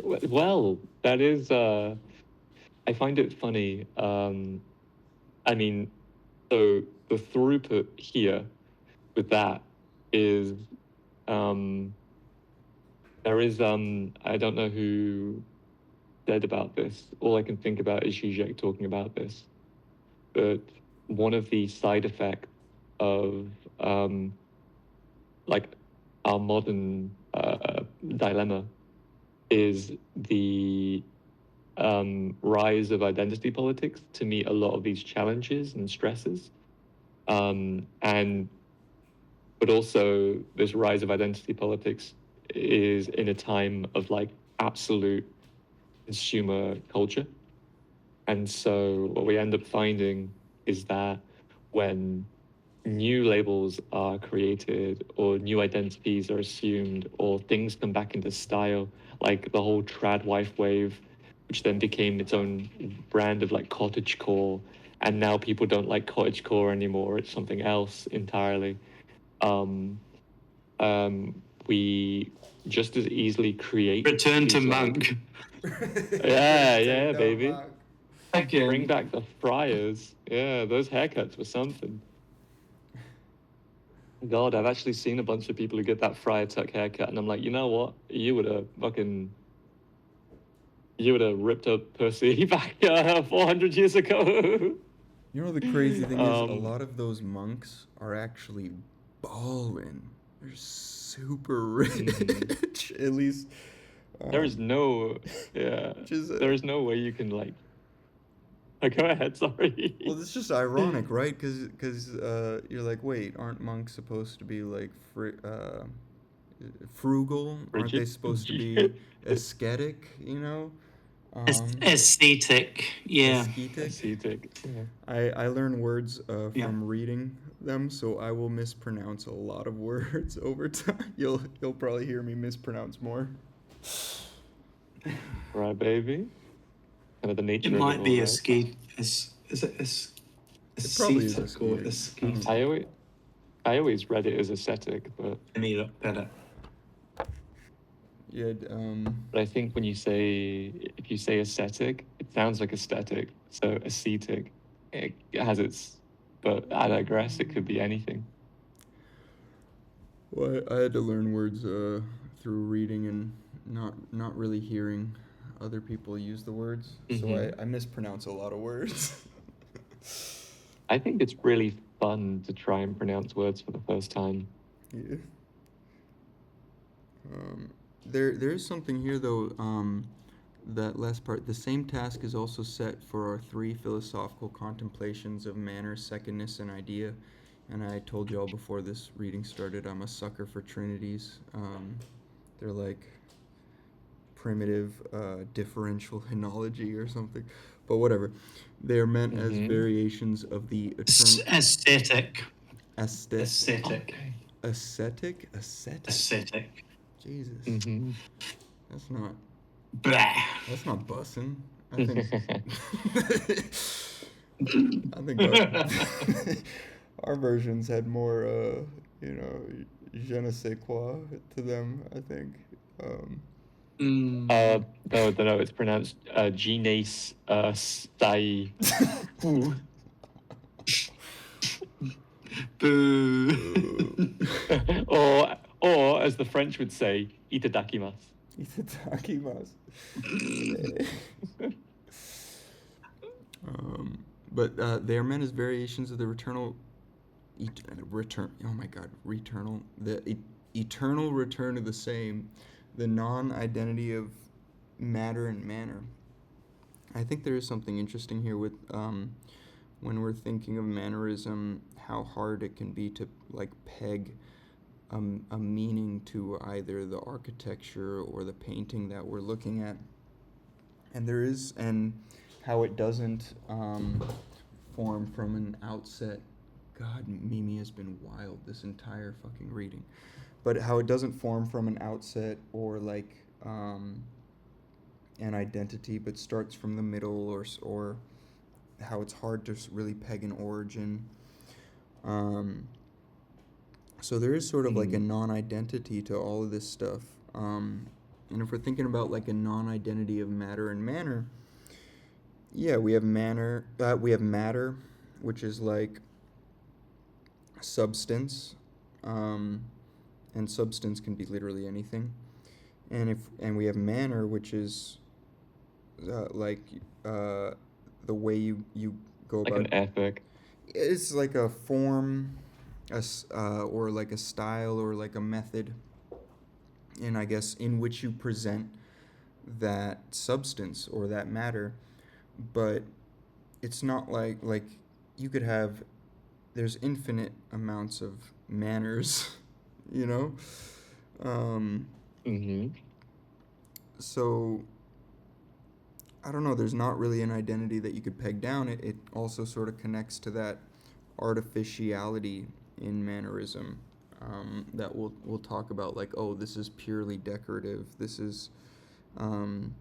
Well, that is, I find it funny. I mean, so the throughput here with that is, there is, I don't know who said about this. All I can think about is Zizek talking about this. But one of the side effects of, like, our modern dilemma is the rise of identity politics to meet a lot of these challenges and stresses. But also this rise of identity politics is in a time of like absolute consumer culture. And so what we end up finding is that when new labels are created or new identities are assumed or things come back into style, like the whole trad wife wave, which then became its own brand of like cottagecore, and now people don't like cottagecore anymore, it's something else entirely. We just as easily create Return to these, monk. yeah, baby. Again. Bring back the friars. Yeah, those haircuts were something. God, I've actually seen a bunch of people who get that Friar Tuck haircut, and I'm like, you know what? You would have ripped up pussy back 400 years ago. You know, the crazy thing is, a Um, lot of those monks are actually ballin'. They're super rich. Mhm. At least, There is no, yeah, which is there is no way you can like. Go ahead, sorry. well, it's just ironic, right? Because you're like, wait, aren't monks supposed to be like frugal? Aren't they Rigid. supposed to be ascetic? You know, Aesthetic, yeah. ascetic. Ascetic. Yeah. I learn words Yeah. from reading them, so I will mispronounce a lot of words over time. You'll probably hear me mispronounce more. Right, baby. Kind of the nature It of might it be all, a right? ski. Is it It probably is ascetic or ascetic. ascetic? I always read it as ascetic, but Let me look better. Yeah. I think when if you say ascetic, it sounds like aesthetic. So ascetic, it has its, but I digress. It could be anything. Well, I had to learn words through reading and not really hearing other people use the words, so Mhm. I mispronounce a lot of words. I think it's really fun to try and pronounce words for the first time. Yeah. There is something here though. That last part. The same task is also set for our three philosophical contemplations of manner, secondness, and idea. And I told y'all before this reading started, I'm a sucker for trinities. They're like primitive differential henology or something, but whatever. They are meant as Mhm. variations of the eternal Aesthetic. aesthetic. Aesthetic. Ascetic. Jesus, Mhm. that's not Blah. bussin'. I think I think our versions had more you know, je ne sais quoi to them. I think. No, it's pronounced Gines Stai. Boo. or as the French would say, itadakimasu. Itadakimasu. But they are meant as variations of the return. Oh my God, returnal. Eternal return of the same, the non-identity of matter and manner. I think there is something interesting here with when we're thinking of mannerism, how hard it can be to like peg a meaning to either the architecture or the painting that we're looking at, and how it doesn't form from an outset. God, Mimi has been wild this entire fucking reading, but how it doesn't form from an outset or like an identity, but starts from the middle, or how it's hard to really peg an origin. So there is sort of like a non-identity to all of this stuff. And if we're thinking about like a non-identity of matter and manner, yeah, we have matter, which is like substance, and substance can be literally anything. And we have manner, which is like the way you go Like about. an ethic. It's like a form, or like a style, or like a method, and I guess in which you present that substance or that matter. But it's not like you could have. There's infinite amounts of manners, you know. Mm-hmm. So I don't know. There's not really an identity that you could peg down. It also sort of connects to that artificiality in mannerism, that we'll talk about. Like, oh, this is purely decorative. This is, and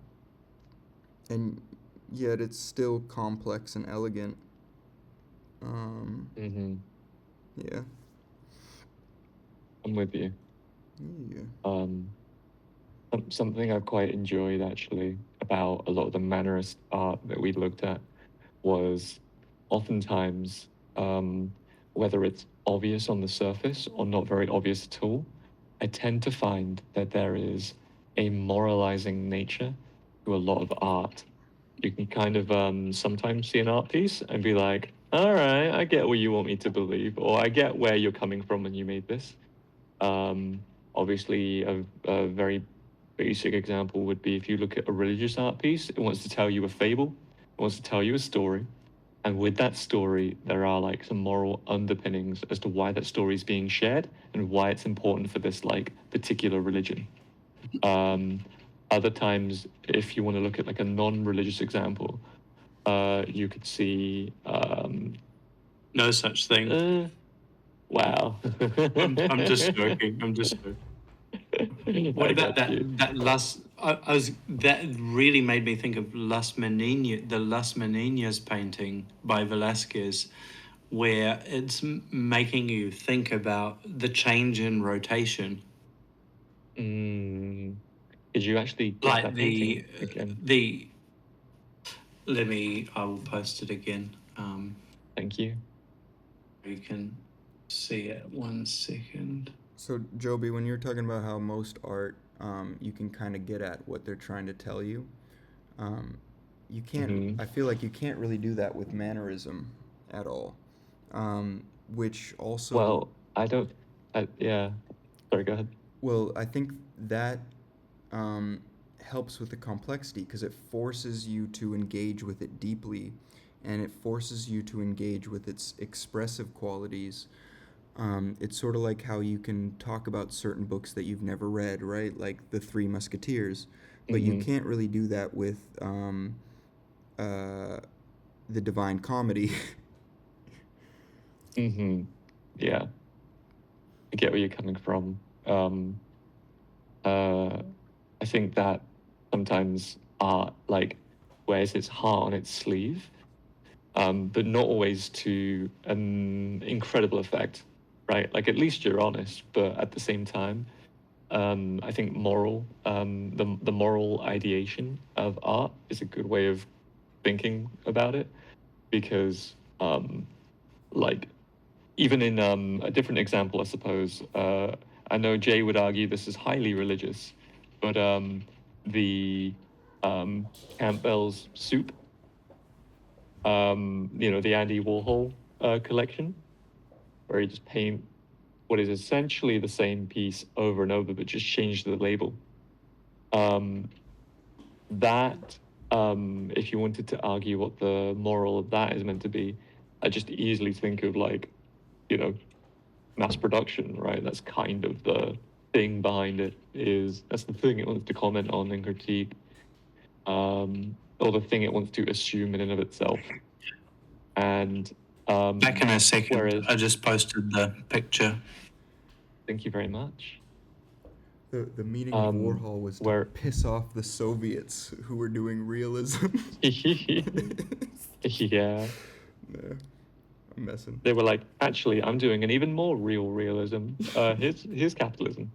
yet it's still complex and elegant. Mm-hmm. Yeah. I'm with you. Yeah. Something I quite enjoyed actually about a lot of the Mannerist art that we looked at was oftentimes, whether it's obvious on the surface or not very obvious at all, I tend to find that there is a moralizing nature to a lot of art. You can kind of sometimes see an art piece and be like, all right, I get what you want me to believe, or I get where you're coming from when you made this. Obviously, a very basic example would be if you look at a religious art piece, it wants to tell you a fable, it wants to tell you a story. And with that story, there are like some moral underpinnings as to why that story is being shared and why it's important for this like particular religion. Other times, if you want to look at like a non-religious example, you could see. No such thing. Wow. I'm just joking. I'm just joking. What I about got you. that last? I was that really made me think of Las Meninas painting by Velázquez, where it's making you think about the change in rotation, Did you actually get like that painting again? the. Let me. I will post it again. Thank you. You can see it. 1 second. So, Joby, when you're talking about how most art, you can kind of get at what they're trying to tell you, you can't. Mhm. I feel like you can't really do that with Mannerism at all. Which also. Well, I don't. Yeah. Sorry, go ahead. Well, I think that helps with the complexity because it forces you to engage with it deeply, and it forces you to engage with its expressive qualities. It's sort of like how you can talk about certain books that you've never read, right? Like The Three Musketeers, but you Mhm. can't really do that with the Divine Comedy. Yeah. I get where you're coming from. I think that sometimes art like wears its heart on its sleeve, but not always to an incredible effect, right? Like at least you're honest, but at the same time, I think the moral ideation of art is a good way of thinking about it because, like, even in a different example, I suppose. I know Jay would argue this is highly religious, but the Campbell's soup, the Andy Warhol collection, where he just paint what is essentially the same piece over and over, but just change the label. That, if you wanted to argue what the moral of that is meant to be, I just easily think of like, mass production, right? That's kind of the thing behind it. That's the thing it wants to comment on and critique, or the thing it wants to assume in and of itself. And Back in a second. whereas, I just posted the picture. thank you very much. The meaning of Warhol was to where- piss off the Soviets who were doing realism. Yeah. Nah, I'm messing. They were like, actually, I'm doing an even more real realism. Here's capitalism.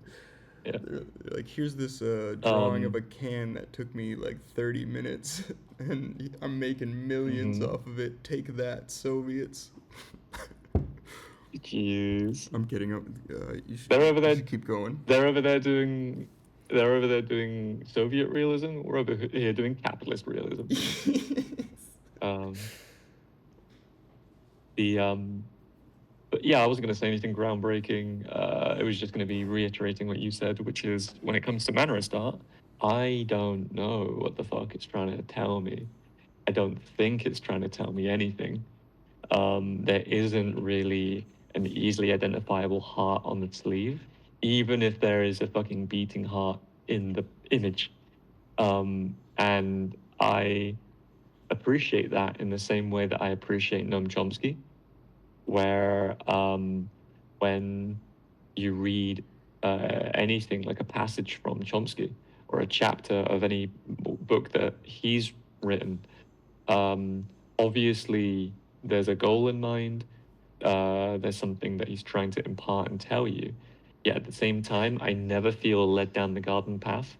Yeah. They're like, here's this drawing of a can that took me like 30 minutes, and I'm making millions off of it. Take that, Soviets. Jeez. I'm kidding. You should, They're over there. you should keep going. They're over there doing Soviet realism. We're over here doing capitalist realism. But yeah, I wasn't going to say anything groundbreaking. It was just going to be reiterating what you said, which is when it comes to Mannerist art, I don't know what the fuck it's trying to tell me. I don't think it's trying to tell me anything. There isn't really an easily identifiable heart on the sleeve, even if there is a fucking beating heart in the image. And I appreciate that in the same way that I appreciate Noam Chomsky, where when you read anything like a passage from Chomsky or a chapter of any book that he's written, obviously there's a goal in mind. There's something that he's trying to impart and tell you. Yet at the same time, I never feel led down the garden path